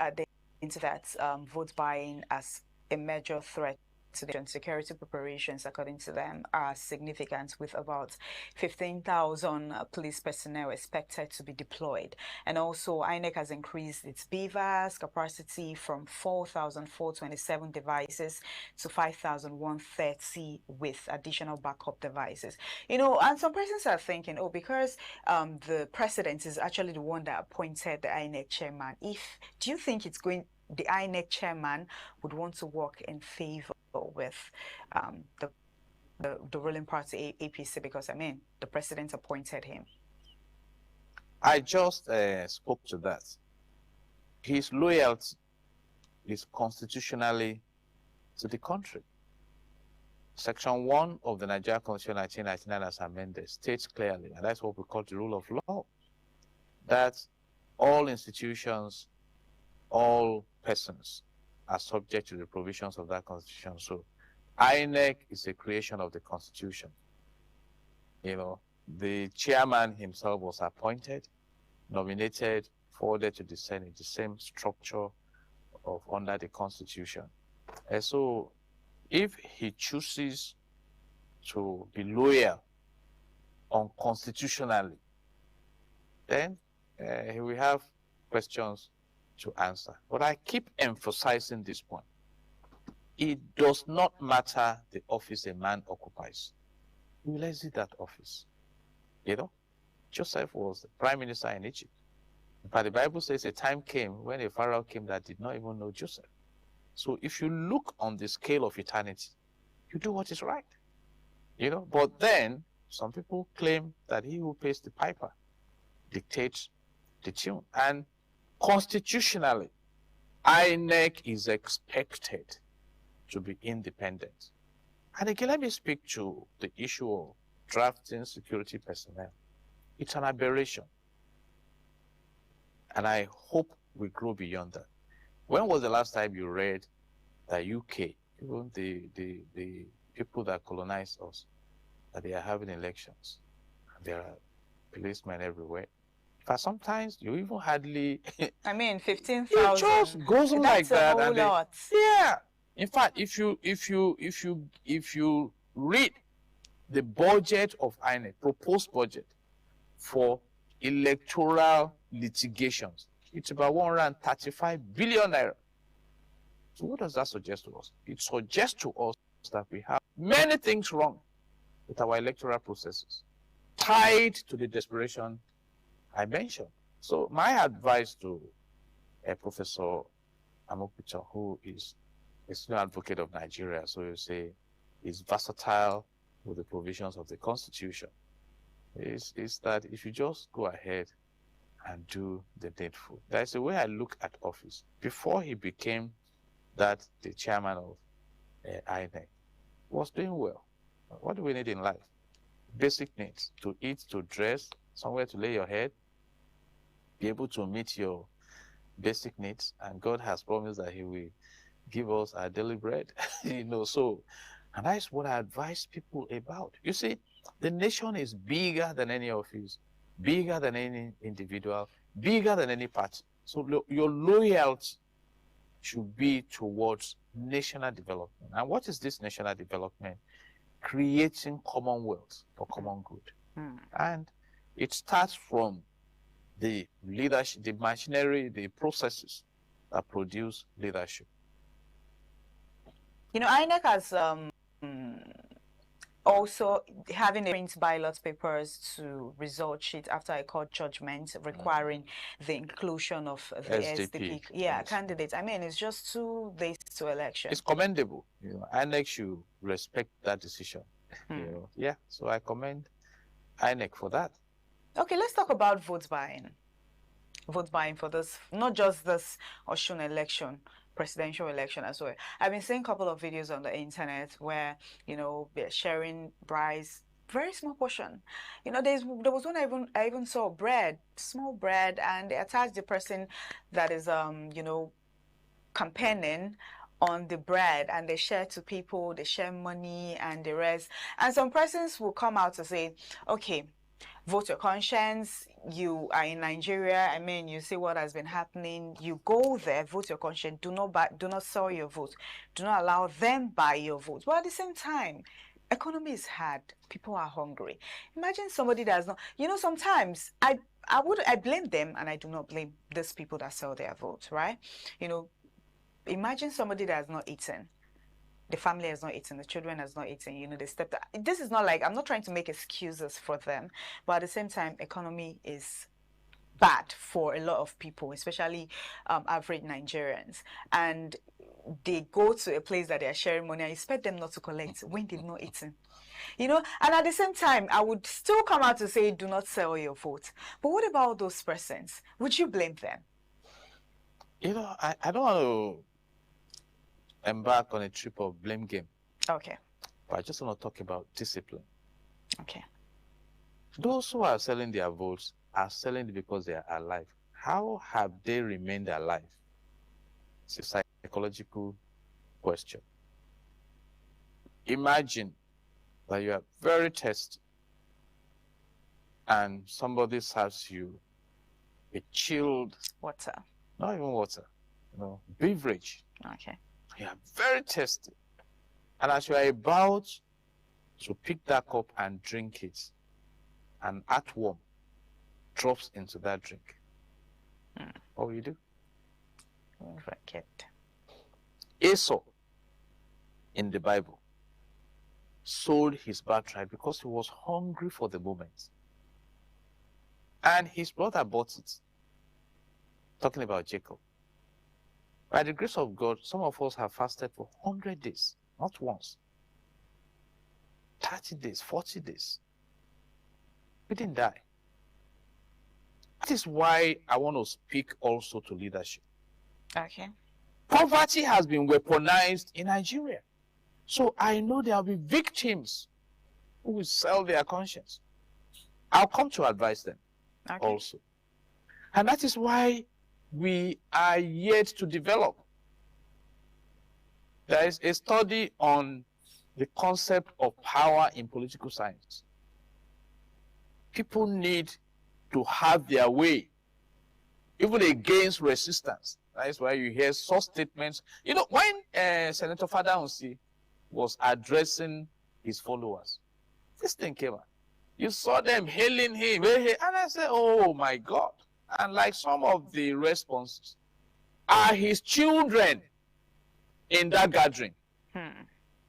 into that vote buying as a major threat to the security preparations, according to them, are significant, with about 15,000 police personnel expected to be deployed. And also, INEC has increased its BVAS capacity from 4,427 devices to 5,130 with additional backup devices. You know, and some persons are thinking, oh, because the president is actually the one that appointed the INEC chairman, do you think the INEC chairman would want to work in favor with the ruling party APC, because I mean the president appointed him? I just spoke to that. His loyalty is constitutionally to the country. Section 1 of the Nigeria Constitution 1999 as amended states clearly, and that's what we call the rule of law, that all institutions, all persons are subject to the provisions of that constitution. So INEC is a creation of the constitution. You know, the chairman himself was appointed, nominated, forwarded to the Senate, the same structure of under the constitution. And so if he chooses to be loyal unconstitutionally, then he will have questions to answer. But I keep emphasizing this point. It does not matter the office a man occupies. He will exit that office. You know, Joseph was the prime minister in Egypt. But the Bible says a time came when a Pharaoh came that did not even know Joseph. So if you look on the scale of eternity, you do what is right. You know, but then some people claim that he who pays the piper dictates the tune. And constitutionally, INEC is expected to be independent. And again, let me speak to the issue of drafting security personnel. It's an aberration. And I hope we grow beyond that. When was the last time you read that UK, even the people that colonized us, that they are having elections? There are policemen everywhere. But sometimes you even hardly. I mean, 15,000. It just goes on like that. That's a whole lot. Yeah. In fact, if you read the budget of INEC, proposed budget for electoral litigations, it's about 135 billion naira. So what does that suggest to us? It suggests to us that we have many things wrong with our electoral processes, tied to the desperation I mentioned. So my advice to Professor Amopitan, who is a senior advocate of Nigeria, so you say is versatile with the provisions of the Constitution, is that if you just go ahead and do the needful. That's the way I look at office. Before he became the chairman of INEC, was doing well. What do we need in life? Basic needs: to eat, to dress, somewhere to lay your head, be able to meet your basic needs, and God has promised that he will give us our daily bread. You know, so, and that's what I advise people about. You see, the nation is bigger than any office, bigger than any individual, bigger than any party. So your loyalty should be towards national development. And what is this national development? Creating commonwealth for common good. And it starts from the leadership, the machinery, the processes that produce leadership. You know, INEC has also having print ballot papers to result sheet after a court judgment requiring the inclusion of the SDP candidates. I mean, it's just 2 days to election. It's commendable. You know, INEC should respect that decision. You know, yeah. So I commend INEC for that. Okay, let's talk about vote buying. Vote buying for this, not just this Osun election, presidential election as well. I've been seeing a couple of videos on the internet where, you know, they're sharing bribes, very small portion. You know, there was one I even saw bread, small bread, and they attached the person that is, you know, campaigning on the bread, and they share to people, they share money and the rest. And some persons will come out to say, okay, vote your conscience. You are in Nigeria. I mean, you see what has been happening. You go there, vote your conscience. Do not sell your vote. Do not allow them buy your vote. But at the same time, economy is hard. People are hungry. Imagine somebody that's not. You know, sometimes I blame them, and I do not blame these people that sell their vote. Right? You know, imagine somebody that has not eaten. The family has not eaten, the children has not eaten, you know, they stepped out. This is not like, I'm not trying to make excuses for them, but at the same time, economy is bad for a lot of people, especially average Nigerians. And they go to a place that they are sharing money and you expect them not to collect when they've not eaten. You know, and at the same time, I would still come out to say, do not sell your vote. But what about those persons? Would you blame them? You know, I don't want to embark on a trip of blame game. Okay. But I just want to talk about discipline. Okay. Those who are selling their votes are selling it because they are alive. How have they remained alive? It's a psychological question. Imagine that you are very thirsty and somebody serves you a chilled water. Not even water, you know, beverage. Okay. You are very thirsty. And as you are about to pick that cup and drink it, an earthworm drops into that drink. What will you do? Esau, in the Bible, sold his birthright because he was hungry for the moment. And his brother bought it. Talking about Jacob. By the grace of God, some of us have fasted for 100 days, not once. 30 days, 40 days. We didn't die. That is why I want to speak also to leadership. Okay. Poverty has been weaponized in Nigeria. So I know there will be victims who will sell their conscience. I'll come to advise them also. And that is why we are yet to develop. There is a study on the concept of power in political science. People need to have their way, even against resistance. That is why you hear such statements. You know, when Senator Fadahunsi was addressing his followers, this thing came out. You saw them hailing him, and I said, oh my God. And like some of the responses, are his children in that gathering?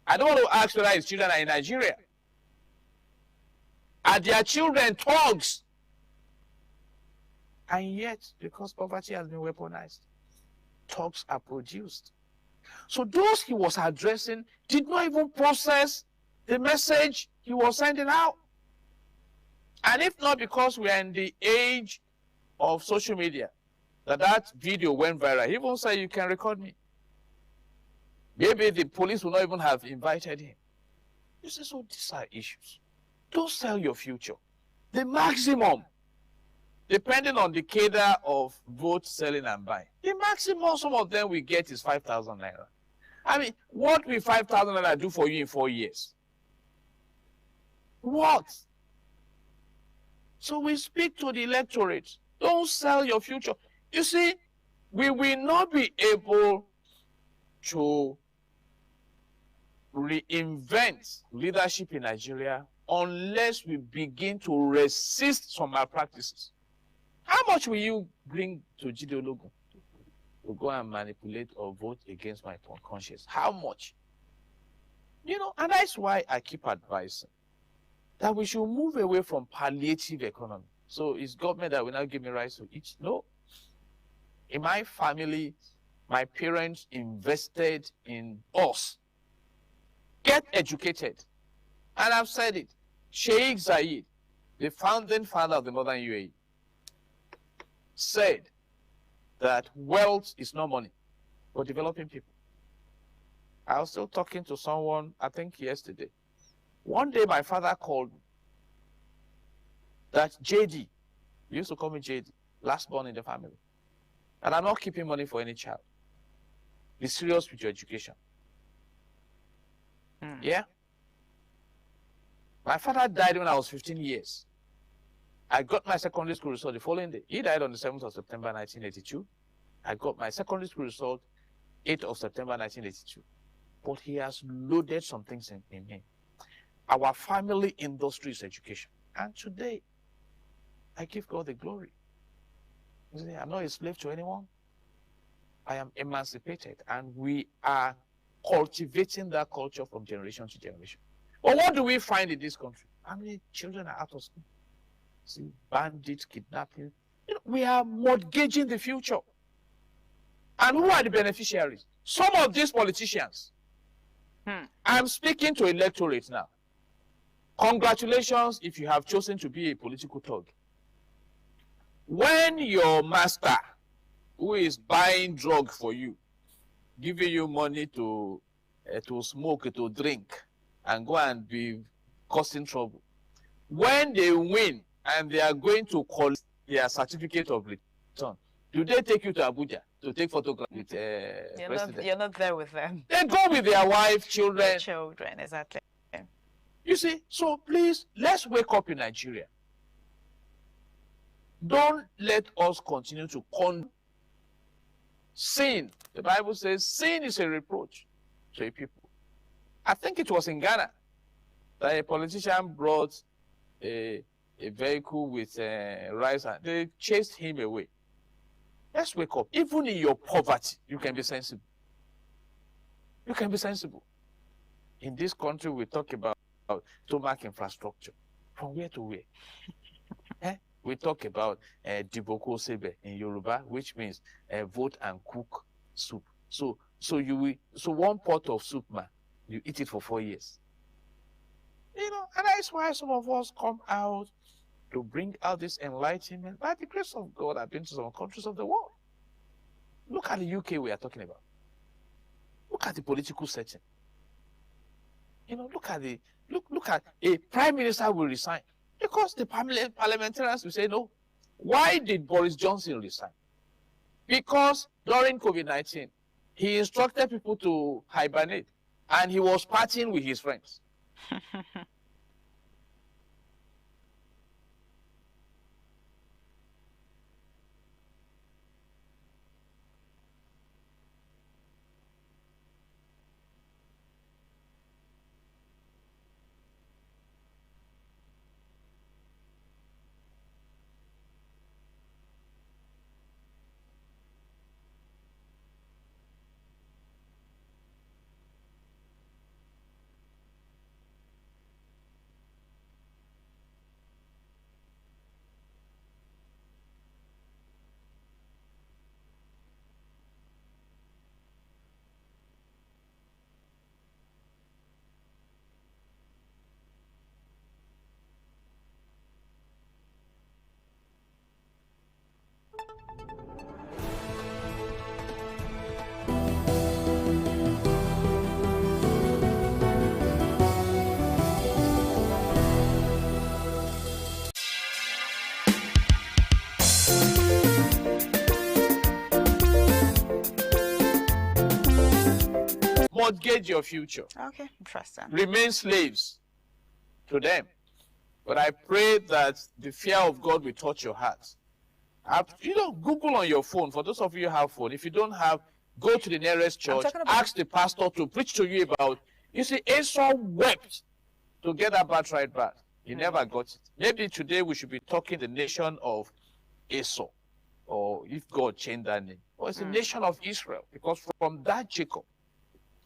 I don't want to ask whether his children are in Nigeria. Are their children thugs? And yet, because poverty has been weaponized, thugs are produced. So those he was addressing did not even process the message he was sending out. And if not because we are in the age of social media, that video went viral. He even said, you can record me. Maybe the police will not even have invited him. You say, so these are issues. Don't sell your future. The maximum, depending on the cadre of vote selling and buying, the maximum some of them we get is 5,000 naira. I mean, what will 5,000 naira do for you in 4 years? What? So we speak to the electorate. Don't sell your future. You see, we will not be able to reinvent leadership in Nigeria unless we begin to resist some malpractices. How much will you bring to Jide Ologun to go and manipulate or vote against my conscience? How much? You know, and that's why I keep advising that we should move away from palliative economy. So is government that will now give me rights to eat? No. In my family, my parents invested in us. Get educated. And I've said it. Sheikh Zayed, the founding father of the modern UAE, said that wealth is not money, but developing people. I was still talking to someone, I think yesterday. One day my father called me that JD, he used to call me JD, last born in the family. And I'm not keeping money for any child. Be serious with your education. Yeah? My father died when I was 15 years. I got my secondary school result the following day. He died on the 7th of September 1982. I got my secondary school result 8th of September 1982. But he has loaded some things in him. Our family industry is education. And today, I give God the glory. You see, I'm not a slave to anyone. I am emancipated. And we are cultivating that culture from generation to generation. But what do we find in this country? How many children are out of school? See, bandits, kidnapping. You know, we are mortgaging the future. And who are the beneficiaries? Some of these politicians. I'm speaking to electorate now. Congratulations if you have chosen to be a political thug. When your master, who is buying drug for you, giving you money to smoke, to drink, and go and be causing trouble, when they win and they are going to collect their certificate of return, do they take you to Abuja to take photographs with president? You're not there with them. They go with their wife, children. Their children, exactly. You see, so please, let's wake up in Nigeria. Don't let us continue to condone sin. The Bible says sin is a reproach to a people. I think it was in Ghana that a politician brought a vehicle with rice and they chased him away. Let's wake up. Even in your poverty, you can be sensible. You can be sensible. In this country, we talk about stomach infrastructure. From where to where? We talk about diboko sebe in Yoruba, which means vote and cook soup. So 1 pot of soup, man, you eat it for 4 years. You know, and that's why some of us come out to bring out this enlightenment. By the grace of God, I've been to some countries of the world. Look at the UK we are talking about. Look at the political setting. You know, look at a prime minister will resign because the parliamentarians will say no. Why did Boris Johnson resign? Because during COVID-19, he instructed people to hibernate and he was partying with his friends. Mortgage your future. Okay, interesting. Remain slaves to them. But I pray that the fear of God will touch your heart. You know, Google on your phone. For those of you who have phone, if you don't have, go to the nearest church, ask the pastor to preach to you about. You see, Esau wept to get that birthright back. He never got it. Maybe today we should be talking the nation of Esau, or if God changed that name. Or it's the nation of Israel, because from that Jacob,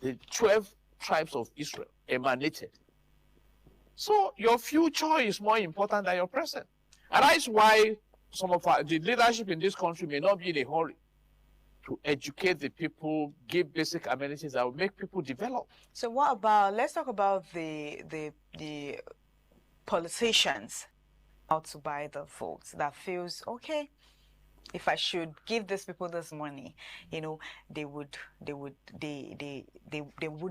the 12 tribes of Israel emanated. So your future is more important than your present. And that's why some of the leadership in this country may not be in a hurry to educate the people, give basic amenities that will make people develop. So what about, let's talk about the politicians out to buy the votes that feels, okay, if I should give these people this money, you know, they would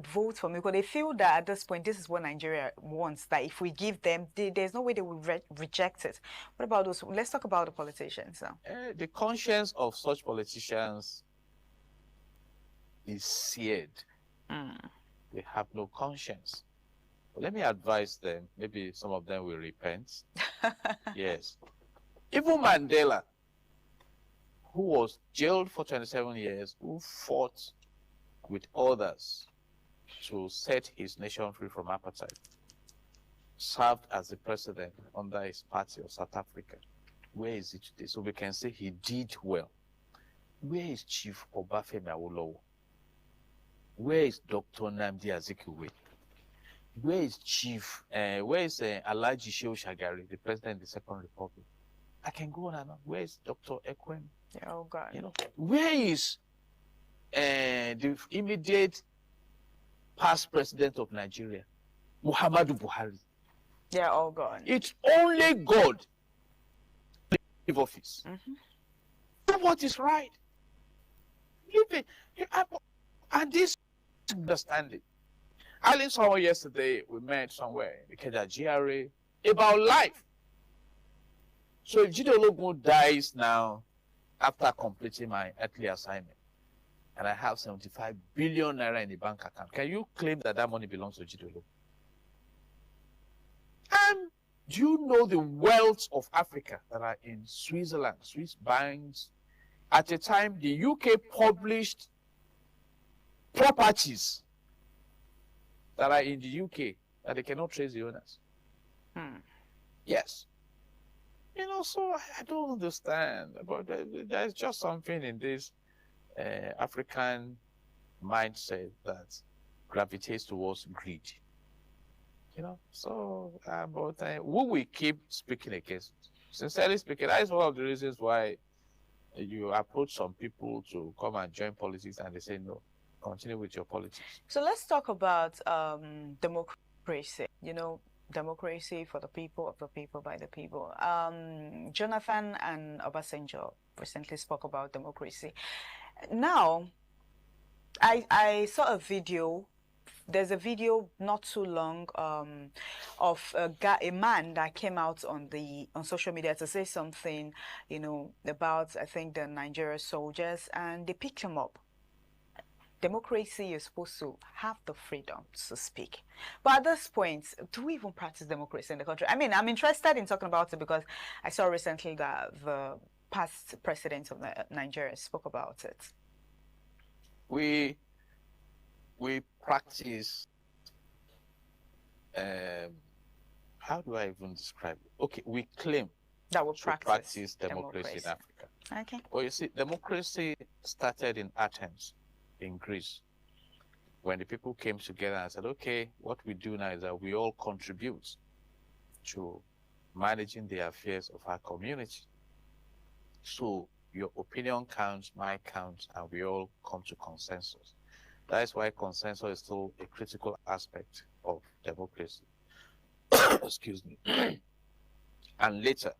vote for me because they feel that at this point, this is what Nigeria wants, that if we give them, there's no way they will reject it. What about those? Let's talk about the politicians now. The conscience of such politicians is seared. They have no conscience. But let me advise them, maybe some of them will repent. Yes. Even Mandela, who was jailed for 27 years, who fought with others to set his nation free from apartheid, served as the president under his party of South Africa. Where is he today? So we can say he did well. Where is Chief Obafemi Awolowo? Where is Dr. Nnamdi Azikiwe? Where is Alhaji Shehu Shagari, the president of the Second Republic? I can go on and on. Where is Dr. Ekwem? Yeah, oh God. You know, where is the immediate past president of Nigeria, Muhammadu Buhari? Yeah, all gone. It's only God in office. So what is right? And this understanding. I listened to someone yesterday, we met somewhere in the GRA about life. So if Jide Ologun dies now after completing my earthly assignment, and I have 75 billion naira in the bank account, can you claim that that money belongs to Jide Ologun? Do you know the wealth of Africa that are in Switzerland, Swiss banks? At the time, the UK published properties that are in the UK that they cannot trace the owners. Yes. You know, so I don't understand. But there's just something in this African mindset that gravitates towards greed. You know, so but will we keep speaking against it? Sincerely speaking, that is one of the reasons why you approach some people to come and join politics and they say no, continue with your politics. So let's talk about democracy. You know, democracy for the people, of the people, by the people. Jonathan and Obasanjo recently spoke about democracy. Now, I saw a video. There's a video not too long of a man that came out on social media to say something, you know, about, I think, the Nigerian soldiers, and they picked him up. Democracy, you're supposed to have the freedom to speak. But at this point, do we even practice democracy in the country? I mean, I'm interested in talking about it because I saw recently that the past president of Nigeria spoke about it. We practice, how do I even describe it? Okay, we claim that we practice democracy in Africa. Okay. Well, you see, democracy started in Athens, in Greece, when the people came together and said, okay, what we do now is that we all contribute to managing the affairs of our community. So your opinion counts, mine counts, and we all come to consensus. That is why consensus is still a critical aspect of democracy. Excuse me. And later,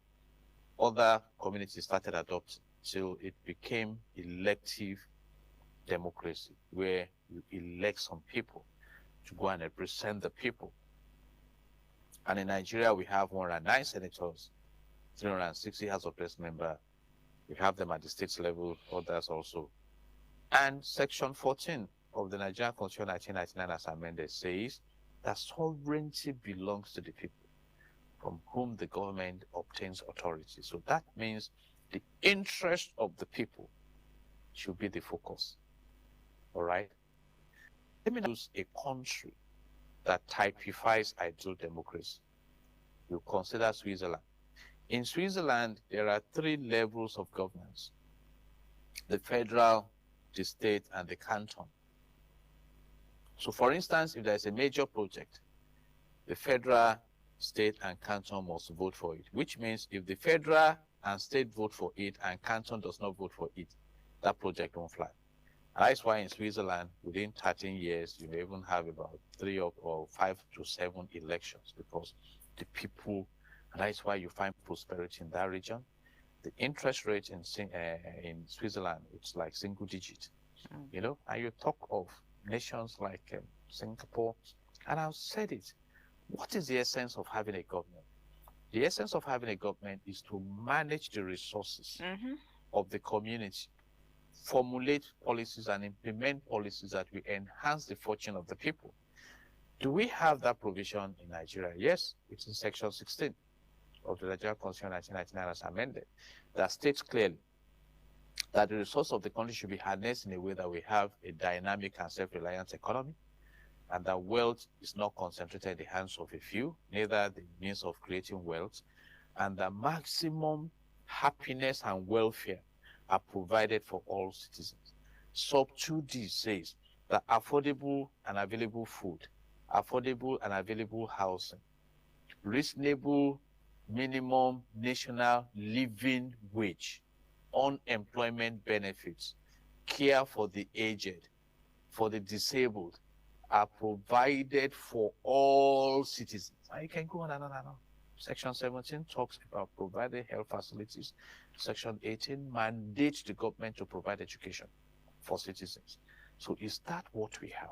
other communities started adopting till it became elective democracy, where you elect some people to go and represent the people. And in Nigeria, we have 109 senators, 360 House of Reps members. We have them at the state level, others also. And Section 14 of the Nigerian Constitution 1999 as amended says that sovereignty belongs to the people, from whom the government obtains authority. So that means the interest of the people should be the focus. All right? Let me use a country that typifies ideal democracy. You consider Switzerland. In Switzerland, there are 3 levels of governance: the federal, the state, and the canton. So for instance, if there's a major project, the federal, state, and canton must vote for it, which means if the federal and state vote for it and canton does not vote for it, that project won't fly. And that's why in Switzerland, within 13 years, you may even have about 3 or 5 to 7 elections, because the people, and that's why you find prosperity in that region. The interest rate in Switzerland, it's like single digit, you know, and you talk of nations like Singapore, and I've said it. What is the essence of having a government? The essence of having a government is to manage the resources of the community, formulate policies and implement policies that will enhance the fortune of the people. Do we have that provision in Nigeria? Yes, it's in Section 16 of the Nigerian Constitution 1999 as amended that states clearly that the resources of the country should be harnessed in a way that we have a dynamic and self-reliant economy, and that wealth is not concentrated in the hands of a few, neither the means of creating wealth, and that maximum happiness and welfare are provided for all citizens. Sub 2D says that affordable and available food, affordable and available housing, reasonable minimum national living wage, unemployment benefits, care for the aged, for the disabled, are provided for all citizens. And you can go on and on and on. Section 17 talks about providing health facilities. Section 18 mandates the government to provide education for citizens. So is that what we have?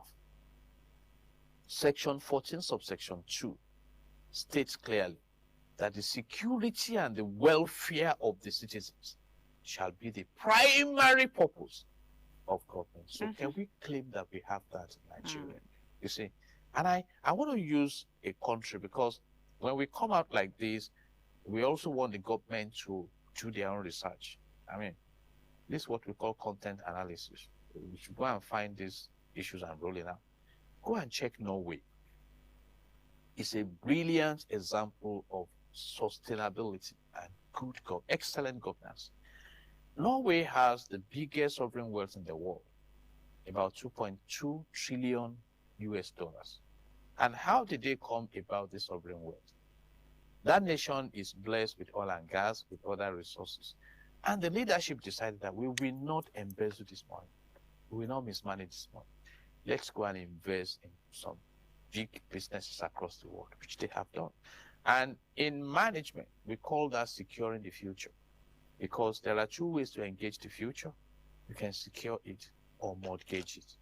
Section 14, subsection 2 states clearly that the security and the welfare of the citizens shall be the primary purpose of government. So can we claim that we have that in Nigeria? You see, and I want to use a country, because when we come out like this, we also want the government to do their own research. I mean, this is what we call content analysis. We should go and find these issues and roll it out. Go and check Norway. It's a brilliant example of sustainability and good, excellent governance. Norway has the biggest sovereign wealth in the world, about $2.2 trillion US. And how did they come about this sovereign wealth? That nation is blessed with oil and gas, with other resources. And the leadership decided that we will not embezzle this money. We will not mismanage this money. Let's go and invest in some big businesses across the world, which they have done. And in management, we call that securing the future, because there are two ways to engage the future. You can secure it or mortgage it.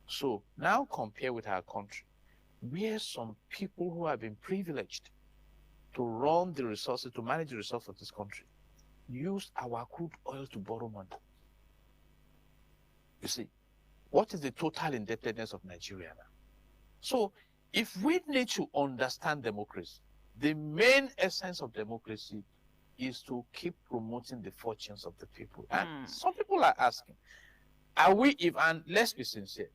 So now compare with our country, where some people who have been privileged to run the resources, to manage the resources of this country, use our crude oil to borrow money. You see, what is the total indebtedness of Nigeria now? So if we need to understand democracy, the main essence of democracy is to keep promoting the fortunes of the people. And some people are asking, are we, and let's be sincere,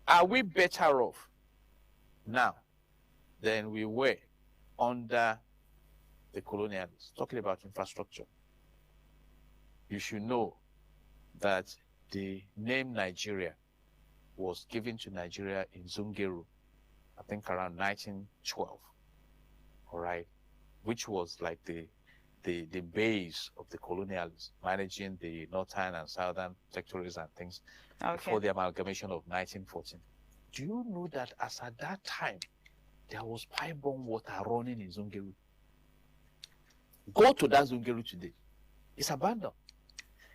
are we better off now than we were under the colonialists? Talking about infrastructure, you should know that the name Nigeria was given to Nigeria in Zungeru, I think around 1912, all right, which was like the base of the colonialists, managing the northern and southern territories and things before the amalgamation of 1914. Do you know that as at that time, there was pipe-borne water running in Zungeru? Go to that Zungeru today. It's abandoned.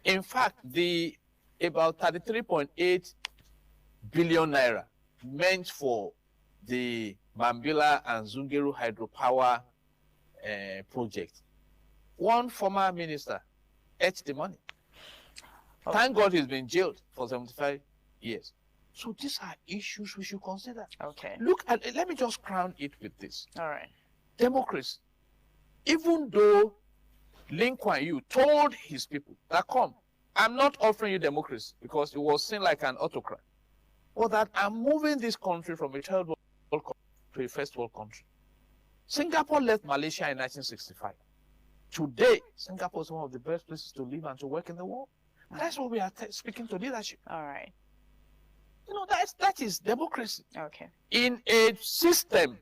In fact, the about 33.8 billion naira meant for the Mambila and Zungeru hydropower project, one former minister ate the money. Thank God he's been jailed for 75 years. So these are issues we should consider. Okay. Look at, let me just crown it with this. All right. Democracy. Even though Lee Kuan Yew told his people that, come, I'm not offering you democracy because it was seen like an autocrat, but that I'm moving this country from a third world country to a first world country. Singapore left Malaysia in 1965. Today, Singapore is one of the best places to live and to work in the world. That's what we are speaking to leadership. All right. You know, that is democracy. Okay. In a system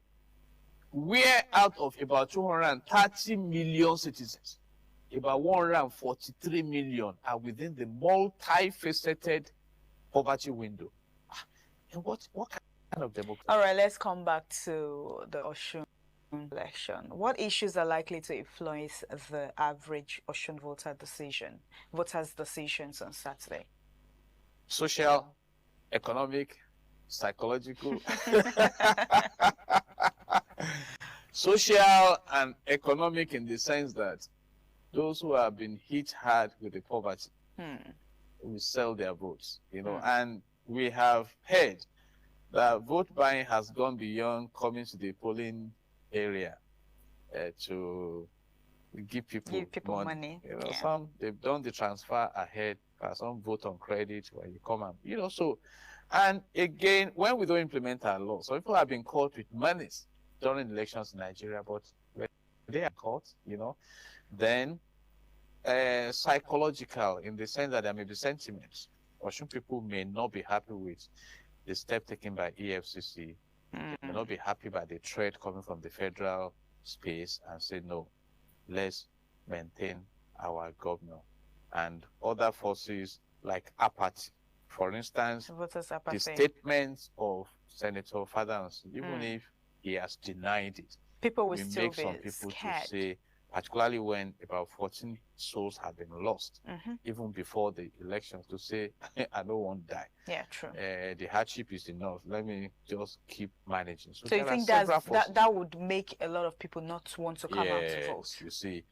where out of about 230 million citizens, about 143 million are within the multifaceted poverty window. And what kind of democracy? All right, let's come back to the Osun election. What issues are likely to influence the average Osun voters' decisions on Saturday? Social, economic, psychological. Social and economic, in the sense that those who have been hit hard with the poverty will sell their votes, you know, and we have heard that vote buying has gone beyond coming to the polling area to give people money. You know, some they've done the transfer ahead, some vote on credit when you come and so. And again, when we don't implement our law, so people have been caught with monies during elections in Nigeria, but when they are caught, then psychological in the sense that there may be sentiments. Osun people may not be happy with the step taken by EFCC, may not be happy by the threat coming from the federal space and say, no, let's maintain our governor. And other forces like apathy. For instance, the statements of Senator Fadans, even if he has denied it, people will still make some people scared. To say, particularly when about 14 souls have been lost, even before the elections, to say, I don't want to die. Yeah, true. The hardship is enough. Let me just keep managing. So you think that would make a lot of people not want to come out to vote? You see.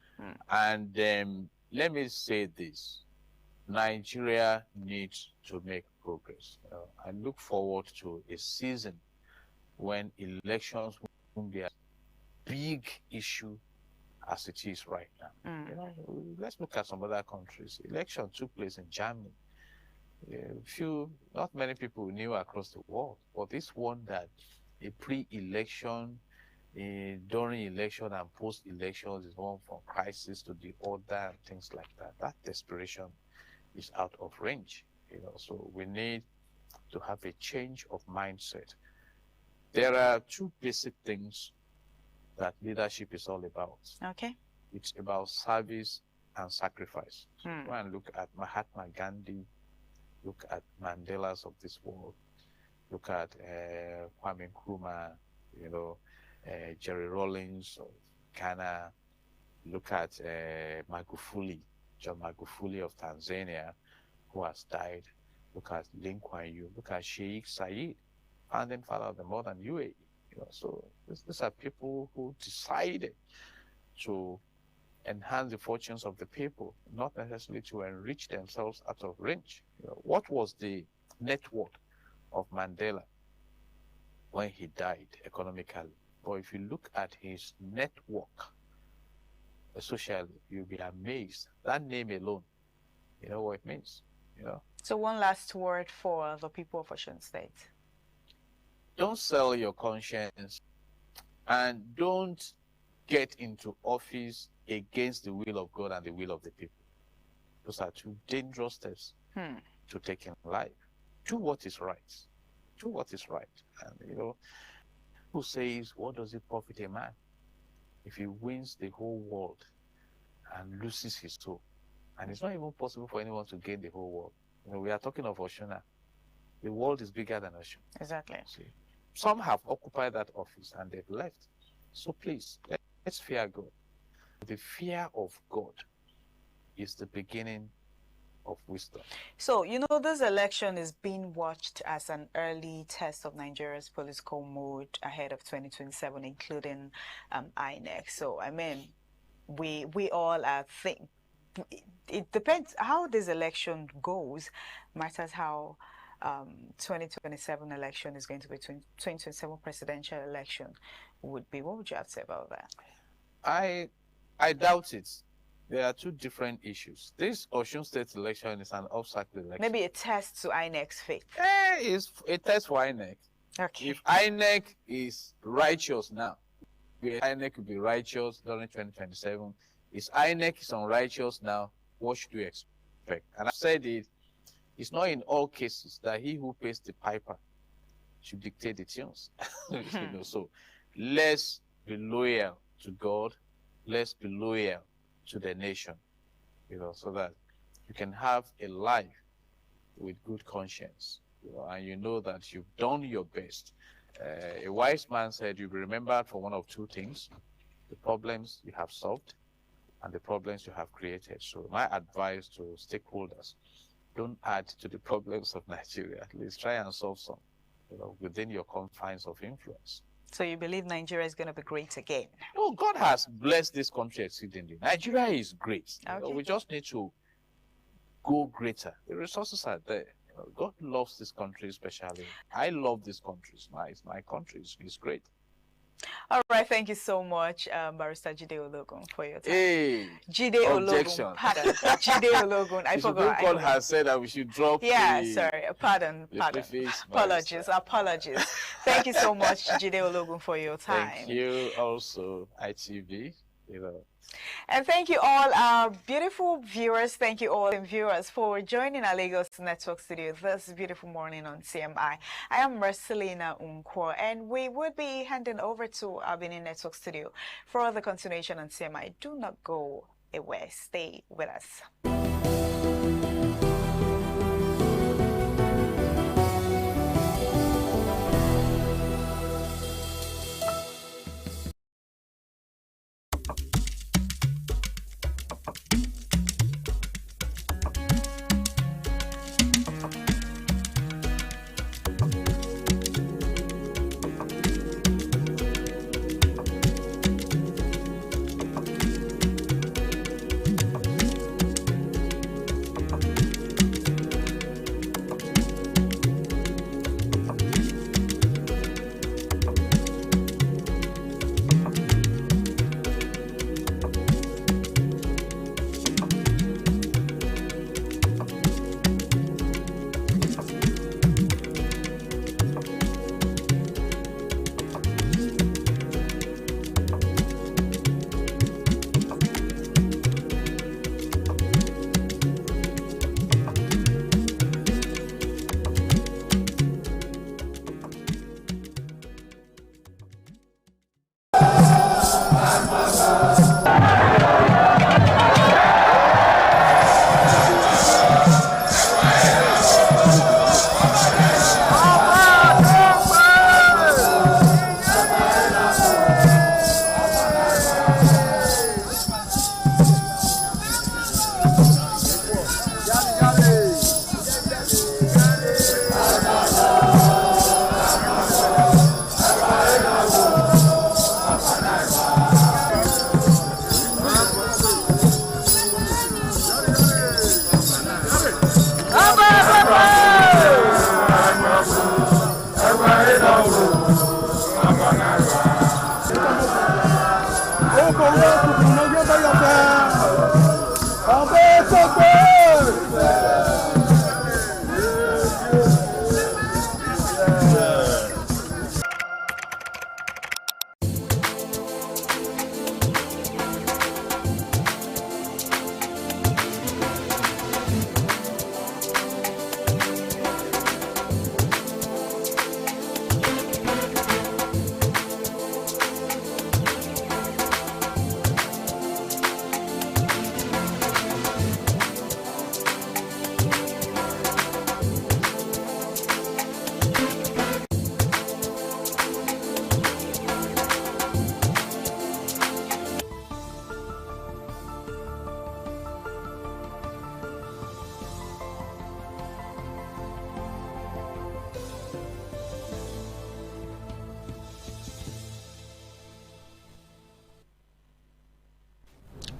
And let me say this. Nigeria needs to make progress. I look forward to a season when elections won't be a big issue as it is right now. Let's look at some other countries. Election took place in Germany. Not many people knew across the world, but this one that a pre-election, during election and post-elections is one from crisis to the order and things like that. That desperation is out of range. So we need to have a change of mindset. There are two basic things that leadership is all about. Okay. It's about service and sacrifice. Go and look at Mahatma Gandhi, look at Mandela's of this world, look at Kwame Nkrumah, Jerry Rawlings of Ghana, look at Magufuli, John Magufuli of Tanzania, who has died. Look at Lee Kuan Yew, look at Sheikh Zayed, founding father of the modern UAE. So these are people who decided to enhance the fortunes of the people, not necessarily to enrich themselves out of range. What was the net worth of Mandela when he died economically? But if you look at his network socially, you'll be amazed. That name alone, you know what it means. So one last word for the people of Osun State. Don't sell your conscience and don't get into office against the will of God and the will of the people. Those are two dangerous steps to take in life. Do what is right. Do what is right. And who says, what does it profit a man if he wins the whole world and loses his soul? And it's not even possible for anyone to gain the whole world. We are talking of Osun. The world is bigger than Osun. Exactly. See? Some have occupied that office and they've left. So please, let's fear God. The fear of God is the beginning of wisdom. So, this election is being watched as an early test of Nigeria's political mood ahead of 2027, including INEC. So, we all are it depends how this election goes, matters how 2027 election is going to be, 2027 presidential election would be. What would you have to say about that? I doubt it. There are two different issues. This Osun State election is an off-cycle election. Maybe a test to INEC's faith. It's a test for INEC. Okay. If INEC is righteous now, INEC will be righteous during 2027. If INEC is unrighteous now, what should we expect? And I said it's not in all cases that he who pays the piper should dictate the tunes. So let's be loyal to God. Let's be loyal to the nation, so that you can have a life with good conscience, and that you've done your best. A wise man said you'll be remembered for one of two things: the problems you have solved and the problems you have created. So my advice to stakeholders, don't add to the problems of Nigeria. At least try and solve some, within your confines of influence. So you believe Nigeria is going to be great again? Oh, God has blessed this country exceedingly. Nigeria is great. Okay. We just need to go greater. The resources are there. God loves this country especially. I love this country. It's my country. It's great. All right, thank you so much, Barrister Jide Ologun, for your time. Hey, Jide objection. Ologun, pardon. Jide Ologun, I forgot. The Supreme Court has said that we should drop sorry, pardon. Apologies. Thank you so much, Jide Ologun, for your time. Thank you also, ITV. And thank you all our beautiful viewers. Thank you all viewers for joining our Lagos Network studio this beautiful morning on CMI. I am Marcelina Unkwo, and we would be handing over to our Benin Network studio for the continuation on CMI. Do not go away. Stay with us.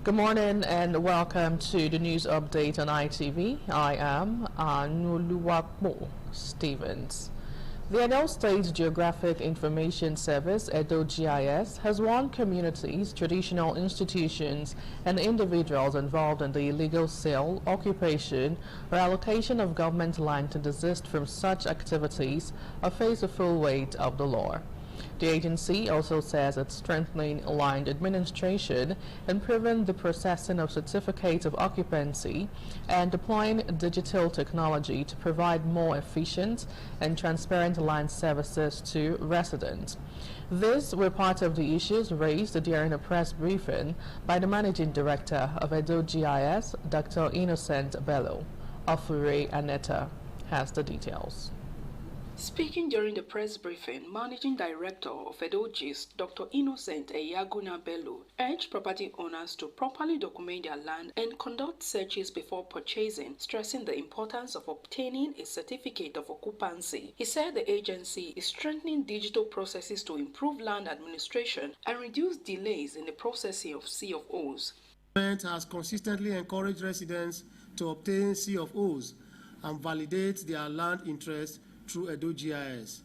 Good morning and welcome to the news update on ITV. I am Anuluwakmo Stevens. The Edo State Geographic Information Service, Edo GIS, has warned communities, traditional institutions, and individuals involved in the illegal sale, occupation, or allocation of government land to desist from such activities or face the full weight of the law. The agency also says it's strengthening land administration, improving the processing of certificates of occupancy, and deploying digital technology to provide more efficient and transparent land services to residents. These were part of the issues raised during a press briefing by the Managing Director of Edo GIS, Dr. Innocent Bello. Ofure Aneta has the details. Speaking during the press briefing, Managing Director of Edo GIS, Dr. Innocent Eyaguna Bello, urged property owners to properly document their land and conduct searches before purchasing, stressing the importance of obtaining a certificate of occupancy. He said the agency is strengthening digital processes to improve land administration and reduce delays in the processing of CFOs. The government has consistently encouraged residents to obtain CFOs and validate their land interests through Edo GIS,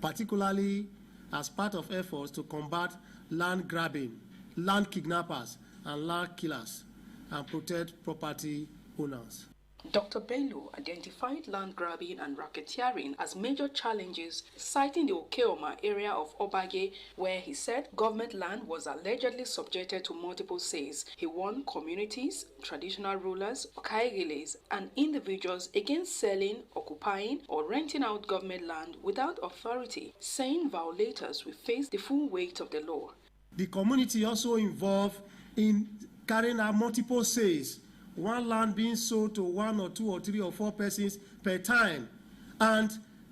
particularly as part of efforts to combat land grabbing, land kidnappers, and land killers, and protect property owners. Dr. Bello identified land grabbing and racketeering as major challenges, citing the Okeoma area of Obage, where he said government land was allegedly subjected to multiple sales. He warned communities, traditional rulers, Okaigiles, and individuals against selling, occupying, or renting out government land without authority, saying violators will face the full weight of the law. The community also involved in carrying out multiple sales, one land being sold to 1 or 2 or 3 or 4 persons per time, and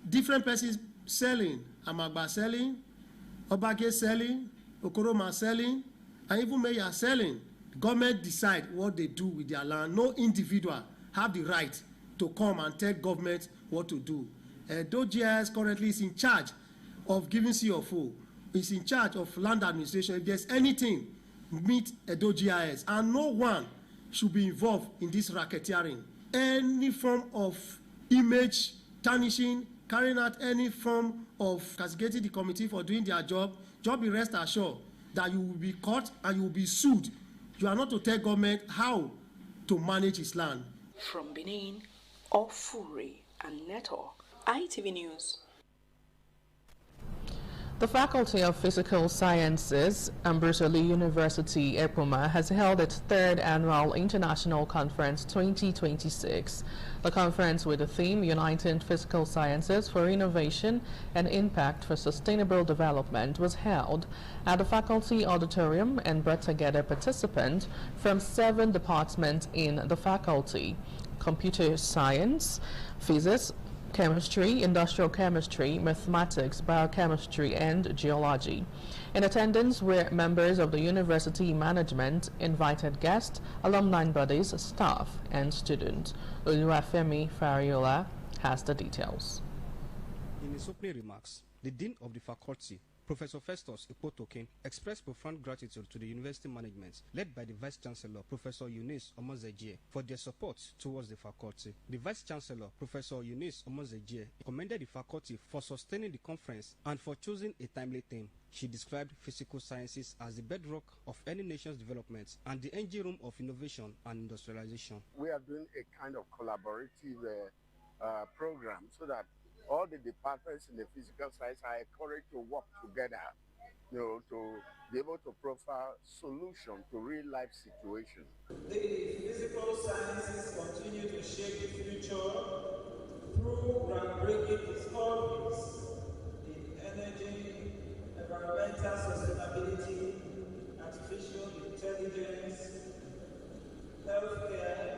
different persons selling, Amagba selling, Obage selling, Okoroma selling, and even Mayor selling. The government decide what they do with their land. No individual have the right to come and tell government what to do. DOGIS currently is in charge of giving CFO, is in charge of land administration. If there's anything, meet DOGIS, and no one should be involved in this racketeering. Any form of image tarnishing, carrying out any form of castigating the committee for doing their job, be rest assured that you will be caught and you will be sued. You are not to tell government how to manage its land. From Benin, Ofuri and Neto, ITV News. The Faculty of Physical Sciences, Ambrose Lee University, EPUMA, has held its 3rd Annual International Conference 2026. The conference, with the theme Uniting Physical Sciences for Innovation and Impact for Sustainable Development, was held at the Faculty Auditorium and brought together participants from 7 departments in the faculty: Computer Science, Physics, Chemistry, Industrial Chemistry, Mathematics, Biochemistry, and Geology. In attendance were members of the university management, invited guests, alumni bodies, staff, and students. Oluwafemi Fariola has the details. In his opening remarks, the Dean of the Faculty, Professor Festus Ipotokin, expressed profound gratitude to the university management, led by the Vice-Chancellor, Professor Eunice Omozejie, for their support towards the faculty. The Vice-Chancellor, Professor Eunice Omozejie, commended the faculty for sustaining the conference and for choosing a timely theme. She described physical sciences as the bedrock of any nation's development and the engine room of innovation and industrialization. We are doing a kind of collaborative program so that all the departments in the physical science are encouraged to work together, to be able to profile solutions to real-life situations. The physical sciences continue to shape the future through groundbreaking discoveries in energy, environmental sustainability, artificial intelligence, healthcare,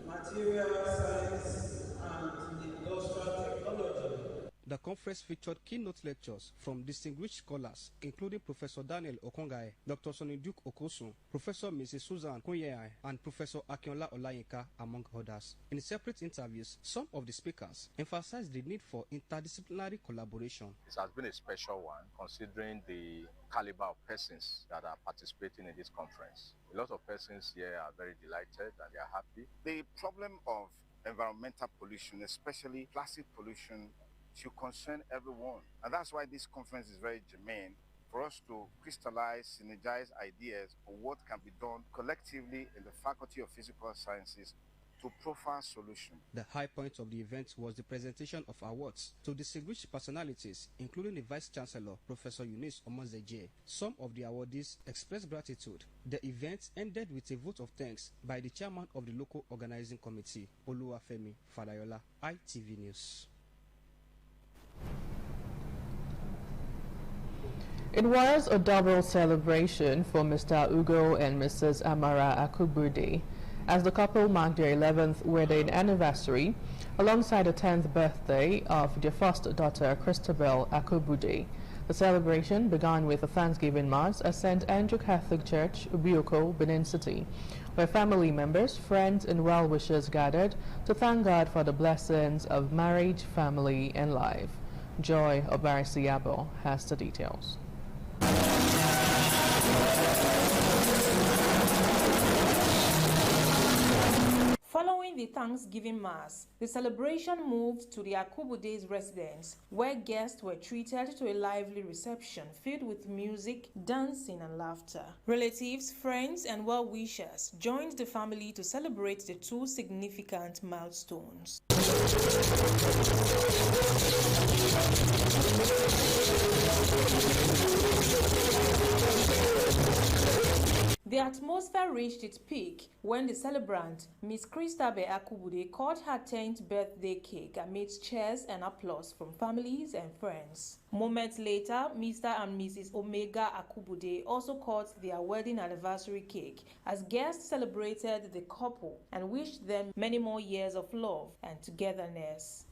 material science, and industrial technology. The conference featured keynote lectures from distinguished scholars, including Professor Daniel Okongae, Dr. Soniduke Okosun, Professor Mrs. Susan Kunyai, and Professor Akinola Olayinka, among others. In separate interviews, some of the speakers emphasized the need for interdisciplinary collaboration. It has been a special one, considering the caliber of persons that are participating in this conference. A lot of persons here are very delighted and they are happy. The problem of environmental pollution, especially plastic pollution, should concern everyone. And that's why this conference is very germane, for us to crystallize, synergize ideas of what can be done collectively in the Faculty of Physical Sciences to profile solutions. The high point of the event was the presentation of awards to distinguished personalities, including the Vice-Chancellor, Professor Eunice Omozejie. Some of the awardees expressed gratitude. The event ended with a vote of thanks by the chairman of the local organizing committee, Oluwafemi Falayola, ITV News. It was a double celebration for Mr. Ugo and Mrs. Amara Akubude, as the couple marked their 11th wedding anniversary alongside the 10th birthday of their first daughter, Christabel Akubude. The celebration began with a Thanksgiving Mass at St. Andrew Catholic Church, Ubioko, Benin City, where family members, friends, and well-wishers gathered to thank God for the blessings of marriage, family, and life. Joy Obarisiabo has the details. Following Following the Thanksgiving Mass, the celebration moved to the Akubude's residence, where guests were treated to a lively reception filled with music, dancing, and laughter. Relatives, friends, and well-wishers joined the family to celebrate the two significant milestones. The atmosphere reached its peak when the celebrant, Miss Christabel Akubude, cut her 10th birthday cake amidst cheers and applause from families and friends. Moments later, Mr. and Mrs. Omega Akubude also cut their wedding anniversary cake as guests celebrated the couple and wished them many more years of love and togetherness.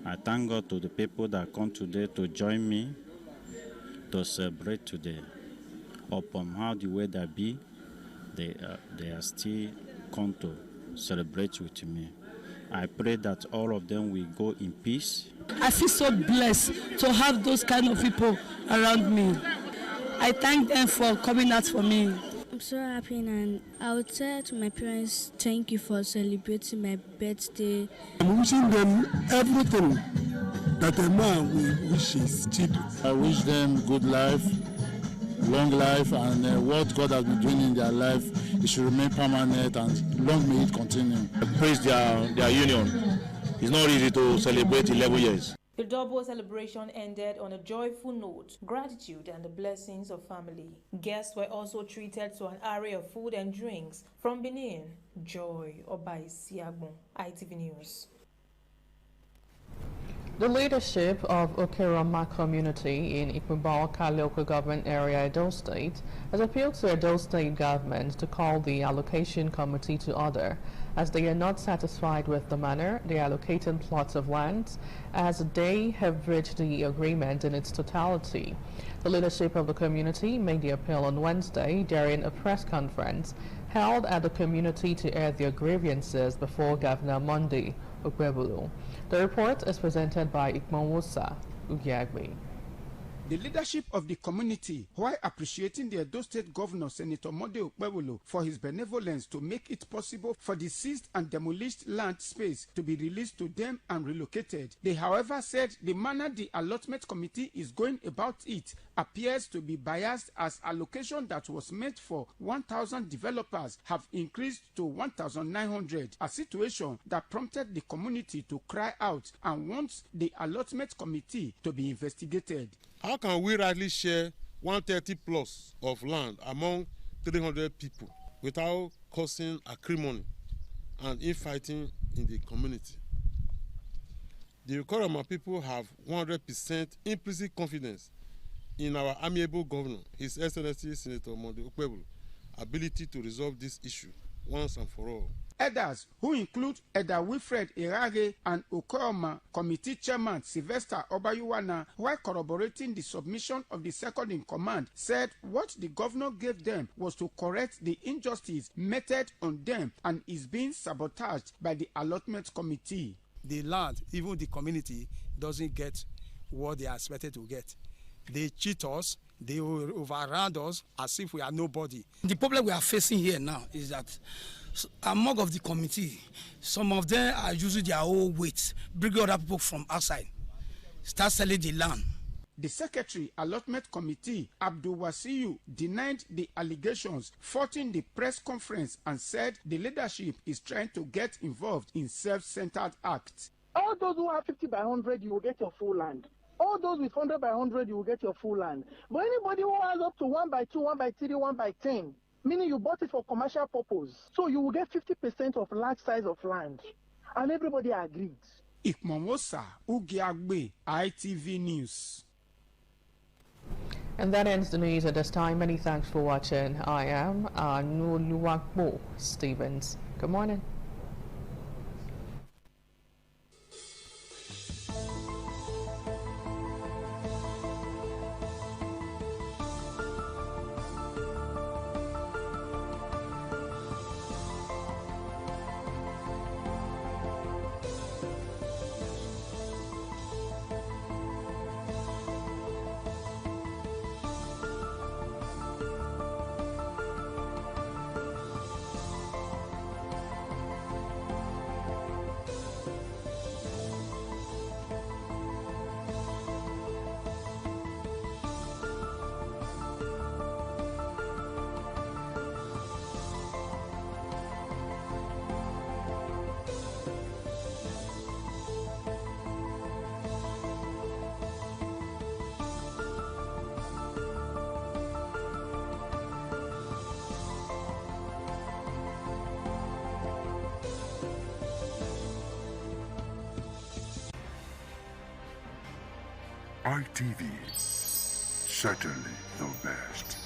I thank God to the people that come today to join me to celebrate today. Upon how the weather be, they are still come to celebrate with me. I pray that all of them will go in peace. I feel so blessed to have those kind of people around me. I thank them for coming out for me. I'm so happy, and I would say to my parents, thank you for celebrating my birthday. I'm wishing them everything that a man will wish his children. I wish them good life, long life, and what God has been doing in their life, it should remain permanent and long may it continue. I praise their union. It's not easy to celebrate 11 years. The double celebration ended on a joyful note, gratitude and the blessings of family. Guests were also treated to an array of food and drinks. From Benin, Joy Obaisiagbon, ITV News. The leadership of Okeroma community in Ikmubalka local government area, Edo State, has appealed to Edo State government to call the allocation committee to order, as they are not satisfied with the manner they allocated plots of land, as they have reached the agreement in its totality. The leadership of the community made the appeal on Wednesday during a press conference held at the community to air their grievances before Governor Monday Okpebholo. The report is presented by Ikmonwosa Ugiagbe. The leadership of the community, while appreciating the Edo State Governor Senator Monday Okpebholo for his benevolence to make it possible for the seized and demolished land space to be released to them and relocated, they however said the manner the allotment committee is going about it appears to be biased, as allocation that was meant for 1,000 developers have increased to 1,900, a situation that prompted the community to cry out and wants the allotment committee to be investigated. How can we rightly share 130 plus of land among 300 people without causing acrimony and infighting in the community? The Okeroma people have 100% implicit confidence in our amiable governor, His Excellency Senator Monday Okpebholo, ability to resolve this issue once and for all. Others, who include Eda Wilfred Irage and Okeroma Committee Chairman Sylvester Obayuwana, while corroborating the submission of the second in command, said what the governor gave them was to correct the injustice meted on them and is being sabotaged by the allotment committee. The land, even the community, doesn't get what they are expected to get. They cheat us, they overrun us as if we are nobody. The problem we are facing here now is that among of the committee, some of them are using their own weight, bringing other people from outside, start selling the land. The Secretary Allotment Committee, Abdul Wasiu, denied the allegations, faulting the press conference and said the leadership is trying to get involved in self-centered acts. All those who have 50 by 100, you will get your full land. All those with 100 by 100, you will get your full land. But anybody who has up to 1 by 2, 1 by 3, 1 by 10, meaning you bought it for commercial purpose, so you will get 50% of large size of land. And everybody agreed. Ikmonwosa Ugiagbe, ITV News. And that ends the news at this time. Many thanks for watching. I am Nuluwakbo Stevens. Good morning. ITV, certainly the best.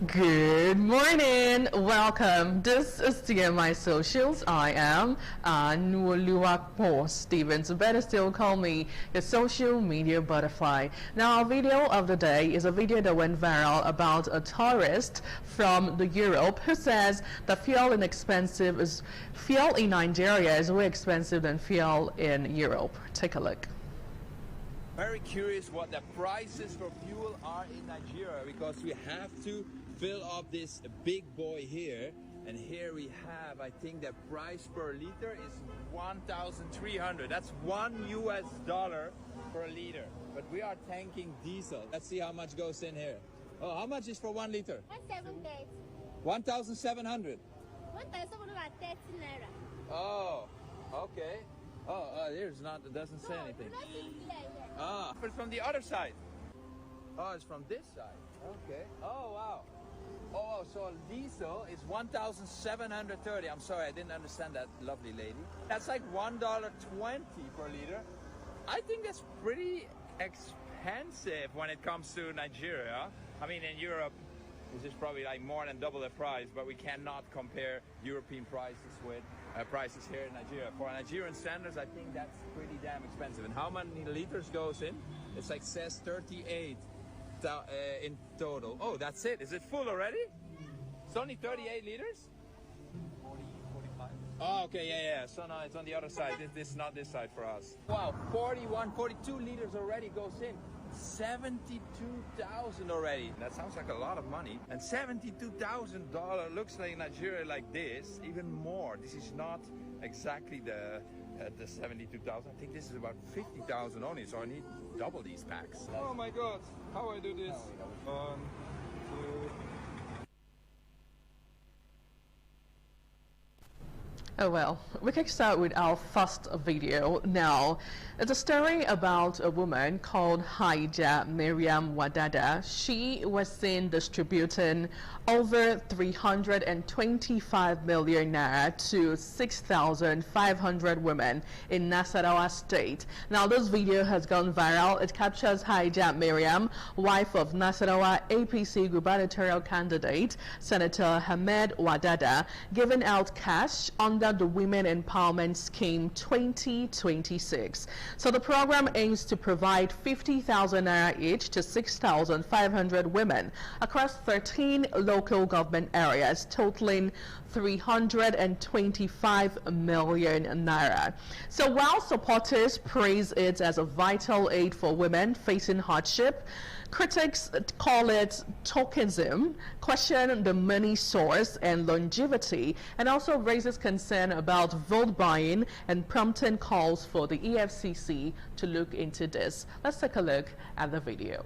Good morning, welcome. This is TMI Socials. I am Nuoluwakpo Stevens. Better still call me the social media butterfly. Now, our video of the day is a video that went viral about a tourist from Europe who says that fuel in Nigeria is way expensive than fuel in Europe. Take a look. Very curious what the prices for fuel are in Nigeria, because we have to fill up this big boy here, and here we have, I think the price per liter is 1,300. That's $1 per liter, but we are tanking diesel. Let's see how much goes in here. Oh, how much is for 1 liter? 1,700. 1,700. 1,730 naira. Oh, okay. Oh, there's not, it doesn't say anything. Ah, but from the other side. Oh, it's from this side. Okay. Oh, wow. Oh, so diesel is 1,730. I'm sorry, I didn't understand that, lovely lady. That's like $1.20 per liter. I think that's pretty expensive when it comes to Nigeria. I mean, in Europe, this is probably like more than double the price, but we cannot compare European prices with prices here in Nigeria. For Nigerian standards, I think that's pretty damn expensive. And how many liters goes in? It's like says 38 in total. Oh, that's it. Is it full already? It's only 38 liters? 40, 45. Oh, okay, yeah. So now it's on the other side. This is not this side for us. Wow, 41, 42 liters already goes in. 72,000 already. That sounds like a lot of money. And $72,000 looks like in Nigeria like this, even more. This is not exactly the 72,000. I think this is about 50,000 only, so I need double these packs. Oh my God, how I do this? 1, 2. Oh well, we can start with our first video now. It's a story about a woman called Haija Miriam Wadada. She was seen distributing over 325 million naira to 6,500 women in Nasarawa State. Now this video has gone viral. It captures Haija Miriam, wife of Nasarawa APC gubernatorial candidate Senator Hamed Wadada, giving out cash under the Women Empowerment Scheme 2026. So the program aims to provide 50,000 naira each to 6,500 women across 13 local government areas, totaling 325 million naira. So while supporters praise it as a vital aid for women facing hardship, critics call it tokenism, question the money source and longevity, and also raises concern about vote buying and prompting calls for the EFCC to look into this. Let's take a look at the video.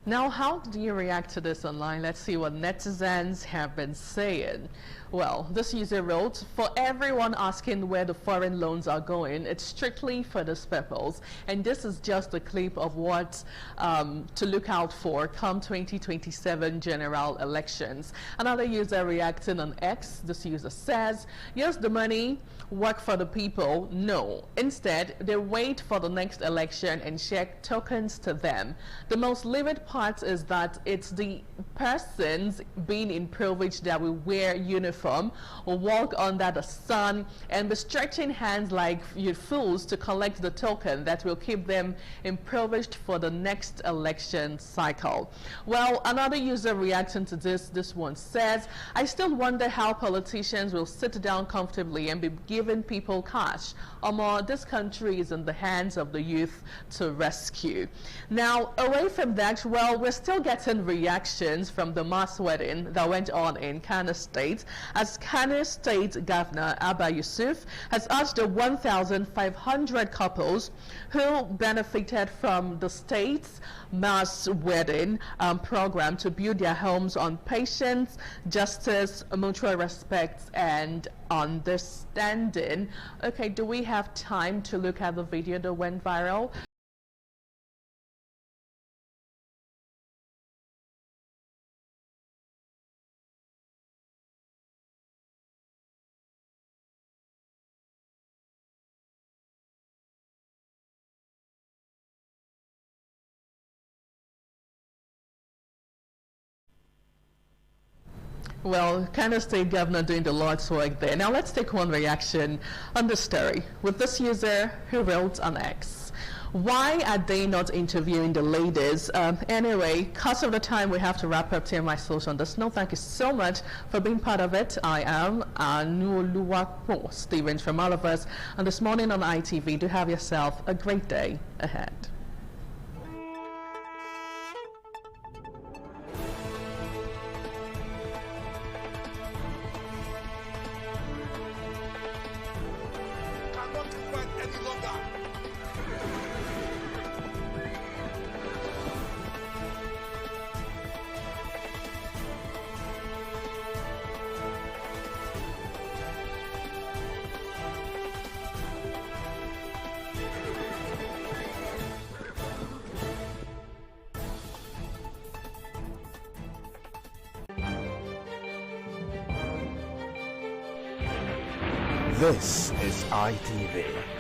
Now, how do you react to this online? Let's see what netizens have been saying. Well, this user wrote, for everyone asking where the foreign loans are going, it's strictly for this purpose. And this is just a clip of what to look out for come 2027 general elections. Another user reacting on X, this user says, yes, the money work for the people. No. Instead, they wait for the next election and share tokens to them. The most livid part is that it's the persons being in privilege that will wear uniform or walk under the sun and be stretching hands like you fools to collect the token that will keep them impoverished for the next election cycle. Well, another user reacting to this one says, I still wonder how politicians will sit down comfortably and be giving people cash. This country is in the hands of the youth to rescue. Now, away from that, well, we're still getting reactions from the mass wedding that went on in Kano State, as Kano State Governor Abba Yusuf has urged the 1,500 couples who benefited from the state's mass wedding program to build their homes on patience, justice, mutual respect, and understanding. Okay, do we have time to look at the video that went viral? Well, Kano State Governor doing the Lord's work there. Now let's take one reaction on the story with this user who wrote on X. Why are they not interviewing the ladies? Anyway, because of the time, we have to wrap up TMI Social on this note. Thank you so much for being part of it. I am Anuoluwapo Stevens from all of us. And this morning on ITV, do have yourself a great day ahead. This is ITV.